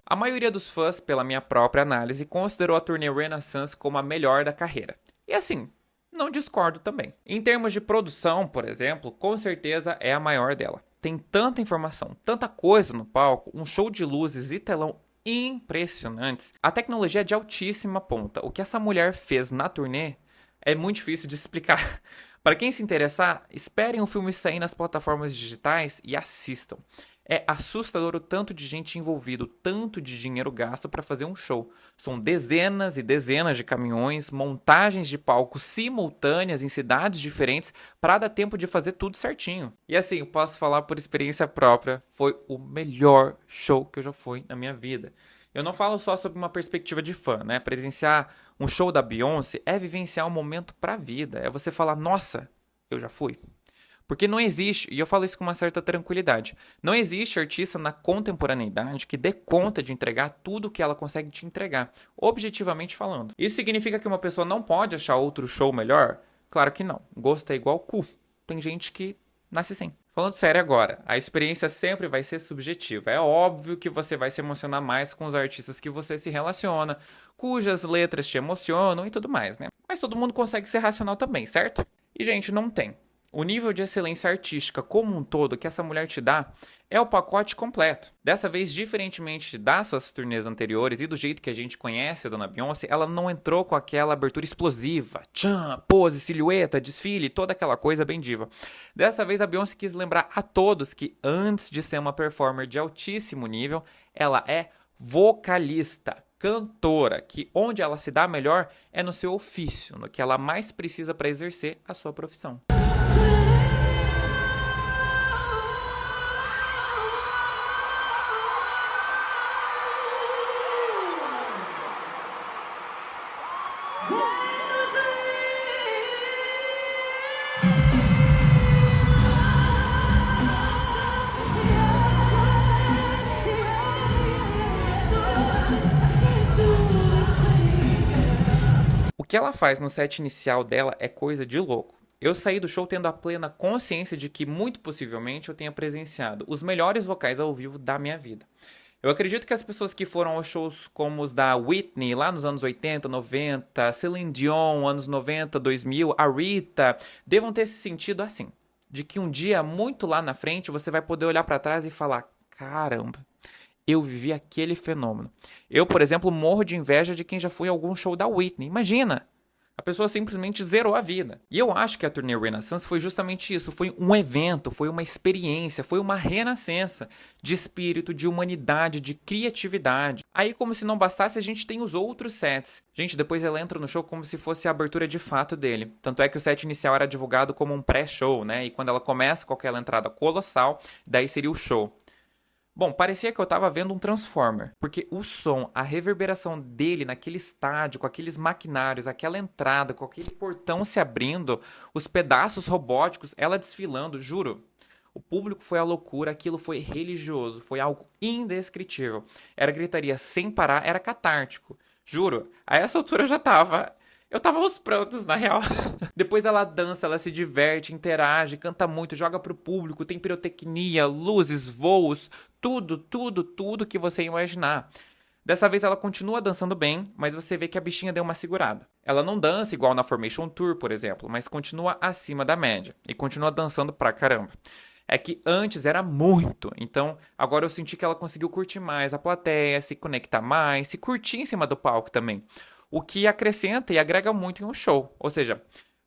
A maioria dos fãs, pela minha própria análise, considerou a turnê Renaissance como a melhor da carreira. E assim, não discordo também. Em termos de produção, por exemplo, com certeza é a maior dela. Tem tanta informação, tanta coisa no palco, um show de luzes e telão impressionantes. A tecnologia é de altíssima ponta. O que essa mulher fez na turnê é muito difícil de explicar. Para quem se interessar, esperem o filme sair nas plataformas digitais e assistam. É assustador o tanto de gente envolvida, o tanto de dinheiro gasto para fazer um show. São dezenas e dezenas de caminhões, montagens de palcos simultâneas em cidades diferentes para dar tempo de fazer tudo certinho. E assim, eu posso falar por experiência própria, foi o melhor show que eu já fui na minha vida. Eu não falo só sobre uma perspectiva de fã, né? Presenciar um show da Beyoncé é vivenciar um momento para a vida. É você falar, nossa, eu já fui. Porque não existe, e eu falo isso com uma certa tranquilidade, não existe artista na contemporaneidade que dê conta de entregar tudo que ela consegue te entregar, objetivamente falando. Isso significa que uma pessoa não pode achar outro show melhor? Claro que não. Gosto é igual cu. Tem gente que nasce sem. Falando sério agora, a experiência sempre vai ser subjetiva. É óbvio que você vai se emocionar mais com os artistas que você se relaciona, cujas letras te emocionam e tudo mais, né? Mas todo mundo consegue ser racional também, certo? E, gente, não tem. O nível de excelência artística como um todo que essa mulher te dá é o pacote completo. Dessa vez, diferentemente das suas turnês anteriores e do jeito que a gente conhece a Dona Beyoncé, ela não entrou com aquela abertura explosiva, tchan, pose, silhueta, desfile, toda aquela coisa bem diva. Dessa vez, a Beyoncé quis lembrar a todos que antes de ser uma performer de altíssimo nível, ela é vocalista, cantora, que onde ela se dá melhor é no seu ofício, no que ela mais precisa para exercer a sua profissão. O que ela faz no set inicial dela é coisa de louco. Eu saí do show tendo a plena consciência de que, muito possivelmente, eu tenha presenciado os melhores vocais ao vivo da minha vida. Eu acredito que as pessoas que foram aos shows como os da Whitney, lá nos anos 80, 90, Celine Dion, anos 90, 2000, a Rita, devam ter se sentido assim. De que um dia, muito lá na frente, você vai poder olhar pra trás e falar, caramba, eu vivi aquele fenômeno. Eu, por exemplo, morro de inveja de quem já foi a algum show da Whitney. Imagina! A pessoa simplesmente zerou a vida. E eu acho que a turnê Renaissance foi justamente isso. Foi um evento, foi uma experiência, foi uma renascença de espírito, de humanidade, de criatividade. Aí, como se não bastasse, a gente tem os outros sets. Gente, depois ela entra no show como se fosse a abertura de fato dele. Tanto é que o set inicial era divulgado como um pré-show, né? E quando ela começa com aquela entrada colossal, daí seria o show. Bom, parecia que eu tava vendo um Transformer, porque o som, a reverberação dele naquele estádio, com aqueles maquinários, aquela entrada, com aquele portão se abrindo, os pedaços robóticos, ela desfilando, juro. O público foi à loucura, aquilo foi religioso, foi algo indescritível. Era gritaria sem parar, era catártico. Juro, a essa altura eu tava aos prantos, na real. Depois ela dança, ela se diverte, interage, canta muito, joga pro público, tem pirotecnia, luzes, voos, tudo que você imaginar. Dessa vez ela continua dançando bem, mas você vê que a bichinha deu uma segurada. Ela não dança igual na Formation Tour, por exemplo, mas continua acima da média e continua dançando pra caramba. É que antes era muito, então agora eu senti que ela conseguiu curtir mais a plateia, se conectar mais, se curtir em cima do palco também. O que acrescenta e agrega muito em um show. Ou seja,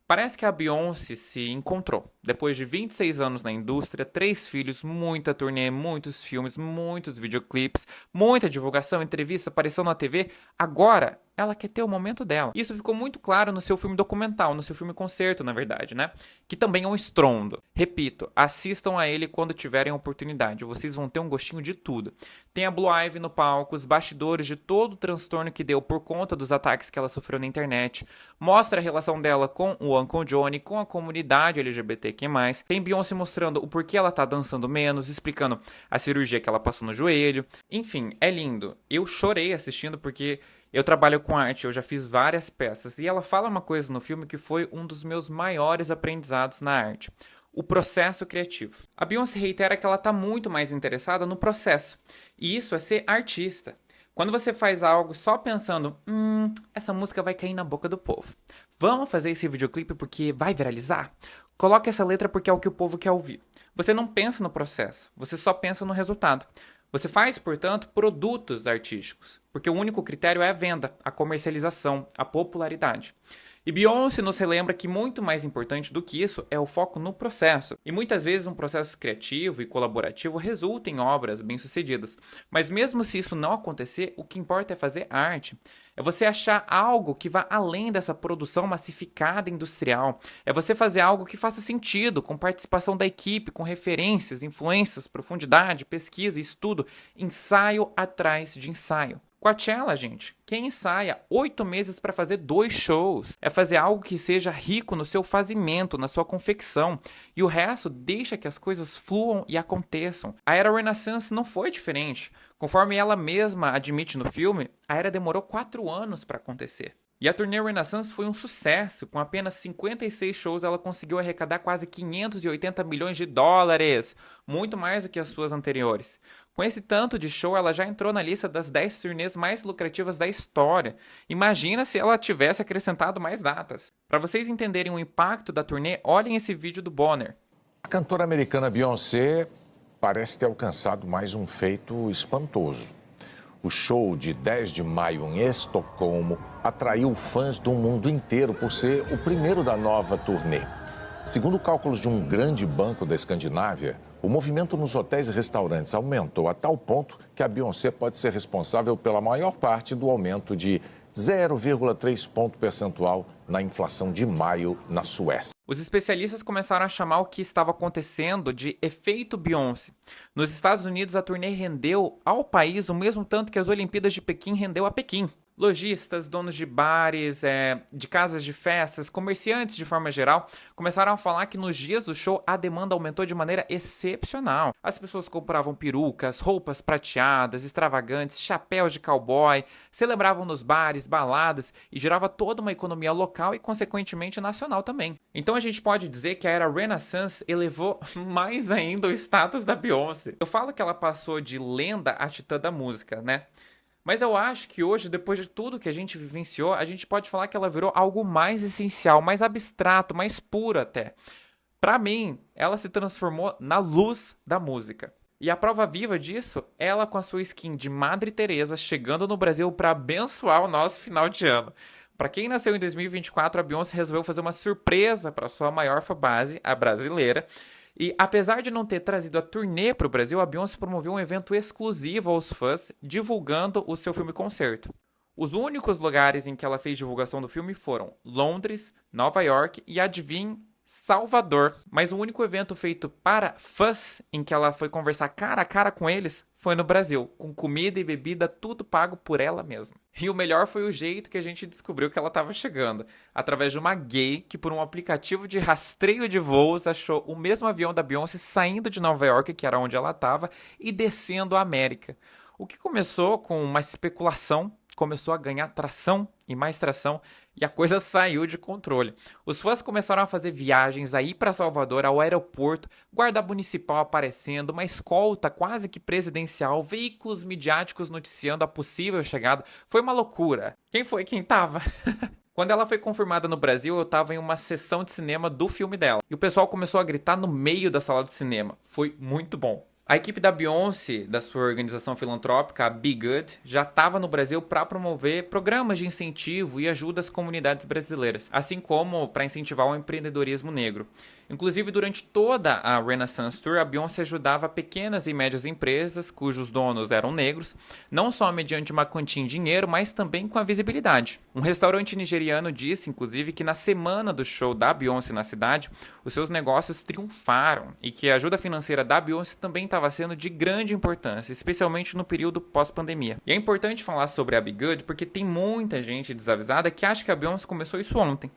parece que a Beyoncé se encontrou. Depois de 26 anos na indústria, 3 filhos, muita turnê, muitos filmes, muitos videoclipes, muita divulgação, entrevista, aparição na TV. Agora, ela quer ter o momento dela. Isso ficou muito claro no seu filme documental, no seu filme concerto, na verdade, né? Que também é um estrondo. Repito, assistam a ele quando tiverem a oportunidade. Vocês vão ter um gostinho de tudo. Tem a Blue Ivy no palco, os bastidores de todo o transtorno que deu por conta dos ataques que ela sofreu na internet. Mostra a relação dela com o Uncle Johnny, com a comunidade LGBTQ+. Tem Beyoncé mostrando o porquê ela tá dançando menos, explicando a cirurgia que ela passou no joelho. Enfim, é lindo. Eu chorei assistindo porque eu trabalho com arte, eu já fiz várias peças. E ela fala uma coisa no filme que foi um dos meus maiores aprendizados na arte. O processo criativo. A Beyoncé reitera que ela tá muito mais interessada no processo. E isso é ser artista. Quando você faz algo só pensando, essa música vai cair na boca do povo. Vamos fazer esse videoclipe porque vai viralizar? Coloque essa letra porque é o que o povo quer ouvir. Você não pensa no processo, você só pensa no resultado. Você faz, portanto, produtos artísticos, porque o único critério é a venda, a comercialização, a popularidade. E Beyoncé nos relembra que muito mais importante do que isso é o foco no processo. E muitas vezes um processo criativo e colaborativo resulta em obras bem-sucedidas. Mas mesmo se isso não acontecer, o que importa é fazer arte. É você achar algo que vá além dessa produção massificada industrial. É você fazer algo que faça sentido, com participação da equipe, com referências, influências, profundidade, pesquisa, estudo, ensaio atrás de ensaio. Coachella, gente, quem ensaia 8 meses para fazer 2 shows? É fazer algo que seja rico no seu fazimento, na sua confecção. E o resto deixa que as coisas fluam e aconteçam. A era Renaissance não foi diferente. Conforme ela mesma admite no filme, a era demorou 4 anos para acontecer. E a turnê Renaissance foi um sucesso. Com apenas 56 shows, ela conseguiu arrecadar quase 580 milhões de dólares, muito mais do que as suas anteriores. Com esse tanto de show, ela já entrou na lista das 10 turnês mais lucrativas da história. Imagina se ela tivesse acrescentado mais datas. Para vocês entenderem o impacto da turnê, olhem esse vídeo do Bonner. A cantora americana Beyoncé parece ter alcançado mais um feito espantoso. O show de 10 de maio em Estocolmo atraiu fãs do mundo inteiro por ser o primeiro da nova turnê. Segundo cálculos de um grande banco da Escandinávia, o movimento nos hotéis e restaurantes aumentou a tal ponto que a Beyoncé pode ser responsável pela maior parte do aumento de 0,3 ponto percentual na inflação de maio na Suécia. Os especialistas começaram a chamar o que estava acontecendo de efeito Beyoncé. Nos Estados Unidos, a turnê rendeu ao país o mesmo tanto que as Olimpíadas de Pequim rendeu a Pequim. Lojistas, donos de bares, de casas de festas, comerciantes de forma geral, começaram a falar que nos dias do show a demanda aumentou de maneira excepcional. As pessoas compravam perucas, roupas prateadas, extravagantes, chapéus de cowboy, celebravam nos bares, baladas e gerava toda uma economia local e, consequentemente, nacional também. Então a gente pode dizer que a era Renaissance elevou mais ainda o status da Beyoncé. Eu falo que ela passou de lenda a titã da música, né? Mas eu acho que hoje, depois de tudo que a gente vivenciou, a gente pode falar que ela virou algo mais essencial, mais abstrato, mais puro até. Pra mim, ela se transformou na luz da música. E a prova viva disso, ela com a sua skin de Madre Teresa chegando no Brasil para abençoar o nosso final de ano. Para quem nasceu em 2024, a Beyoncé resolveu fazer uma surpresa para sua maior fanbase, a brasileira. E apesar de não ter trazido a turnê para o Brasil, a Beyoncé promoveu um evento exclusivo aos fãs, divulgando o seu filme-concerto. Os únicos lugares em que ela fez divulgação do filme foram Londres, Nova York e, adivinhe, Salvador. Mas o único evento feito para fãs em que ela foi conversar cara a cara com eles foi no Brasil, com comida e bebida, tudo pago por ela mesma. E o melhor foi o jeito que a gente descobriu que ela estava chegando, através de uma gay que por um aplicativo de rastreio de voos achou o mesmo avião da Beyoncé saindo de Nova York, que era onde ela estava, e descendo a América. O que começou com uma especulação, começou a ganhar tração e mais tração, e a coisa saiu de controle. Os fãs começaram a fazer viagens aí para Salvador, ao aeroporto, guarda municipal aparecendo, uma escolta quase que presidencial, veículos midiáticos noticiando a possível chegada. Foi uma loucura. Quem foi? Quem tava? Quando ela foi confirmada no Brasil, eu tava em uma sessão de cinema do filme dela. E o pessoal começou a gritar no meio da sala de cinema. Foi muito bom. A equipe da Beyoncé, da sua organização filantrópica, a Be Good, já estava no Brasil para promover programas de incentivo e ajuda às comunidades brasileiras, assim como para incentivar o empreendedorismo negro. Inclusive, durante toda a Renaissance Tour, a Beyoncé ajudava pequenas e médias empresas cujos donos eram negros, não só mediante uma quantia em dinheiro, mas também com a visibilidade. Um restaurante nigeriano disse, inclusive, que na semana do show da Beyoncé na cidade, os seus negócios triunfaram e que a ajuda financeira da Beyoncé também estava sendo de grande importância, especialmente no período pós-pandemia. E é importante falar sobre a Be Good porque tem muita gente desavisada que acha que a Beyoncé começou isso ontem.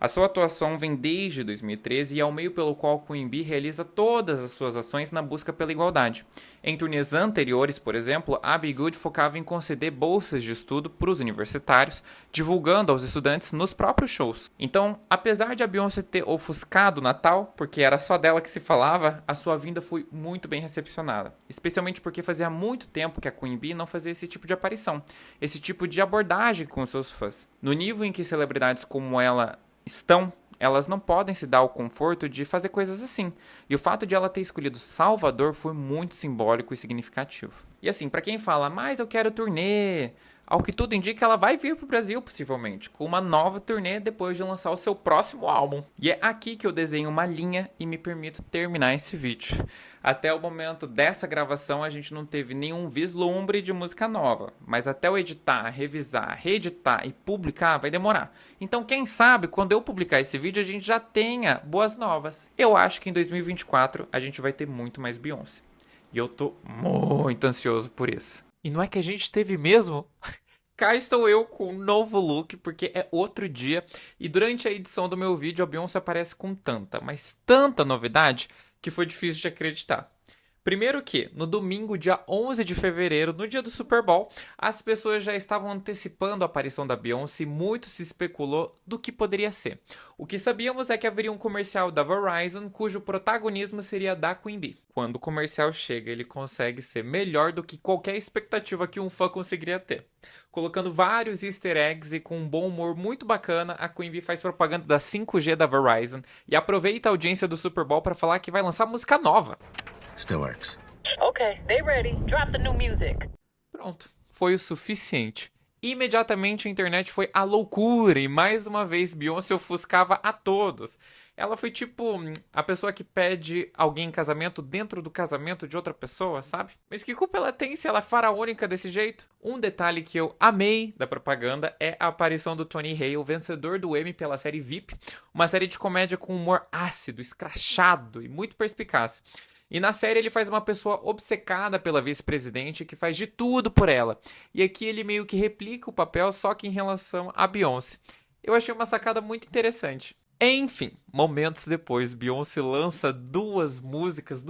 A sua atuação vem desde 2013 e é o meio pelo qual a Queen Bee realiza todas as suas ações na busca pela igualdade. Em turnês anteriores, por exemplo, a Be Good focava em conceder bolsas de estudo para os universitários, divulgando aos estudantes nos próprios shows. Então, apesar de a Beyoncé ter ofuscado o Natal, porque era só dela que se falava, a sua vinda foi muito bem recepcionada. Especialmente porque fazia muito tempo que a Queen Bee não fazia esse tipo de aparição, esse tipo de abordagem com os seus fãs. No nível em que celebridades como ela elas não podem se dar o conforto de fazer coisas assim. E o fato de ela ter escolhido Salvador foi muito simbólico e significativo. E assim, pra quem fala, mas eu quero turnê, ao que tudo indica, ela vai vir pro Brasil, possivelmente, com uma nova turnê depois de lançar o seu próximo álbum. E é aqui que eu desenho uma linha e me permito terminar esse vídeo. Até o momento dessa gravação, a gente não teve nenhum vislumbre de música nova. Mas até eu editar, revisar, reeditar e publicar, vai demorar. Então, quem sabe, quando eu publicar esse vídeo, a gente já tenha boas novas. Eu acho que em 2024, a gente vai ter muito mais Beyoncé. E eu tô muito ansioso por isso. E não é que a gente teve mesmo? Cá estou eu com um novo look, porque é outro dia. E durante a edição do meu vídeo, a Beyoncé aparece com tanta, mas tanta novidade, que foi difícil de acreditar. Primeiro que, no domingo, dia 11 de fevereiro, no dia do Super Bowl, as pessoas já estavam antecipando a aparição da Beyoncé e muito se especulou do que poderia ser. O que sabíamos é que haveria um comercial da Verizon cujo protagonismo seria da Queen Bee. Quando o comercial chega, ele consegue ser melhor do que qualquer expectativa que um fã conseguiria ter. Colocando vários easter eggs e com um bom humor muito bacana, a Queen Bee faz propaganda da 5G da Verizon e aproveita a audiência do Super Bowl para falar que vai lançar música nova. Still works. Okay, they ready. Drop the new music. Pronto, foi o suficiente. Imediatamente a internet foi à loucura e mais uma vez Beyoncé ofuscava a todos. Ela foi tipo a pessoa que pede alguém em casamento dentro do casamento de outra pessoa, sabe? Mas que culpa ela tem se ela é faraônica desse jeito? Um detalhe que eu amei da propaganda é a aparição do Tony Hale, vencedor do Emmy pela série VIP, uma série de comédia com humor ácido, escrachado e muito perspicaz. E na série ele faz uma pessoa obcecada pela vice-presidente que faz de tudo por ela. E aqui ele meio que replica o papel só que em relação a Beyoncé. Eu achei uma sacada muito interessante. Enfim, momentos depois, Beyoncé lança duas músicas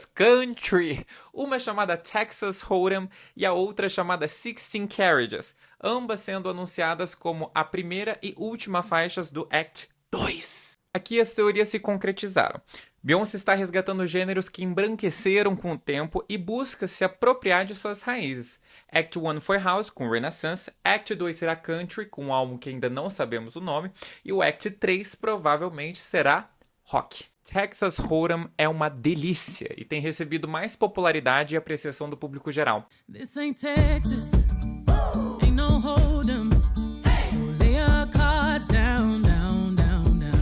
country. Uma chamada Texas Hold'em e a outra chamada 16 Carriages. Ambas sendo anunciadas como a primeira e última faixas do Act 2. Aqui as teorias se concretizaram. Beyoncé está resgatando gêneros que embranqueceram com o tempo e busca se apropriar de suas raízes. Act 1 foi House, com Renaissance, Act 2 será Country, com um álbum que ainda não sabemos o nome, e o Act 3 provavelmente será Rock. Texas Hold'em é uma delícia e tem recebido mais popularidade e apreciação do público geral. This ain't Texas, ain't no Hold'em, so lay your cards down, down, down, down.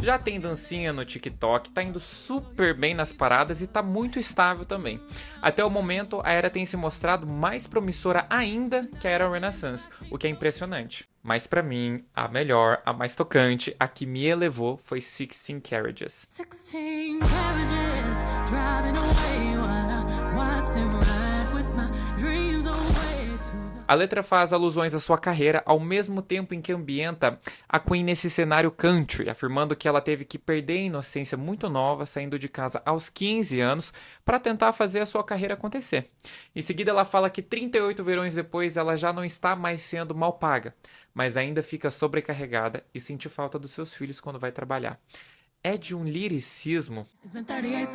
Já tem dancinha no TikTok, tá indo super bem nas paradas e tá muito estável também. Até o momento, a era tem se mostrado mais promissora ainda que a era Renaissance, o que é impressionante. Mas pra mim, a melhor, a mais tocante, a que me elevou foi 16 Carriages. 16 carriages driving away while I watch them ride with my dreams away to the... A letra faz alusões à sua carreira ao mesmo tempo em que ambienta a Queen nesse cenário country, afirmando que ela teve que perder a inocência muito nova, saindo de casa aos 15 anos, para tentar fazer a sua carreira acontecer. Em seguida ela fala que 38 verões depois ela já não está mais sendo mal paga, mas ainda fica sobrecarregada e sente falta dos seus filhos quando vai trabalhar. É de um liricismo. 16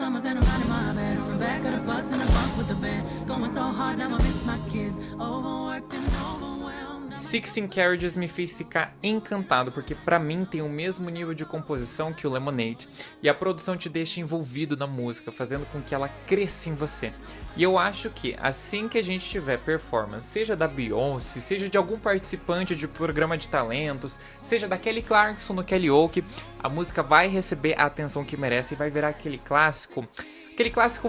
Carriages me fez ficar encantado, porque pra mim tem o mesmo nível de composição que o Lemonade, e a produção te deixa envolvido na música, fazendo com que ela cresça em você. E eu acho que assim que a gente tiver performance, seja da Beyoncé, seja de algum participante de programa de talentos, seja da Kelly Clarkson no Karaoke, a música vai receber a atenção que merece e vai virar aquele clássico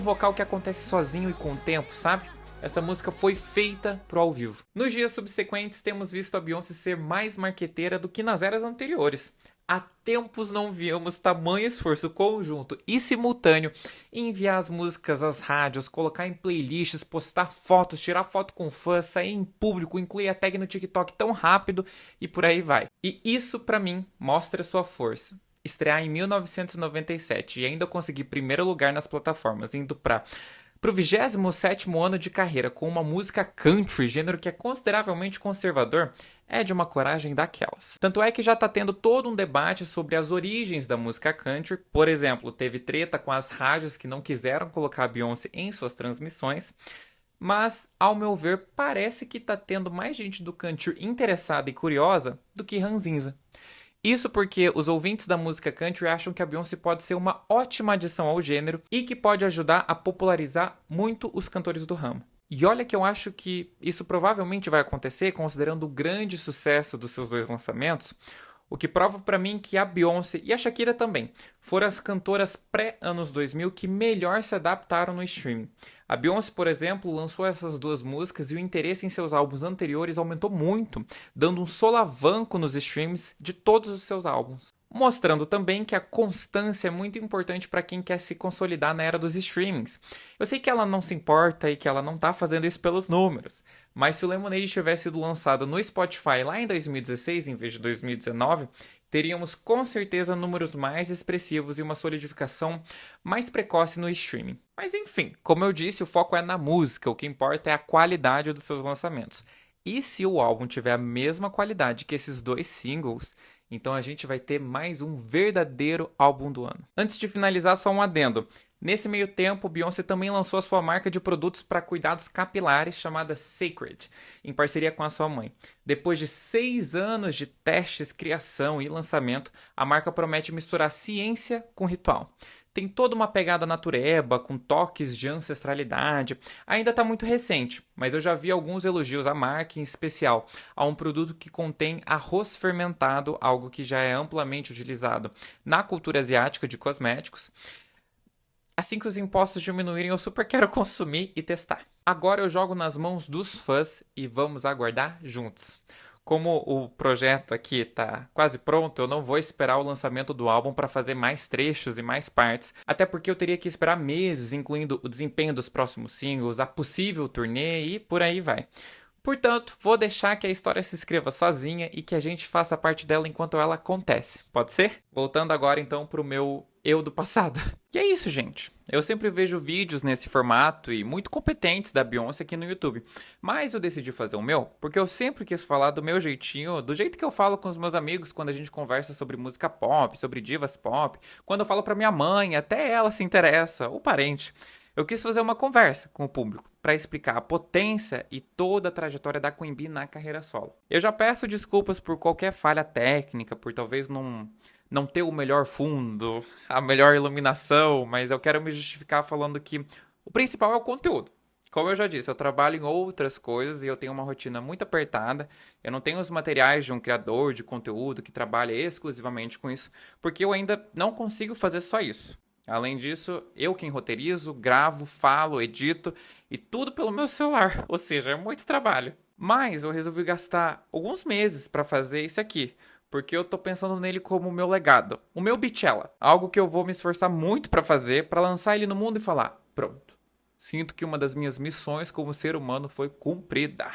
vocal que acontece sozinho e com o tempo, sabe? Essa música foi feita pro ao vivo. Nos dias subsequentes, temos visto a Beyoncé ser mais marqueteira do que nas eras anteriores. Há tempos não víamos tamanho esforço conjunto e simultâneo em enviar as músicas às rádios, colocar em playlists, postar fotos, tirar foto com fãs, sair em público, incluir a tag no TikTok tão rápido e por aí vai. E isso pra mim mostra sua força. Estrear em 1997 e ainda conseguir primeiro lugar nas plataformas, indo pro 27º ano de carreira com uma música country, gênero que é consideravelmente conservador, é de uma coragem daquelas. Tanto é que já tá tendo todo um debate sobre as origens da música country. Por exemplo, teve treta com as rádios que não quiseram colocar a Beyoncé em suas transmissões. Mas, ao meu ver, parece que tá tendo mais gente do country interessada e curiosa do que ranzinza. Isso porque os ouvintes da música country acham que a Beyoncé pode ser uma ótima adição ao gênero e que pode ajudar a popularizar muito os cantores do ramo. E olha que eu acho que isso provavelmente vai acontecer considerando o grande sucesso dos seus dois lançamentos, o que prova pra mim que a Beyoncé e a Shakira também foram as cantoras pré-anos 2000 que melhor se adaptaram no streaming. A Beyoncé, por exemplo, lançou essas duas músicas e o interesse em seus álbuns anteriores aumentou muito, dando um solavanco nos streams de todos os seus álbuns. mostrando também que a constância é muito importante para quem quer se consolidar na era dos streamings. Eu sei que ela não se importa e que ela não tá fazendo isso pelos números, mas se o Lemonade tivesse sido lançado no Spotify lá em 2016 em vez de 2019, teríamos com certeza números mais expressivos e uma solidificação mais precoce no streaming. Mas enfim, como eu disse, o foco é na música, o que importa é a qualidade dos seus lançamentos. E se o álbum tiver a mesma qualidade que esses 2 singles, então a gente vai ter mais um verdadeiro álbum do ano. Antes de finalizar, só um adendo. Nesse meio tempo, Beyoncé também lançou a sua marca de produtos para cuidados capilares chamada Sacred, em parceria com a sua mãe. Depois de 6 anos de testes, criação e lançamento, a marca promete misturar ciência com ritual. Tem toda uma pegada natureba, com toques de ancestralidade. Ainda está muito recente, mas eu já vi alguns elogios à marca, em especial a um produto que contém arroz fermentado, algo que já é amplamente utilizado na cultura asiática de cosméticos. Assim que os impostos diminuírem, eu super quero consumir e testar. Agora eu jogo nas mãos dos fãs e vamos aguardar juntos. Como o projeto aqui está quase pronto, eu não vou esperar o lançamento do álbum para fazer mais trechos e mais partes, até porque eu teria que esperar meses, incluindo o desempenho dos próximos singles, a possível turnê e por aí vai. Portanto, vou deixar que a história se escreva sozinha e que a gente faça parte dela enquanto ela acontece. Pode ser? Voltando agora então para o meu eu do passado. E é isso, gente. Eu sempre vejo vídeos nesse formato e muito competentes da Beyoncé aqui no YouTube. Mas eu decidi fazer o meu porque eu sempre quis falar do meu jeitinho, do jeito que eu falo com os meus amigos quando a gente conversa sobre música pop, sobre divas pop, quando eu falo pra minha mãe, até ela se interessa, ou parente. Eu quis fazer uma conversa com o público para explicar a potência e toda a trajetória da Queen Bee na carreira solo. Eu já peço desculpas por qualquer falha técnica, por talvez não ter o melhor fundo, a melhor iluminação, mas eu quero me justificar falando que o principal é o conteúdo. Como eu já disse, eu trabalho em outras coisas e eu tenho uma rotina muito apertada. Eu não tenho os materiais de um criador de conteúdo que trabalha exclusivamente com isso, porque eu ainda não consigo fazer só isso. Além disso, eu quem roteirizo, gravo, falo, edito e tudo pelo meu celular, ou seja, é muito trabalho. Mas eu resolvi gastar alguns meses para fazer isso aqui, porque eu tô pensando nele como o meu legado, o meu Beachella, algo que eu vou me esforçar muito para fazer, para lançar ele no mundo e falar, pronto. Sinto que uma das minhas missões como ser humano foi cumprida.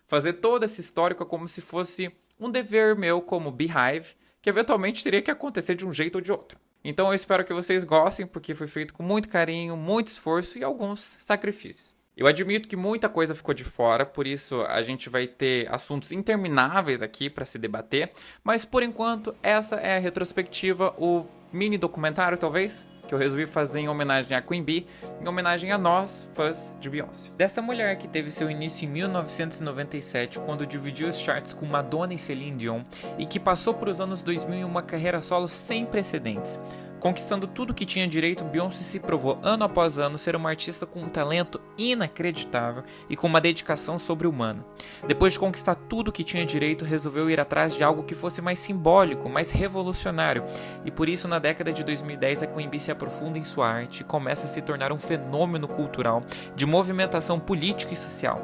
Fazer todo esse histórico como se fosse um dever meu como Beehive, que eventualmente teria que acontecer de um jeito ou de outro. Então eu espero que vocês gostem, porque foi feito com muito carinho, muito esforço e alguns sacrifícios. Eu admito que muita coisa ficou de fora, por isso a gente vai ter assuntos intermináveis aqui para se debater, mas por enquanto essa é a retrospectiva, o mini documentário talvez, que eu resolvi fazer em homenagem a Queen Bee, em homenagem a nós, fãs de Beyoncé. Dessa mulher que teve seu início em 1997, quando dividiu os charts com Madonna e Celine Dion, e que passou por os anos 2000 em uma carreira solo sem precedentes. Conquistando tudo que tinha direito, Beyoncé se provou ano após ano ser uma artista com um talento inacreditável e com uma dedicação sobre-humana. Depois de conquistar tudo que tinha direito, resolveu ir atrás de algo que fosse mais simbólico, mais revolucionário. E por isso, na década de 2010, a Queen Bee se aprofunda em sua arte e começa a se tornar um fenômeno cultural de movimentação política e social.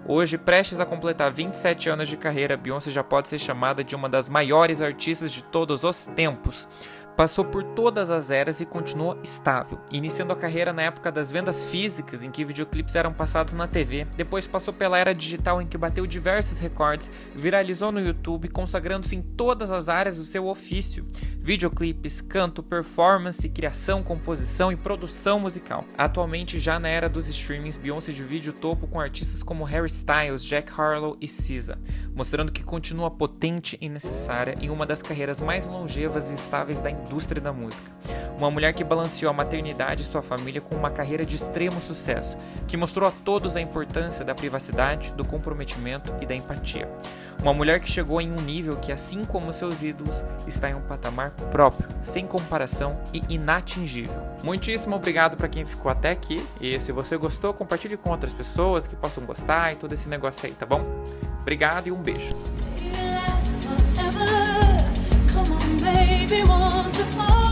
Hoje, prestes a completar 27 anos de carreira, Beyoncé já pode ser chamada de uma das maiores artistas de todos os tempos. Passou por todas as eras e continuou estável, iniciando a carreira na época das vendas físicas, em que videoclipes eram passados na TV, depois passou pela era digital, em que bateu diversos recordes, viralizou no YouTube, consagrando-se em todas as áreas do seu ofício: videoclipes, canto, performance, criação, composição e produção musical. Atualmente, já na era dos streamings, Beyoncé divide o topo com artistas como Harry Styles, Jack Harlow e SZA, mostrando que continua potente e necessária em uma das carreiras mais longevas e estáveis da indústria da música. Uma mulher que balanceou a maternidade e sua família com uma carreira de extremo sucesso, que mostrou a todos a importância da privacidade, do comprometimento e da empatia. Uma mulher que chegou em um nível que, assim como seus ídolos, está em um patamar próprio, sem comparação e inatingível. Muitíssimo obrigado para quem ficou até aqui, e se você gostou, compartilhe com outras pessoas que possam gostar e todo esse negócio aí, tá bom? Obrigado e um beijo. Baby, won't you fall?